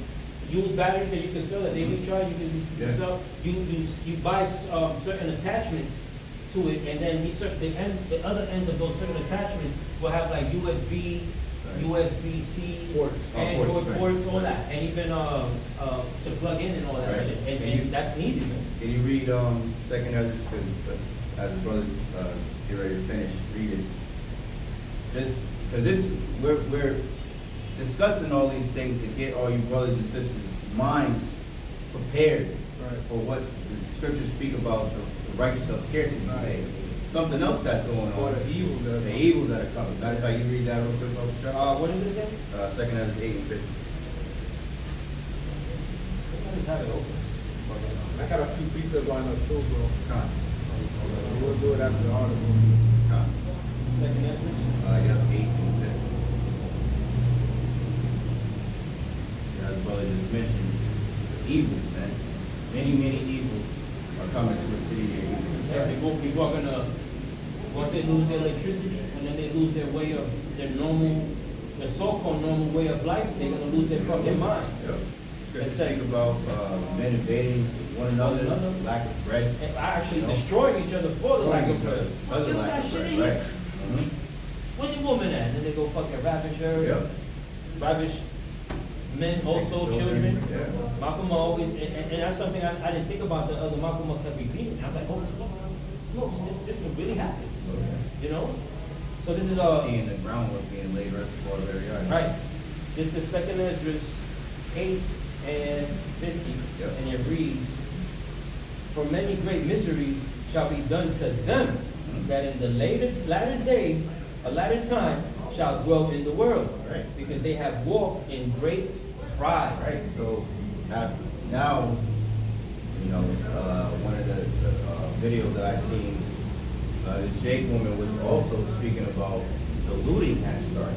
used batteries that you can sell, that they recharge, you can Yeah. sell. You buy certain attachments to it, and then the other end of those certain attachments will have like USB, Right. USB-C, Ports. Android Ports, right. ports, all that, and even to plug in and all that Right. shit. And And you- that's needed, man. Can you read, second Ezra, because, as the brother, get ready to finish, read it. Just, because this, we're discussing all these things to get all you brothers and sisters' minds prepared Right. for what the scriptures speak about, the righteous of scarcity, say. Something else that's going Or on. the evil that. The evils that are coming. Matter of fact, you read that real quick, Brother Chuck? What is it again? Second Ezra 8 and 50. I just have it open. I got a few pieces lined up too, bro. Con. We'll do it after the article. Con. Second Ezra. Yeah, 8 and 50. As the brother just mentioned, evils, man. Many evils are coming to the city here. Yeah, people are gonna, once they lose their electricity, and then they lose their way of, their so-called normal way of life, they're gonna lose their fucking mind. Yep. Scripture speak about men invading one another, lack of bread. And actually destroying each other for the lack of bread. Other Kill lack that of shit bread, in right. here. Mhm. Where's your woman at? And then they go fucking ravish her. Yep. Ravish men, also children. Yeah. Malcolm always, and that's something I didn't think about, the other Malcolm kept repeating. I was like, oh, look, this can really happen, you know? So this is Seeing the groundwork being laid right before our very eyes. right. This is second Ezra 8 and 50, Yep. and it reads, "For many great miseries shall be done to them that in the latter days, a latter time, shall dwell in the world, Right. because they have walked in great pride." Right, so now, you know, one of the videos that I seen, this Jake woman was also speaking about the looting has started.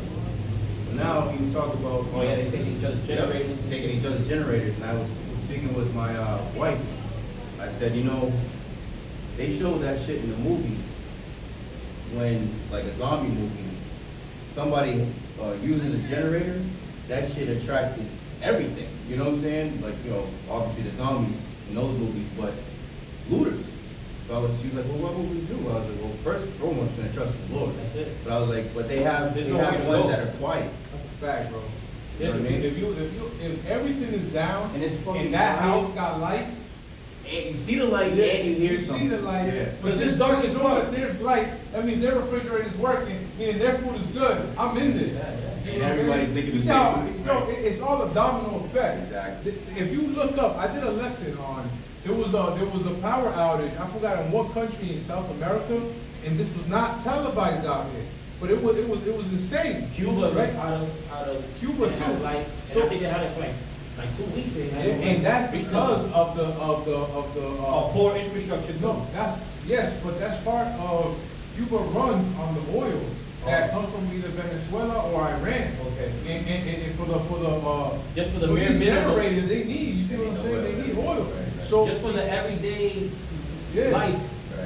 So now you talk about. Oh yeah, they take each other's generators. Yep, taking each other's generators, and I was speaking with my wife. I said, you know, they show that shit in the movies when, like a zombie movie, somebody uses a generator, that shit attracted everything. You know what I'm saying? Like, you know, obviously the zombies in those movies, but looters. So she was like, well, what would we do? I was like, well, first and foremost gonna trust the Lord. That's it. But I was like, but they have There's no way to ones go. that are quiet. That's a fact, bro. You know what I mean? If everything is down, And it's fucking and that quiet. house got light, And you see the light, and you hear you something. see the light, Yeah. but It's this dark dark as is fuck. on, there's light, that means their refrigerator is working, meaning their food is good, I'm in there. Yeah, yeah. See And what I'm everybody's saying? thinking You the see same how- thing. yo, it's all a domino effect. Exactly. If you look up, I did a lesson on, there was a power outage, I forgot in what country in South America, and this was not televised out here, but it was insane. Cuba, right? out of Cuba they had too. Like, So- and I think they had it for like 2 weeks. They had it And that's recently. because of the Poor infrastructure. no, yes, but that's part of, Cuba runs on the oil that comes from either Venezuela or Iran. Okay. And for the, Just for the for mere these minimum. generators, they need, you see what I'm saying, they need oil. So, Just for the everyday yeah. life.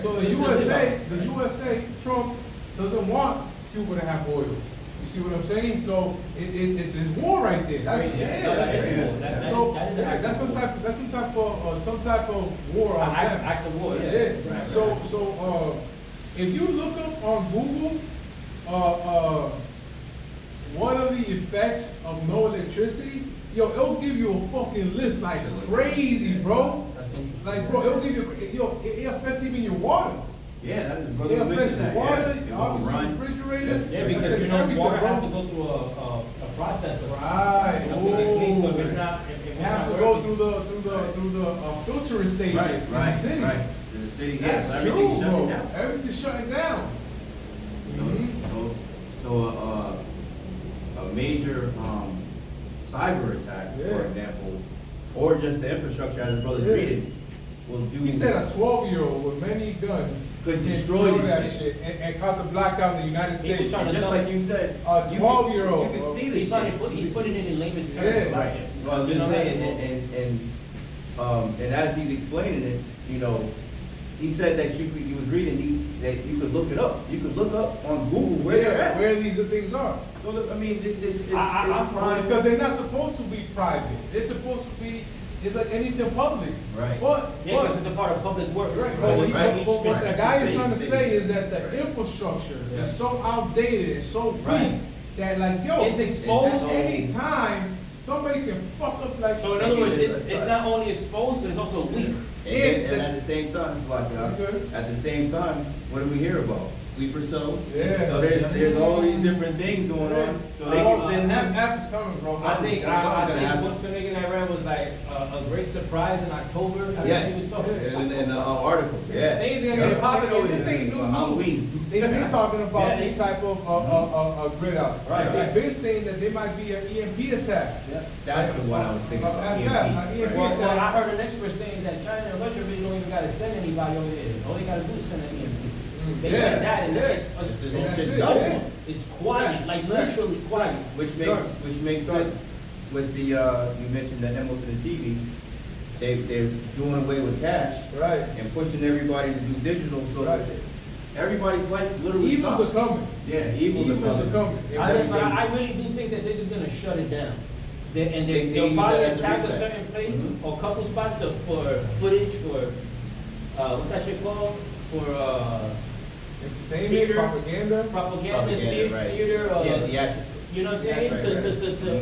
So the Just to live USA, Trump doesn't want Cuba to have oil. You see what I'm saying? So it's war right there. That's, Right, yeah, yeah, that that's, is war. That- so, that is yeah, an that's some type of war on them. Act of war, yeah. Yeah. Right, So if you look up on Google, what are the effects of no electricity? Yo, it'll give you a fucking list like crazy, bro. Like, bro, it'll give you, yo, it affects even your water. Yeah, that is It brother affects mentioned the that. water, Yeah. It will obviously run. refrigerator. Yeah, it because affects you know, everything, water bro. has to go through a process. Right, You know, to get clean, so if it's ooh. not, if It it's has not to go working- through the filtering stages in Right, the right, city. right. To the city, yeah, so That's everything's true, shutting bro. down. Everything's shutting down. Mhm. A major, cyber attack, Yeah. for example, or just the infrastructure as the brother's Yeah. reading, will do. He said a 12-year-old with many guns Could can destroy this that shit. shit and cause the blackout in the United He was States. trying And to just tell like you said. A you can- 12-year-old, You bro. can see this He's trying shit. to he's putting it in layman's Yeah. terms. Right, well, You know what I'm and, saying? and as he's explaining it, you know, he said that he was reading, that you could look it up. You could look up on Google where they're Yeah, at. where these things are. So, look, I mean, this is I'm prime. Because they're not supposed to be private. They're supposed to be, it's like anything public. Right. Yeah, because it's a part of public work. Right, but what, Right. what the guy is trying to City. say is that the infrastructure Yeah. is so outdated, it's so weak, Right. that like, yo, It's exposed. at any time, somebody can fuck up like. So in other words, it's not only exposed, but it's also weak. And at the same time, Okay. at the same time, what do we hear about? Sleeper cells? Yeah. So there's all these different things going on, so they Oh, can send them. F is coming, bro. I think That's something gonna happen. what something I read was like a great surprise in October. I think Yes, he was talking. in the article, yeah. Things are gonna be popping over This there. ain't new For Halloween. They've been talking about Yeah, these type of grid outs. Right, They've right. been saying that there might be an EMP attack. That's the one I was thinking about, An EMP. EMP Well, attack. I heard an expert saying that China and Russia really don't even gotta send anybody over there. All they gotta do is send an EMP. They Yeah, said that, and yeah. it's And that's it's it, done. yeah. It's quiet, like Right. literally quiet. Which makes Sure. sense with the, you mentioned the Hamilton and TV. They're doing away with cash Right. and pushing everybody to do digital, so that Right. everybody's life literally Evils stops. are coming. Yeah, evils are coming. But I really do think that they're just gonna shut it down. They They'll use probably that as a attack a reset. certain place Mhm. or couple spots for footage, for, what's that shit called? For, Entertainment, Theater. propaganda. propaganda, Right. theater, Yeah, theatrics. you know what I'm saying?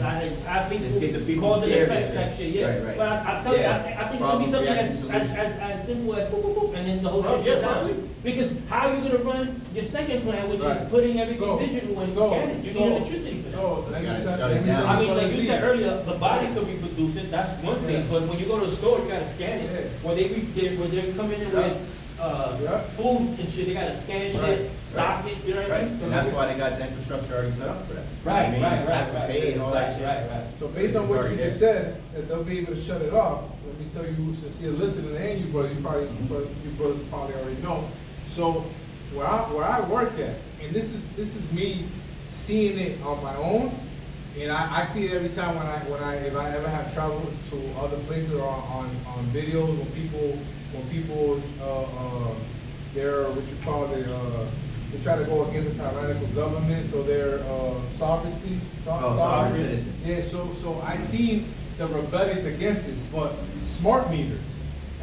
Right, I think Just get the people cause and scared, effect yeah. type shit, yeah. Right, right. But I tell you, Yeah. I think it'll be Problem, something reaction, as solution. simple as boop, boop, boop, and then the whole Oh, shit yeah, shut down. probably. Because how you gonna run your second plan, which is Right. putting everything So- digital and so- scan it? You so- need electricity for that. So, let me gotta tell shut let it me down. tell I you mean, what like it you is. said earlier, the body could reproduce it, that's one thing, Yeah. but when you go to the store, you gotta scan it. Yeah. Where they're coming in with, Yeah. food and shit, they gotta scan Right. shit, stock it, you know what I Right, mean? and that's why they got the infrastructure already set up for that. Right, I mean, right, you right, have to right. pay and all that shit. Right. So based on what you Already just said, that they'll be able to shut it off, let me tell you, since you're listening, and you brother, you brothers probably already know. So where I work at, and this is me seeing it on my own, and I see it every time if I ever have traveled to other places or on videos when people they're what you call it, they try to go against the tyrannical government, so they're sovereignty. Sovereign citizen. Yeah, so I seen the rebellions against this, but smart meters.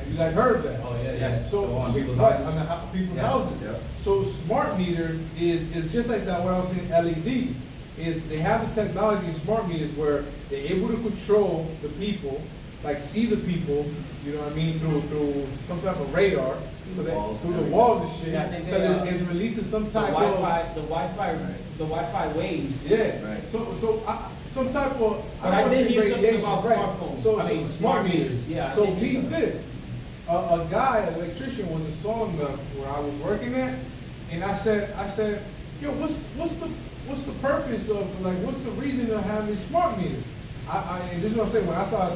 Have you like heard that? Oh, yeah, Yes. So, Go on people's right, houses. on the people's Yeah. houses. Yeah. So smart meters is just like that, what I was saying, LED, is they have the technology in smart meters where they're able to control the people, like see the people, you know what I mean, through some type of radar, so that, Walls. through the walls and shit, Yeah, I think they, because it's releasing some The type the Wi-Fi waves. yeah, Right. so, some type of, But I I don't did want to hear say something radiation, about right? smartphones. So, I mean, smart smart meters, meters. Yeah, I so did hear read something. this, a guy, an electrician was installing them where I was working at, and I said, yo, what's the purpose of, like, what's the reason of having these smart meters? And this is what I'm saying, when I saw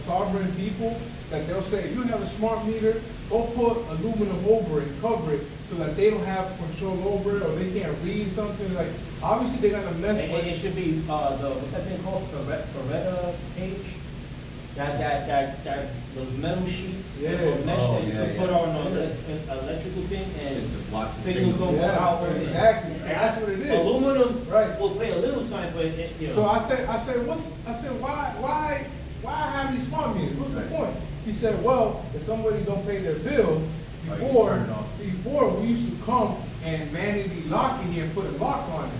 sovereign people, that they'll say, if you have a smart meter, go put aluminum over it, cover it, so that they don't have control over it, or they can't read something, like, obviously they're gonna mess And with it should be, what's that thing called, Beretta cage? That, those metal sheets, Yeah. or mesh Oh, that you yeah, can put yeah. on an electrical thing Just and to block the signals signal. don't go out. Yeah, or anything. exactly, that's what it is. Aluminum Right. will play a little sign, but it, you know. So I said, why have these smart meters? What's the Right. point? He said, well, if somebody don't pay their bill, Oh, you before, turn it off. before we used to come and manually lock it here and put a lock on it.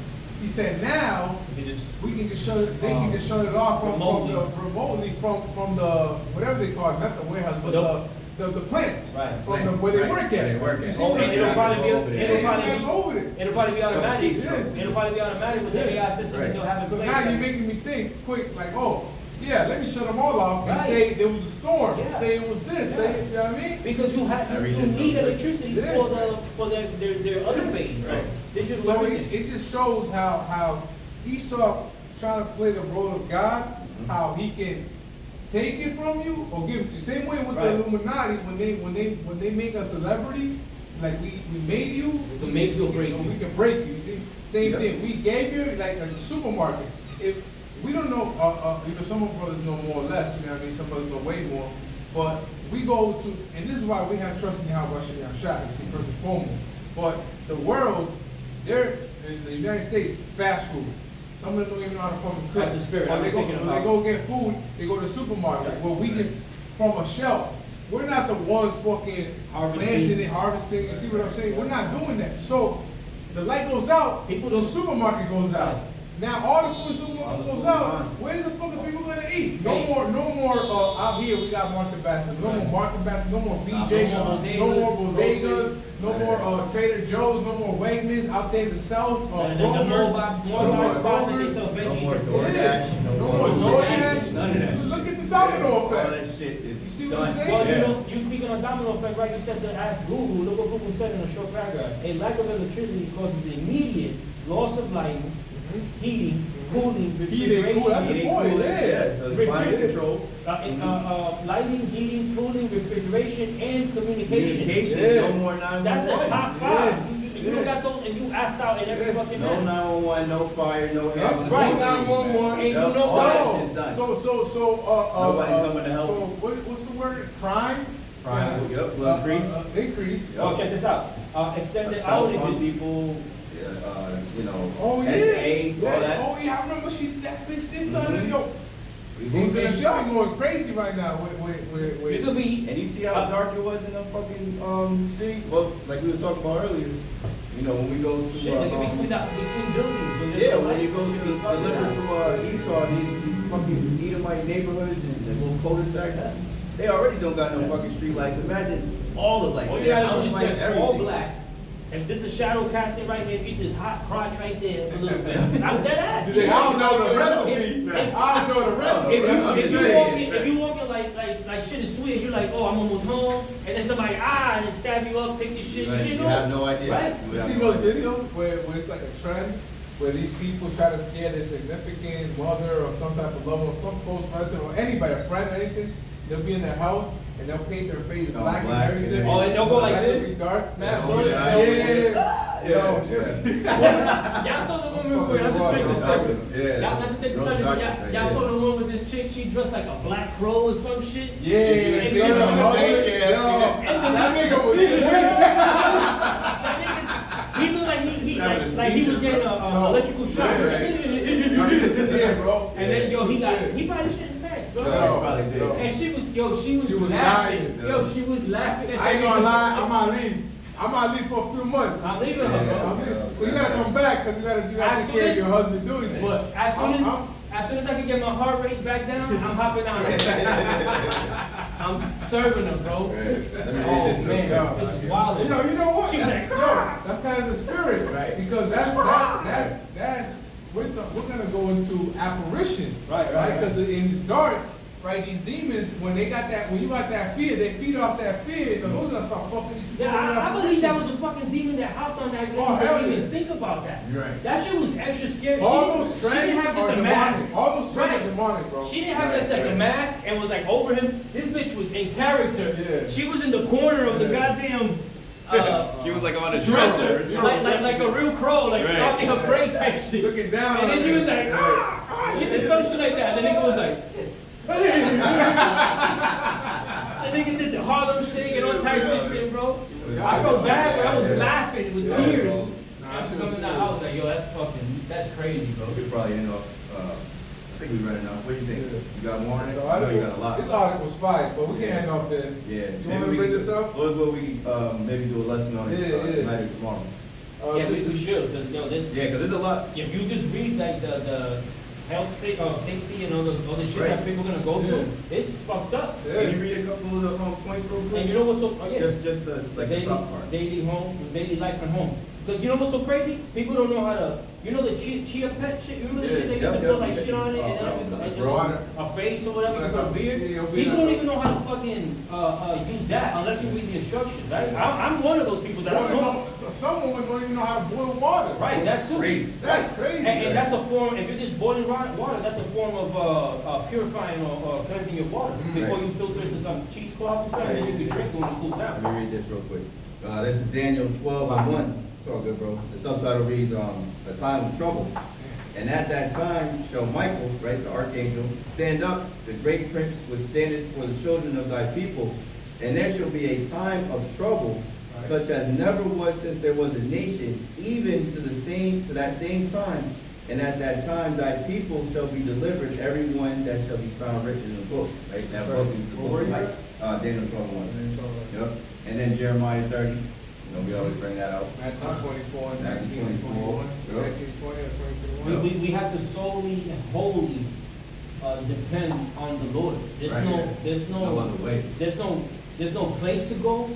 He said, now, you can just- we can just shut it, they can just shut it off remotely from the, whatever they call it, not the warehouse, but the plants. Right. From the, where they Right. work at. Where they work You at. see Oh, what I'm and it'll saying? probably be, Over there. it'll They probably ain't over be, there. it'll probably be automatic. Yeah. It'll probably be automatic with the AI system that they'll have in So place. now you're making me think quick, like, oh, yeah, let me shut them all off and Right. say there was a storm, Yeah. say it was this, Yeah. say, you know what I mean? Because you Everything's need over. electricity Yeah. for their other phase. Right. This is So everything. it just shows how Esau trying to play the role of God, how he can take it from you or give it to you. Same way with Right. the Illuminati, when they make a celebrity, like we made you. We can make you or break you. We can break you, see? Same Yeah. thing, we gave you, like the supermarket. If, we don't know, some of brothers know more or less, you know what I mean, some brothers know way more. But we go to, and this is why we have trust in Yahawashi and Yahawashi, see, first and foremost. But the world, in the United States, fast food. Some of them don't even know how to fucking cook. That's the spirit. Or I they was go, thinking or they about- go get food, they go to the supermarket, Yeah. where we just, from a shelf. We're not the ones fucking Harvesting. planting and harvesting, you see what I'm saying? We're not doing that. So, the light goes out, People the don't- supermarket goes out. Now, all the food supermarket All the goes food out, gone. where the fuck are people gonna eat? No Hey. more, out here, we got market baskets, no more Right. market baskets, no more BJ's, No more no more bodegas, bodegas, no more, Trader Joe's, no more Wegmans out there in the south, The Kroger's, mobile no more spot that they Kroger's. sell No veggies. more and DoorDash, No no more more DoorDash. none of that. Just look at the domino All effect. that shit is You see what I'm done. saying? Well, you Yeah. know, you speaking on domino effect, right? You said to ask Google, look what Google said in a short paragraph. A lack of electricity causes immediate loss of light, heating, cooling, refrigeration. cool, that's the Heating, point, cooling, yeah. So it's climate control. Lighting, heating, cooling, refrigeration, and communication. Communication, Yeah. no more That's 911. the top Yeah. five. You don't got those, and you asked out in every Yeah. fucking No minute. 911, no fire, no Yeah, ambulance. right. no nothing. 911. And you Yep, know all what? that shit's done. Nobody coming to help. So what's the word? Crime? Crime, yep, will increase. Increase. Yep. Oh, check this out. Extended Assaults on outages. people, you know, Oh yeah. SA, all Yeah. that. Oh yeah, I remember that bitch this son Mhm. yo. We He's going been shot going crazy right now It with could be. And you see how dark it was in the fucking city? Well, like we were talking about earlier, you know, when we go to Shit, look at between buildings. When there's yeah, no when light, you go to deliver to Esau, these fucking Edomite neighborhoods and little cul-de-sacs, they already don't got no fucking street lights. Imagine all the lights, all you their gotta house do is lights, just all everything. black. If this is shadow casting right here, get this hot crotch right there a little bit. I'm dead ass. I don't know the If- recipe. if- I don't know the recipe. If I'm just you saying. walking like shit is sweet, you're like, oh, I'm almost home, and then somebody and stab you up, take your shit, Right, you you know, have no idea. right? You You have see no those idea. videos where it's like a trend, where these people try to scare their significant mother or some type of loved one, some close person or anybody, a friend, anything, they'll be in their house and they'll paint their face Oh, black and black, everything. yeah. Oh, and they'll go like Black will this? be dark. Man, Oh, boy, yeah. they'll- Yo, Y'all saw the woman where I just take the Those subject. suckers, yeah. Y'all not to take the Those subject, but suckers, y'all yeah. saw the one with this chick, she dressed like a black crow or some shit. Yeah, And see she was the on the mother? bed. Yo, that nigga was That nigga, he looked like he was getting a electrical shock. Yeah, right. Yeah, bro. And then, yo, he Yeah. probably shit his pants, bro. probably did. And she was She was laughing. dying. Yo, she was laughing at I ain't gonna lie, I might leave for a few months. I'm leaving her, bro. Well, you gotta come back, cause you gotta take care of your husband duties, but As soon as I can get my heart rate back down, I'm hopping out. I'm serving her, bro. Oh man, it's wild. You know what? She was like, That's kind of the spirit, Right. because that's we're gonna go into apparition, Right. Because in the dark, right, these demons, when you got that fear, they feed off that fear, and those gonna start fucking these people. Yeah, I believe that was a fucking demon that hopped on that girl. Oh, hell Didn't yeah. even think about that. You're right. That shit was extra scary. All She those didn't strands have are this a demonic. mask. All those strands Right. are demonic, bro. She didn't have Right, this like a right. mask and was like over him. This bitch was in character. Yeah. She was in the corner of the goddamn She was like on a dresser, dresser. like a real crow, like Right. stalking her prey type shit. Looking down And then on she her. was like, she did some shit like that. The nigga was like, the nigga did the Harlem shake and all types of shit, bro. I felt bad, but I was laughing with tears. After coming out, I was like, yo, that's crazy, bro. We could probably end off, I think we read enough. What do you think? You got more on it? So I know you got a lot. This article was fire, but we can end off there. Yeah. You wanna bring this up? Those will we, maybe do a lesson on it Yeah. tonight or tomorrow. Yeah, we should, because, yo, this, Yeah, because there's a lot. if you just read like the health safety and all the shit Right. that people are gonna go through, it's fucked up. Yeah. Can you read a couple of the points real quick? And you know what's so, oh yeah. Just the, like the top part. Daily life at home. Because you know what's so crazy? People don't know how to, you know the chia pet shit? You remember the shit they used to put like shit on it and Bro, a face or whatever Like for a a- beard? yeah, it'll be People like don't a- even know how to fucking use that unless you read the instructions, right? I'm one of those people that don't know. Some women don't even know how to boil water. Right, that's too. Crazy. That's crazy. And that's a form, if you're just boiling water, that's a form of purifying or cleansing your water. Before you filter into some cheesecloth or something, then you can drink when it cools Let down. me read this real quick. This is Daniel 12:1. It's all good, bro. The subtitle reads, a time of trouble. And at that time shall Michael, right, the archangel, stand up, the great prince withstandeth for the children of thy people. And there shall be a time of trouble, such as never was since there was a nation, even to that same time. And at that time thy people shall be delivered, every one that shall be found written in the book. Right? That book is the book of Daniel 12:1. Yep. And then Jeremiah 30. You know, we always bring that out. Matthew 24 and Matthew 19, 24. 21. Matthew 20 and 21. We have to solely and wholly depend on the Lord. Right, yeah. No other way. There's no place to go.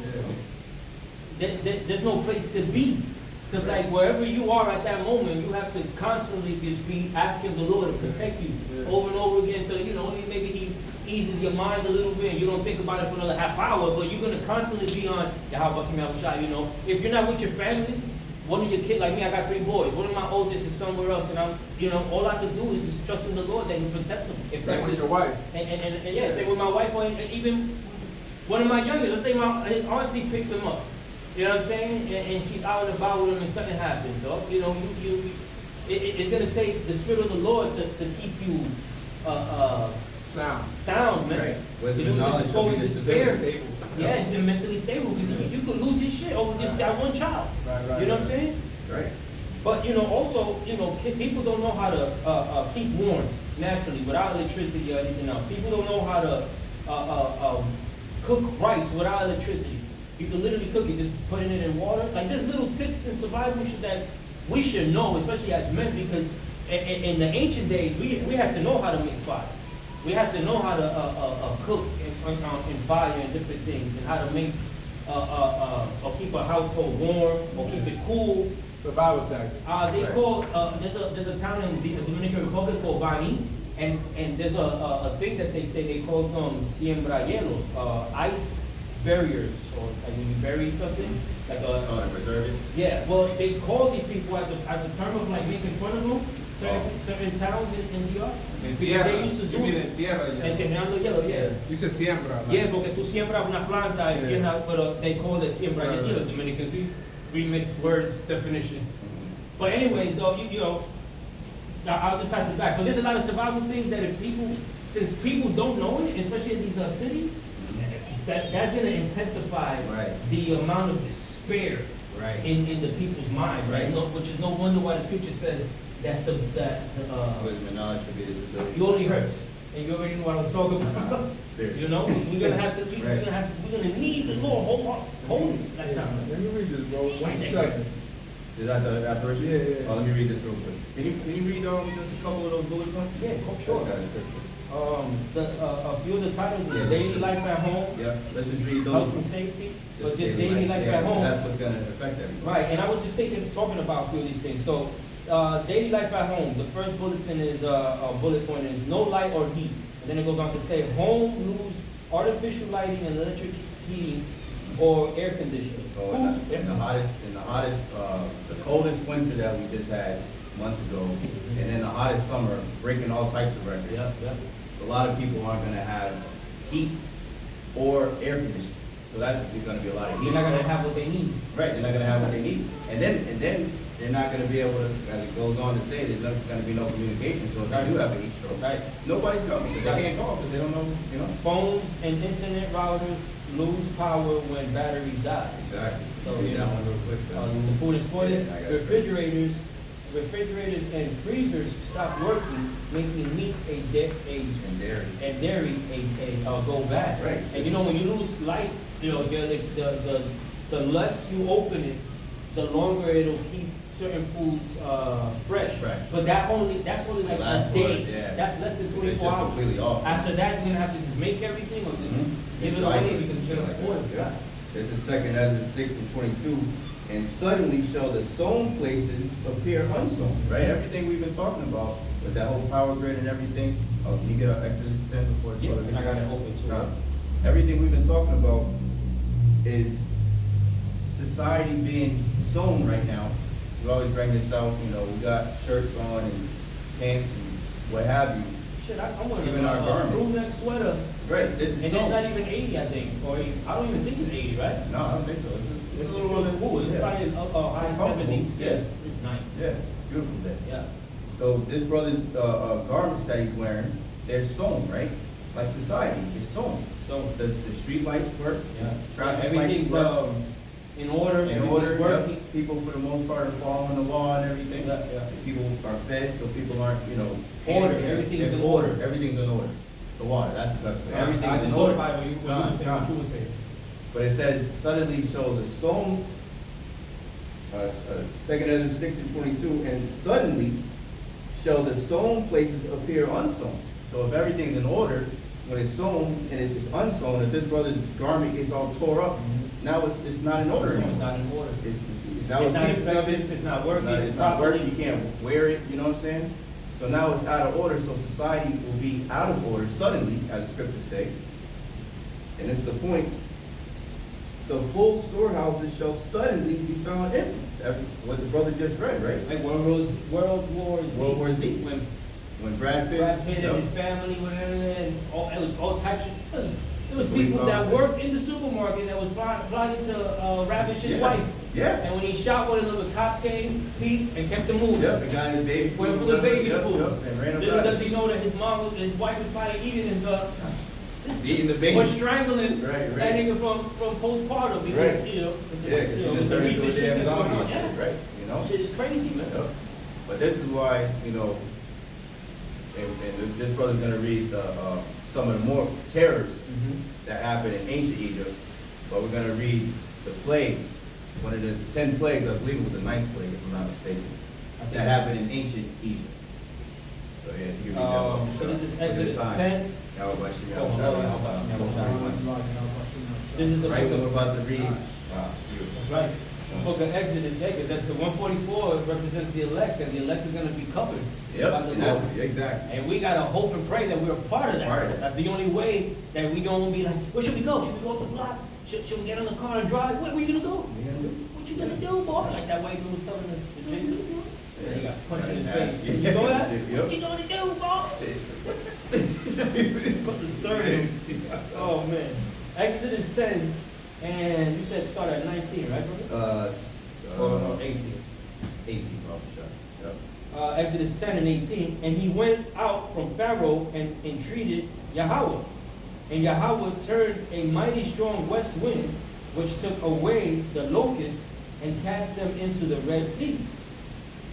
There's no place to be. Because like wherever you are at that moment, you have to constantly just be asking the Lord to protect you over and over again until, you know, maybe He eases your mind a little bit and you don't think about it for another half hour, but you're going to constantly be on Yahawashi, you know. If you're not with your family, one of your kids, like me, I got 3 boys. One of my oldest is somewhere else, and I'm, you know, all I can do is just trust in the Lord that He protects them. If Same with it. your wife. And yeah, same with my wife, or even one of my youngest, let's say his auntie picks him up. You know what I'm saying? And she's out and about with him and something happens. So, you know, it's going to take the Spirit of the Lord to keep you sound, man. Right. Wisdom You and know, knowledge just will go be in the despair. stability. Yeah, and mentally stable. Because you could lose his shit over just that one child. Right, You know what I'm saying? Right. But, you know, also, you know, people don't know how to keep warm naturally without electricity or anything else. People don't know how to cook rice without electricity. You can literally cook it, just putting it in water. Like, there's little tips in survival that we should know, especially as men, because in the ancient days, we had to know how to make fire. We had to know how to cook in fire and different things, and how to make, or keep a household warm, or keep it cool. Survival tactics. They Right. call, there's a town in the Dominican Republic called Bani, and there's a thing that they say, they call them siembrayeros, ice barriers, or like when you bury something, like And reserve it. yeah, well, they call these people as a term of like making fun of them, certain towns in DR. They used to do it. En Tejando Hielo, yeah. You said siembra. Yeah, porque tú siembras una planta, Yeah. empieza, pero they call it siembra Right, hielo, right. Dominican remix words, definitions. But anyways, though, you know, I'll just pass it back. But there's a lot of survival things that since people don't know it, especially in these cities, that's going to intensify Right. the amount of despair Right. in the people's mind, right? Right. No, which is no wonder why the scripture says that's Wisdom and knowledge will be the stability. you only heard and you already know what I was talking about. You know, we're gonna have to, we're gonna need the Lord whole that time. Let me read this, bro. Right, 1 Is that that verse? Yeah, yeah. Oh, let me read this real quick. Can you read just a couple of those bullet points? Yeah, sure. Okay, scripture. A few of the titles is daily life at home, Yeah, let's just read those. health and safety, but just daily life at home. That's what's gonna affect everybody. Right, and I was just talking about a few of these things. So, daily life at home, the first bulletin is, bullet point is no light or heat. And then it goes on to say, home lose artificial lighting and electric heating or air conditioning. So in the hottest, the coldest winter that we just had months ago, and then the hottest summer, breaking all types of records. Yeah. A lot of people aren't gonna have heat or air conditioning. So that's gonna be a lot of heat. They're not gonna have what they need. Right, they're not gonna have what they need. And then they're not gonna be able to, as it goes on to say, there's not gonna be no communication, so if they do have a heat stroke. Right. Nobody's coming, because they can't call, because they don't know, you know? Phones and internet routers lose power when batteries die. Exactly. So, Read you that know, one real quick. The food is spoiled. Yeah, I got it. Refrigerators and freezers stop working, making meat And dairy. go bad. Right. And you know, when you lose light, you know, the less you open it, the longer it'll keep certain foods fresh. Fresh. But that's only like a Last day. part, yeah. That's less than It's 24 just hours. completely off. After that, you're gonna have to just make everything or just give it Like away it. because it's gonna spoil. Yeah. This is 2 Ezra 6:22. And suddenly shall the sown places appear unsown. Right? Everything we've been talking about with that whole power grid and everything. Oh, can you get our Exodus 10 before it's Yeah, over? I got it open too. Everything we've been talking about is society being sown right now. We always bring this out, you know, we got shirts on and pants and what have you. Shit, I want Even our a garment. crew neck sweater, Right, this and is it's sown. not even 80, I think, or I don't even think it's 80, right? No, I don't think so. It's a little It's cool, it's yeah. probably high It's comfortable, 70s. yeah. It's nice. Yeah, beautiful day. Yeah. So this brother's garments that he's wearing, they're sewn, right? Like society, it's sewn. So, The street lights work. yeah, Traffic lights everything's work. in order, In order, everything's working. yep. People for the most part are following the law and everything. Yeah, yeah. People are fed, so people aren't, you know. Order, panicking. everything's There's in order. Everything's in order. The water, that's the best. Everything's I in just order. notified when you were saying what you were saying. But it says, suddenly shall the sown, 2 Ezra 6:22, and suddenly shall the sown places appear unsown. So if everything's in order, when it's sown and it's unsown, if this brother's garment gets all tore up, now it's not in order It's anymore. not in order. Now It's not pieces of it, effective, it's not working. It's not working, you can't wear it, you know what I'm saying? So now it's out of order, so society will be out of order suddenly, as the scriptures say. And it's the point. The full storehouses shall suddenly be found empty. That's what the brother just read, right? Like World War Z. World War Z. When Brad Pitt. Brad Pitt Yep. and his family, whatever, and it was all types of, there was Police people that officers. worked in the supermarket that was plotting to ravish his Yeah. wife. Yeah. And when he shot one of them, the cop came, peeped, and kept him moving. Yep, the guy in his baby Went food. for the baby Yep, food. yep, and ran Little up does he know that his wife was probably eating his, eating the baby. or strangling Right, that right. nigga from postpartum because, Right. you know, Yeah, you know, because with the turned into recent a shit damn that's going zombie on. and shit, Yeah. right, you know? Shit is crazy, man. Yep. But this is why, you know, and this brother's gonna read some of the more terrors that happened in ancient Egypt, but we're gonna read the plagues, one of the 10 plagues, I believe it was the 9th plague, if I'm not mistaken, that happened in ancient Egypt. So yeah, if you read that one. So this is Look at the Exodus time. 10. Yahawashi, Oh, Yahawashi. This is the Right, book we're of, about to read. that's right. The book of Exodus, that's the 144 represents the elect, and the elect is gonna be covered by Yep, the and Lord. that's, exactly. And we gotta hope and pray that we're a part of Part of that. it. That's the only way that we gonna be like, where should we go? Should we go up the block? Should we get in the car and drive? Where you gonna go? What you gonna do? What you gonna do, boy? Like that white dude was telling us. And he got punched in his Yeah. face. You saw that? Yep. What you gonna do, boy? Put the sermon. Oh, man. Exodus 10, and you said start at 19, right, brother? Or 18. 18, probably, sure. Yep. Exodus 10 and 18, and he went out from Pharaoh and entreated Yahawah. And Yahawah turned a mighty strong west wind, which took away the locusts and cast them into the Red Sea.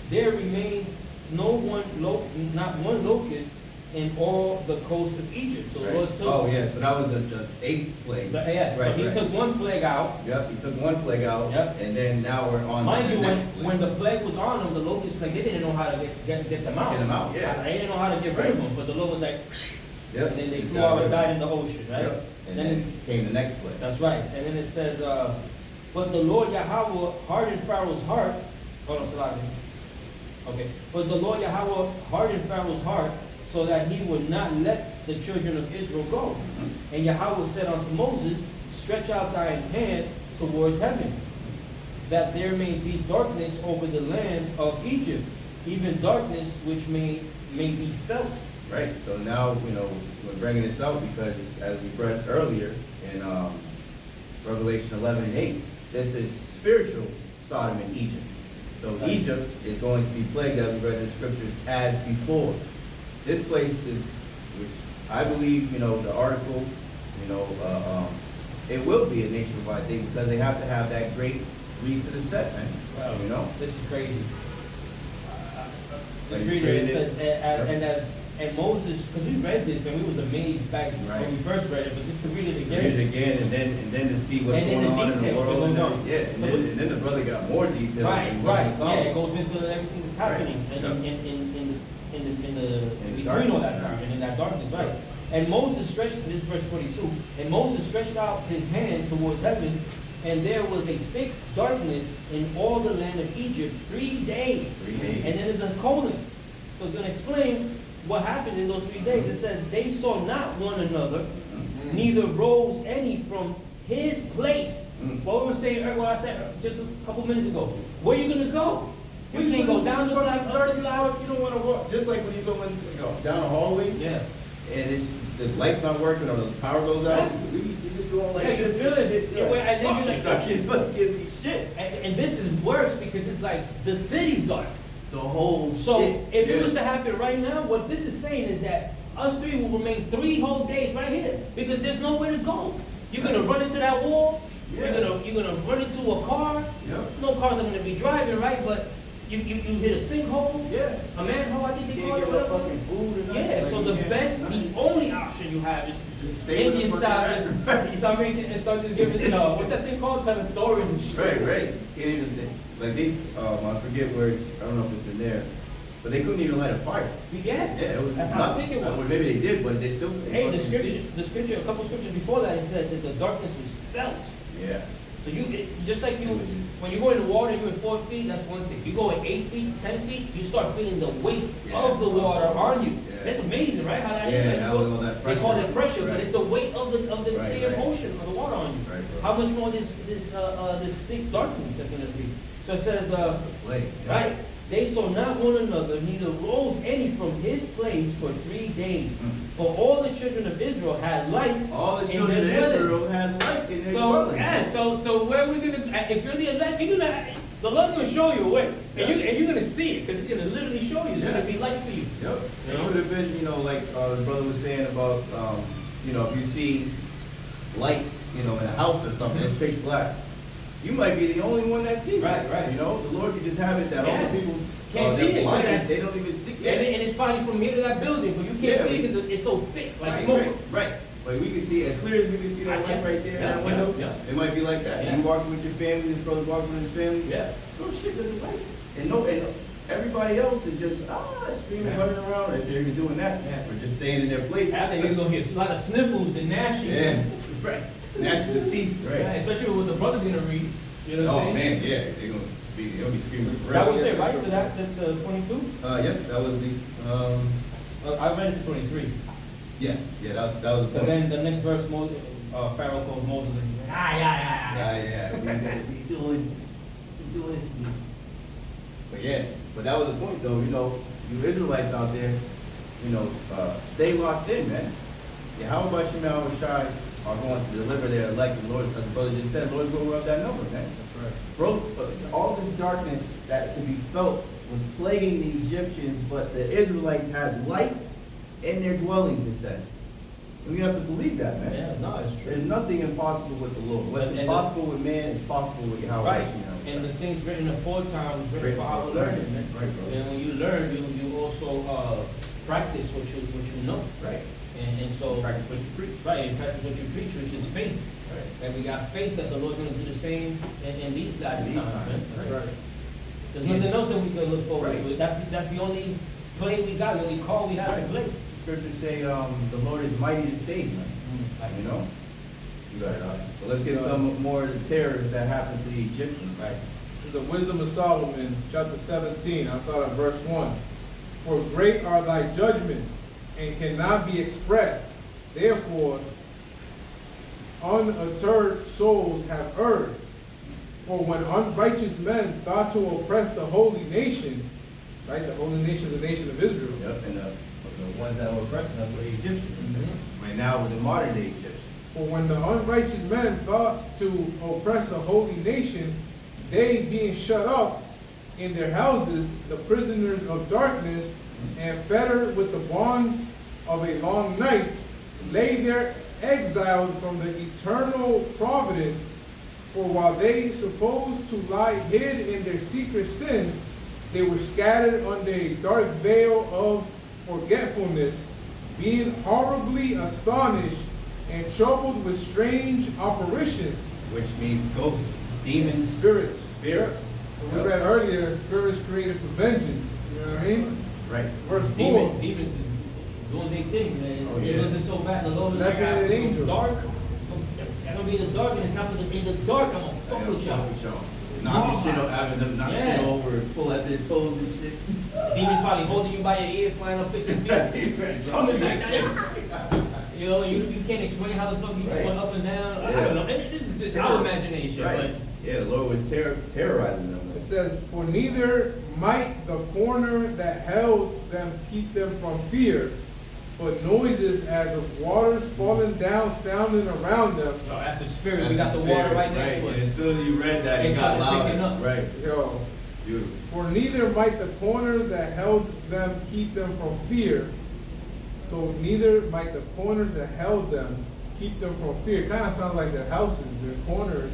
There remained not one locust in all the coast of Egypt. So the Lord took. Oh, yeah, so that was the eighth plague. Yeah, so Right, he right. took one plague out. Yep, he took one plague out. Yep. And then now we're on Mind to you, the when, next plague. when the plague was on them, the locust plague, they didn't know how to get them out. Get them out, yeah. They didn't know how to get rid of them, but the Lord was like, Yep. and then they He's flew got out rid and of died it. in the ocean, right? Yep. And Then then came the next plague. That's right. And then it says, but the Lord Yahawah hardened Pharaoh's heart. Hold on, Salafi. Okay. But the Lord Yahawah hardened Pharaoh's heart so that he would not let the children of Israel go. And Yahawah said unto Moses, stretch out thine hand towards heaven, that there may be darkness over the land of Egypt, even darkness which may be felt. Right, so now, we're bringing this out because as we read earlier in Revelation 11 and 8, this is spiritual Sodom and Egypt. So Right. Egypt is going to be plagued, as we read in the scriptures, as before. This place is, which I believe, the article, it will be a nationwide thing because they have to have that great read to the set, man. Wow. This is crazy. Like Let's read it. It created- says, and Moses, because we read this and we was amazed back Right. when we first read it, but just to read it Read it again. again and then to see what's And then going the on in the details, world. it goes on. Yeah, and then the brother got more details. Right, than what right, we saw. yeah, it goes into everything that's happening Right. and Yep. in the between all that darkness, time right. and in that darkness, right? And Moses stretched, this is verse 22, and Moses stretched out his hand towards heaven, and there was a thick darkness in all the land of Egypt 3 days. 3 days. And then there's a colon. So it's going to explain what happened in those 3 days. It says, they saw not one another, neither rose any from his place. What we were saying, what I said just a couple minutes ago. Where are you going to go? You can't go down the block, up the block. You don't want to walk, just like when you go down a hallway, Yeah. and the light's not working or the power goes out, Right. you just go like Yeah, you this. feel it. Yeah. And then you're like, Fuck, you can't see shit. and this is worse because it's like the city's dark. The whole So shit. if it Yeah. was to happen right now, what this is saying is that us three will remain 3 whole days right here because there's nowhere to go. You're gonna run into that wall. Yeah. You're gonna run into a car. Yep. No cars are gonna be driving, right? But you hit a sinkhole. Yeah. A manhole, I think they You call can't it. get no whatever. fucking food or nothing. Yeah. Like, So you the can't- best, nothing. the only option you have is Just save the Indian fucking style. rest. Just start making and start just giving what's that thing called? Telling stories and shit. Right. Can't even think. Like I forget where, I don't know if it's in there, but they couldn't even light a fire. Yeah. Yeah, it was That's how I nothing. think it was. Well, maybe they did, but they still. Hey, the fucking scripture, a couple scriptures before that, it says that the darkness was felt. Yeah. So just like when you go in the water, you're at 4 feet, that's one thing. You go at 8 feet, 10 feet, you start feeling the weight Yeah. of the water on you. Yeah. That's amazing, right? How that Yeah, is. Like, now you with go- all that they call pressure. it pressure, but Right. it's the weight of the Right, clear right. ocean, of the water on you. Right, bro. How much more this thick darkness that's gonna be. So it says, Play. right? They saw not one another, neither rose any from his place for 3 days. For all the children of Israel had light All the in children their of dwelling. Israel had light in their So, dwelling. yeah, so where are we gonna, if you're the elect, you're gonna, the Lord's gonna show you a way. And you're gonna see it, because He's gonna literally show you, it's Yeah. gonna be light for you. Yep. You It know? could have been, like the brother was saying about, if you see light, in a house or something, it's pitch black. You might be the only one that sees it. Right, right. The Lord could just have it that all Yeah. the people Can't they're see it, blind, yeah. they don't even see it. And it's probably from here to that building, but you Yeah. can't see it because it's so thick, like Right, smoke. Right. Like we can see, as clear as we can see that light right there in Yeah, that window, yeah. it might be like that. Yeah. You walking with your family, this brother's walking with his family. Yeah. Oh shit, there's a light. And everybody else is just, screaming, Yeah. running around, if they're even doing that. Yeah. Or just staying in their place. After you're gonna hear a lot of sniffles and gnashing. Yeah, right. Gnashing the teeth, Yeah, right. especially with the brother gonna read, you know what Oh I'm saying? man, yeah, they'll be screaming. That was it, right? So that's 22? Yep, that was I read it to 23. that was the But point. then the next verse, Moses, Pharaoh calls Moses and he's like, Yeah, we doing this. But that was the point though, you Israelites out there, stay locked in, man. Bahasham and Yahawashi are going to deliver their elected Lord, as the brother just said, Lord's going to rub that number, man. That's right. Bro, all this darkness that could be felt was plaguing the Egyptians, but the Israelites had light in their dwellings, it says. And we have to believe that, man. Yeah, no, it's true. There's nothing impossible with the Lord. What's And impossible with man is possible with Yahawah. Right, and the things written aforetime was written for our learning, man. Right, bro. And when you learn, you also practice what you know. Right. And so. Practice what you preach. Right, and practice what you preach, which is faith. Right. And we got faith that the Lord's gonna do the same in these last These times, times, man. Right. There's nothing else that we can look forward Right. to. That's the only play we got, the only call we have to play. Scriptures say, the Lord is mighty to save, man. You know? You got it, so let's get some more of the terrors that happened to the Egyptians. Right. This is the Wisdom of Solomon, chapter 17. I start at verse 1. For great are thy judgments, and cannot be expressed. Therefore, unuttered souls have erred. For when unrighteous men thought to oppress the holy nation, right? The holy nation is the nation of Israel. Yep, and the ones that were oppressing us were the Egyptians. Right now, with the modern day Egyptians. For when the unrighteous men thought to oppress the holy nation, they being shut up in their houses, the prisoners of darkness, and fettered with the bonds of a long night, lay there exiled from the eternal providence. For while they supposed to lie hid in their secret sins, they were scattered under a dark veil of forgetfulness, being horribly astonished and troubled with strange apparitions. Which means ghosts, demons, Spirits. spirits. So we read earlier, spirits created for vengeance. You know what I mean? Right. Verse 4. Demons is doing their thing, man. Oh, yeah. It wasn't so bad. The Lord was Left-handed angel. dark. I'm gonna be in the dark, and it's not in the dark. I'm gonna fuck with y'all. Knock shit up, having them knock Yeah. shit over, pull at their toes and shit. Demons probably holding you by your ears, flying up 50 feet. Coming back down. You know, you can't explain how the fuck you Right. going up and down. I Yeah. don't know. This is just our imagination. Right. Yeah, the Lord was terrorizing them. It says, for neither might the corner that held them keep them from fear, but noises as of waters falling down sounding around them. But, that's the spirit. We got the water right next to And as us. soon as you read that, it It got started picking louder. up. Right. Yo, Beautiful. for neither might the corner that held them keep them from fear, so neither might the corners that held them keep them from fear. Kind of sounds like their houses, their corners.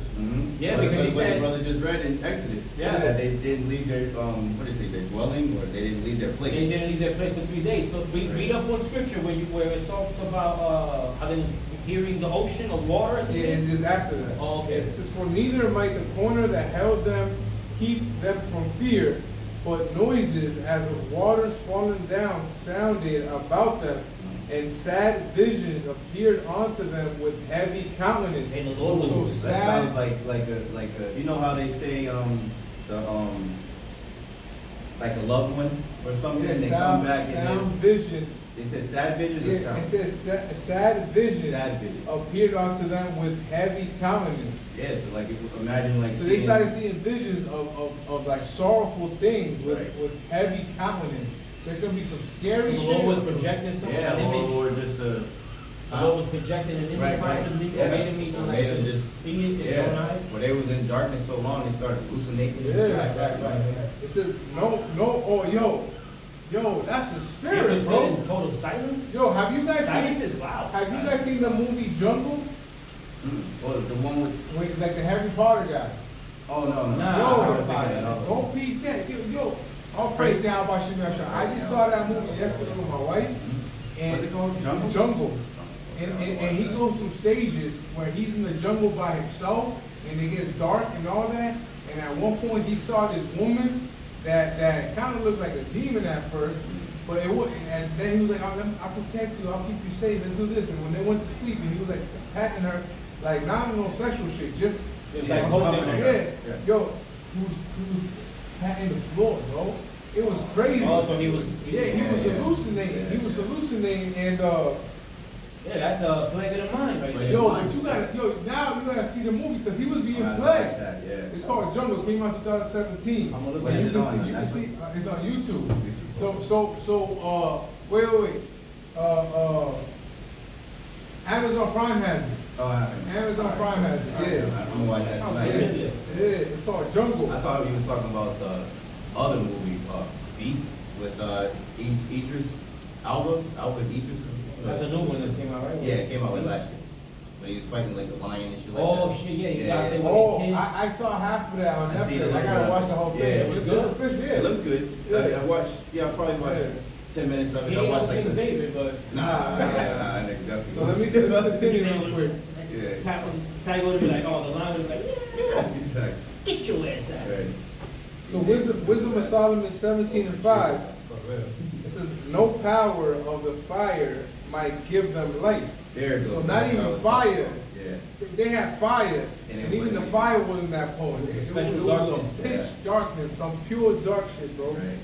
Yeah, But because he what the said- brother just read in Exodus. Yeah. That they didn't leave their, what is it, their dwelling, or they didn't leave their They place. didn't leave their place for 3 days. So read up on scripture where it talks about how they were hearing the ocean of water. I think. And just after that. Oh, okay. It says, for neither might the corner that held them keep them from fear, but noises as of waters falling down sounded about them, and sad visions appeared unto them with heavy countenance. And the Lord was- So That sounds sad. like a, you know how they say, like a loved one or something, and they come back and sound visions. they said sad visions or Yeah, sound? it says sad visions Sad visions. appeared unto them with heavy countenance. Yeah, so like, imagine like. So they started seeing visions of like sorrowful things with, Right. with heavy countenance. There's gonna be some scary The shit. Lord was projecting some Yeah, an image. or just The Lord was projecting an image Right, right. possibly, Yeah. or made him even Made him like just- see it in his own eyes. Where they was in darkness so long, they started hallucinating. Yeah. It says no, oh yo, that's a If spirit, it's bro. in total silence, Yo, have you guys silence seen? is loud. Have you guys seen the movie Jungle? Oh, the one with, With like the Harry Potter guy. oh, no. Nah, Yo, I was thinking another Go one. peep that. Yo, I'll praise the Yahawashi. I just saw that movie yesterday with my wife. And What's it called? Jungle? Jungle. And he goes through stages where he's in the jungle by himself, and it gets dark and all that. And at one point, he saw this woman that kind of looked like a demon at first, but it was, and then he was like, I'll protect you, I'll keep you safe, let's do this. And when they went to sleep, and he was like patting her, like not no sexual shit, just like holding her. yeah. Yo, he was patting the floor, bro. It was crazy. Oh, so he was hallucinating. He was hallucinating, and yeah, that's a plague of the mind right there. yo, but you gotta, now you gotta see the movie because he was being I like plagued. that, yeah. It's called Jungle. It came out 2017. I'm gonna look Where at is it. it on? You can see, Netflix? it's on YouTube. Wait. Amazon Prime has it. Oh, I haven't. Amazon Prime has it. Yeah. I'm gonna watch that Oh, tonight. yeah. Yeah, it's called Jungle. I thought he was talking about the other movie, Beast, with Idris Albert Idris. That's a new one that came out, right? Yeah, it came out like last year. When he was fighting like the lion and shit like that. Oh, shit, yeah, you got them. Oh, I saw half of that on I seen Netflix. it. I gotta watch the whole thing. Yeah, it was It's good. official, yeah. It looks good. Yeah. I watched, yeah, I probably watched Yeah. 10 minutes of He it, I ain't watched no like King the. David, but. Nah, definitely. So let me continue real quick. Yeah. Tiger would be like, oh, the lion would be like, yeah, Exactly. get your ass out. Right. So Wisdom of Solomon 17:5, it says, no power of the fire might give them light. There it goes. So not even fire. Yeah. They had fire, And and it even the wasn't- fire wasn't that potent. It was Special a darkness. pitch darkness, some pure dark shit, bro. Right.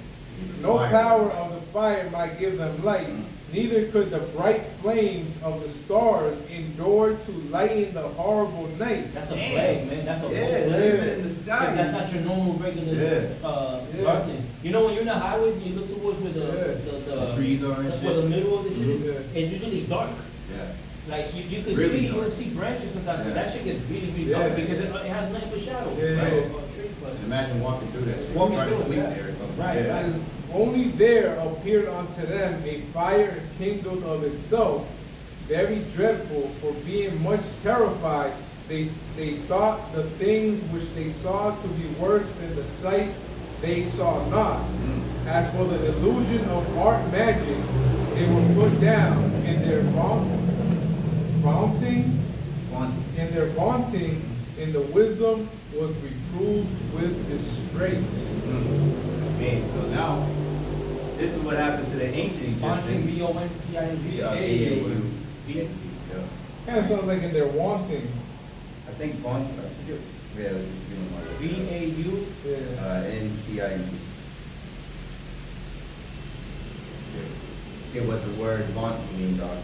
No Fire. power of the fire might give them light, neither could the bright flames of the stars endure to lighten the horrible night. That's a Damn. plague, man, that's a whole Yeah, plague. living in the sky. That's not your normal, regular, Yeah. darkness. You know, when you're in the highways and you look towards where The trees are and that's shit. where the middle of the shit, Yeah. it's usually dark. Yeah. Like, you could Really see, dark. you'll see branches sometimes, but Yeah. that shit gets really, really Yeah. dark because it has nothing but shadows. Yeah. Right, Yeah. or trees, but- And imagine walking through that shit. Walking trying to through it, sleep yeah. there or something. Right, Yeah. right. It says, only there appeared unto them a fire kindled of itself, very dreadful, for being much terrified, they thought the things which they saw to be worse than the sight they saw not. As for the illusion of art magic, they were put down in their vaunting, and the wisdom was reproved with disgrace. Man, so now, this is what happened to the ancient Bonting, Egyptians. B-O-N-T-I-N-G. Yeah. Kind of sounds like in their wanting. I think Bond, I forget. Yeah, B-A-U. Yeah. N-T-I-N-G. It was the word vaunting means darkness.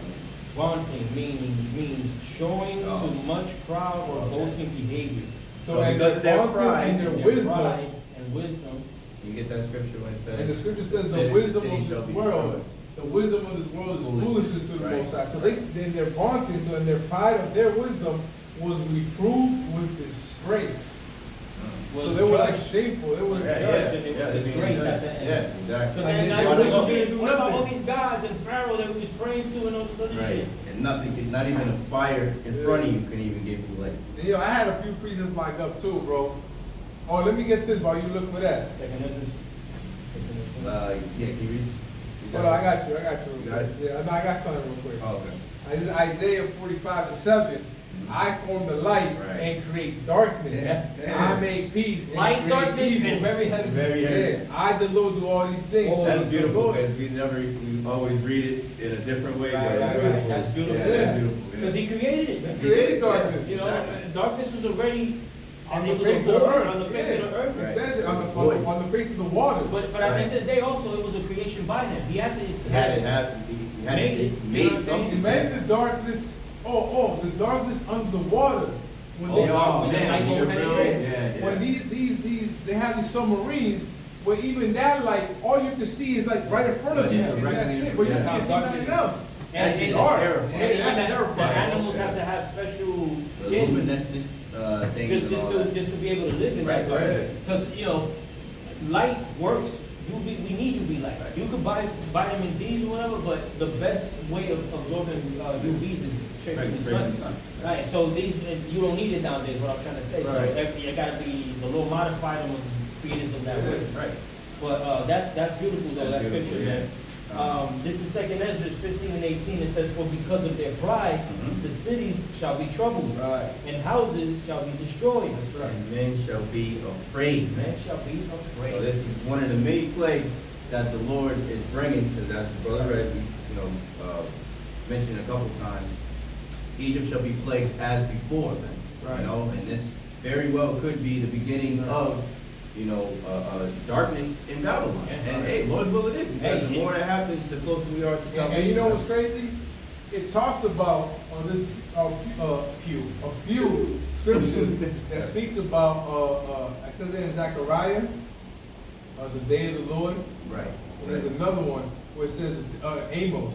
Vaunting means showing Oh. to much proud or Okay. boasting behavior. So in because their of their vaunting pride, and their Their wisdom, pride and wisdom. You get that scripture when it says. and the scripture says the city- wisdom city of shall this be world, destroyed. the wisdom of this world is foolishness to the Right. Most High. So they, in their vaunting, so in their pride of their wisdom, was reproved with disgrace. So they were like shameful, they were Yeah, judged. It was yeah, they're being disgrace judged. at the end. Yeah, So exactly. Like then they- now they you wasn't look gonna at- do what about all nothing. these gods and Pharaoh that we was praying to and all this other Right, shit? and nothing, not even a fire in front of you can even give you light. And, I had a few preachers lined up too, bro. Oh, let me get this while you look for that. Second Ezra. Yeah, can you read? You Hold on, I it? got you. You got it? Yeah, no, I got something real quick. Oh, okay. This is Isaiah 45:7. I form the light Right. and create darkness. Yeah. I make peace and Light, create darkness, evil. and very heavy. Very Yeah, heavy. I the Lord do all these things. Oh, That's says the beautiful, Lord. because we always read it in a different way. Right, but right, it's right. That's beautiful. Yeah, that's beautiful. Because he created it. He created darkness. You know, Exactly. darkness was already On the it was face of a the void earth. on the face of the earth. It Right. says it on the, Void. on the face of the waters. But at the end of the day, also it was a creation by him. He had to. He had to have, he had Made to it. You know what make I'm saying? something. Imagine the darkness. The darkness under the water. When they, Oh, when they man, like you go really- penetrate. when these they have these submarines where even that light, all you can see is like right in front of you, Yeah, and right that's in it. But you yeah. can't see nothing else. And That's it- dark. terrifying. Yeah, And that's the terrifying. animals Yeah. have to have special The skin. luminescent, things and all that. Just to be able to live in that Right, darkness. right. Because, light works, we need UV light. Right. You could buy vitamin D's or whatever, but the best way of absorbing UVs is straight Right, from the straight from the sun. sun. Right, so you don't need it nowadays, what I'm trying to say. So Right. you gotta be, the Lord modified them and created them that way. Right. But that's beautiful though, That's that beautiful, picture, man. yeah. This is Second Ezra 15 and 18. It says, "For because of their pride, Mhm. the cities shall be troubled, Right. and houses shall be destroyed. And men shall be afraid. Men shall be So afraid." this is one of the many plagues that the Lord is bringing, because as Brother Red, mentioned a couple times, Egypt shall be plagued as before, man. Right. And this very well could be the beginning of, darkness in Babylon. Yeah. And hey, Lord will it is, because Hey, the more that happens, the closer we are to salvation. And you know what's crazy? It talks about on this a few scriptures that speaks about I said that in Zechariah, the day of the Lord. Right. And there's another one where it says Amos,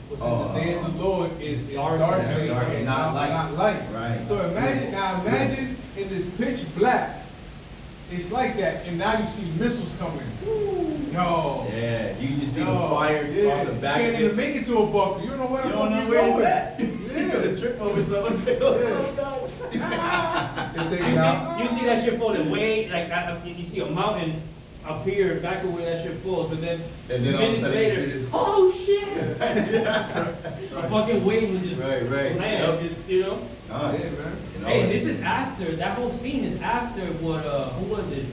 which says the day of the Lord is Dark, darkness dark and and not light. not light. Right. So imagine in this pitch black, it's like that, and now you see missiles coming. Yo. Yeah, you just see the Yo, fire yeah, on the back you of can't even it. make it to a bunker. You don't know where You the don't fuck know you're where going. it's at. You're gonna trip over something. They take it out. You see that shit falling way, like you see a mountain appear back where that shit falls, but then And then all of a minutes sudden you see later, this- oh shit! A fucking wave was just Right. land, Yep. just, you know. Ah, Yeah, man. you know, Hey, this is after, that whole scene is after what, who was it?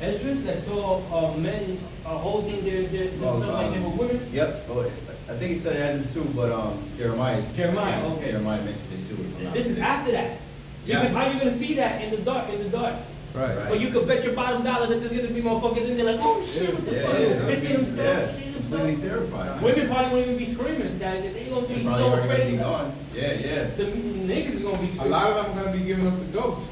Ezra that saw, men, holding their Oh, stuff like they were women? Yep, oh, I think he said it has too, but, Jeremiah. Jeremiah, okay. Jeremiah mentioned it too. if I'm not This is after that. Yeah. Because how you gonna see that in the dark, Right. But you could bet your bottom dollar that there's gonna be motherfuckers in there like, oh shit, what the Yeah, fuck? yeah, Pissing themselves, Yeah, shitting completely themselves. terrified. Women probably won't even be screaming that they gonna be Probably so already gonna be afraid. gone. Yeah. The niggas is gonna be A screaming. lot of them are gonna be giving up the ghost. Oh,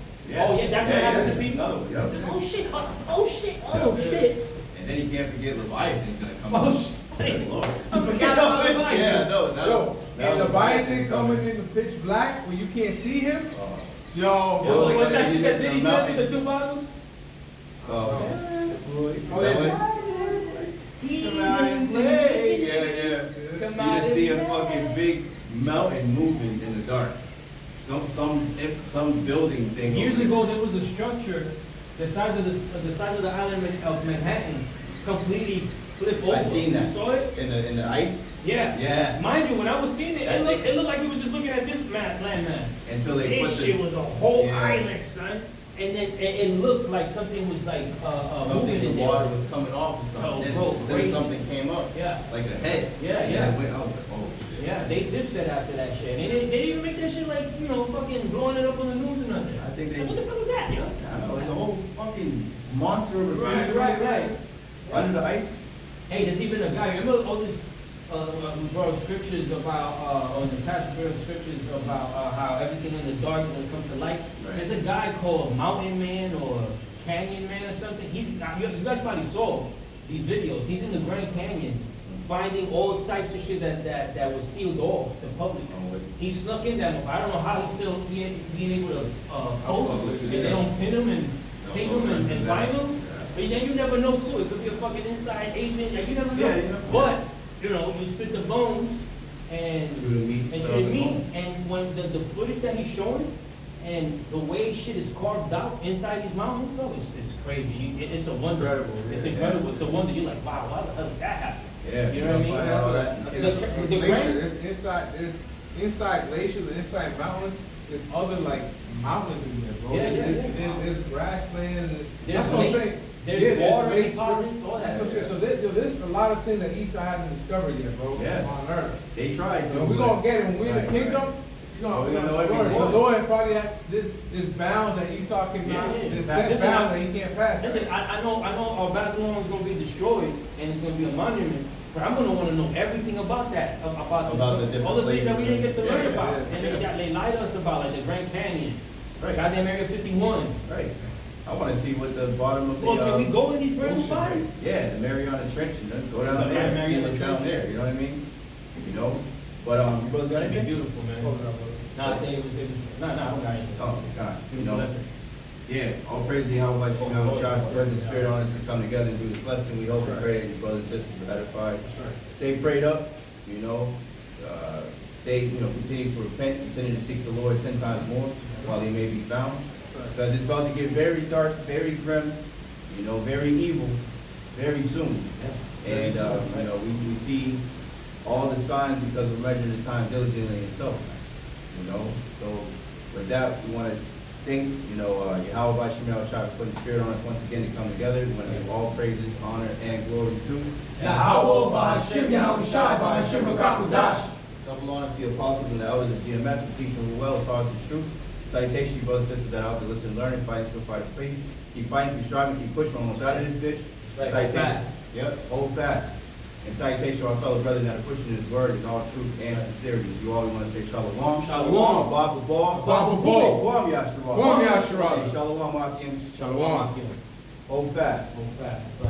yeah, that's what happens to people. No, yep. Oh shit, oh shit, oh shit. And then you can't forget Leviathan's gonna come. Oh out. shit. Lord. I forgot about the bike. Yeah, no, Yo, and the Leviathan coming in the pitch black where you can't see him. Yo, Oh, like what's that, that shit you that get Diddy the said mountain. with the two bottles? Oh, Oh, yeah. yeah. Come You out just see a and fucking big mountain moving in the dark. Some building thing. Years over ago, there was a structure, the size of the island of Manhattan, completely flipped over. I seen that. You saw it? in the ice. Yeah. Yeah. Mind you, when I was seeing it, it looked like we were just looking at this landmass. Until they This put the shit was a whole Yeah. island, son. And then it looked like something was like something moving the in water there. was coming off or Oh, something. bro, Then crazy. something came up. Yeah. Like a head. Yeah, And yeah. it went, I was like, oh shit. Yeah, they did set after that shit. And they even make that shit like, you know, fucking blowing it up on the news and nothing. I think they- What the fuck was that, yo? I know, it's a whole fucking monster of a Right, creature right. under the ice. Hey, there's even a guy, remember all these, we brought scriptures about, on the past scriptures about how everything in the dark when it comes to light? Right. There's a guy called Mountain Man or Canyon Man or something. You guys probably saw these videos. He's in the Grand Canyon finding all types of shit that was sealed off to public. Oh, wait. He snuck in that. I don't know how he's still being able to post. publish it, And they yeah. don't pin him and ping him and Yeah. find him. But then you never know too. It could be a fucking inside agent. Like, you never know. Yeah, you never know. But you know, you spit the bones and Chew the meat, and spit chew out the the meat. bones. And when the footage that he's showing and the way shit is carved out inside these mountains, bro, it's crazy. It's a wonder. Incredible, It's yeah. incredible. It's a wonder. You're like, wow, why the hell did that happen? Yeah. You know what I mean? find out all that. The Glacier, grand- there's inside glaciers and inside mountains, there's other like mountains in there, bro. Yeah. There's grassland. There's That's what I'm lakes, saying. there's Yeah, water lakes, deposits, all that. That's what I'm saying. So there's a lot of things that Esau hasn't discovered yet, bro, Yeah. on Earth. They tried to. So we're gonna get it when we're in the Right, kingdom. right. We're Oh, we gonna know explore it. everything. The Lord probably has this bound that Esau cannot, Yeah. this Listen, bound that he can't pass. Listen, I know our Babylon is gonna be destroyed and it's gonna be a monument, but I'm gonna wanna know everything about that, About the different all the things that we didn't get to places. learn Yeah, about. yeah, And yeah. they lied to us about, like the Grand Canyon, Right. goddamn Area 51. Right. I wanna see what the bottom of the, Well, can we go in these brand new ocean bodies? is. Yeah, the Mariana Trench, and then go down The there and see Mariana what's down Trench. there, you know what I mean? You know? But, you brothers got That'd be anything? beautiful, man. Hold it up, brother. Nah, I think it was, no, I don't got anything. Oh, God, you know. Bless it. Yeah, all praise to Yahawah, you know, God's presence, spirit on us to come together and do this lesson. We hope and pray that you brothers and sisters are edified. right. Stay prayed up, you know, continue to repent, continue to seek the Lord 10 times more while he may be found. Because it's about to get very dark, very grim, you know, very evil, very soon. And, we see all the signs because we're measuring the time diligently and so, you know. So with that, we want to thank, Yahawah Bahasham for putting spirit on us once again to come together. We want to give all praises, honor, and glory to Yahawah Bahasham, Yahawashi, Bahasham Rakakudash. double honor to the apostles and the elders of GMF for teaching them well as far as the truth. Salutation, you brothers and sisters that are out there listening, learning, fighting, still fighting, please. Keep fighting, keep striving, keep pushing on one side of this bitch. Right, Salutation. hold fast. Yep, hold fast. And salutation to our fellow brethren that are pushing his word in all truth and sincerity. You all want to say shalom. Shalom. Baba Ball. Baba Ball. Guam Yashara. Guam Yashara. Shalom, Akim. Shalom. Hold fast. Hold fast. Right.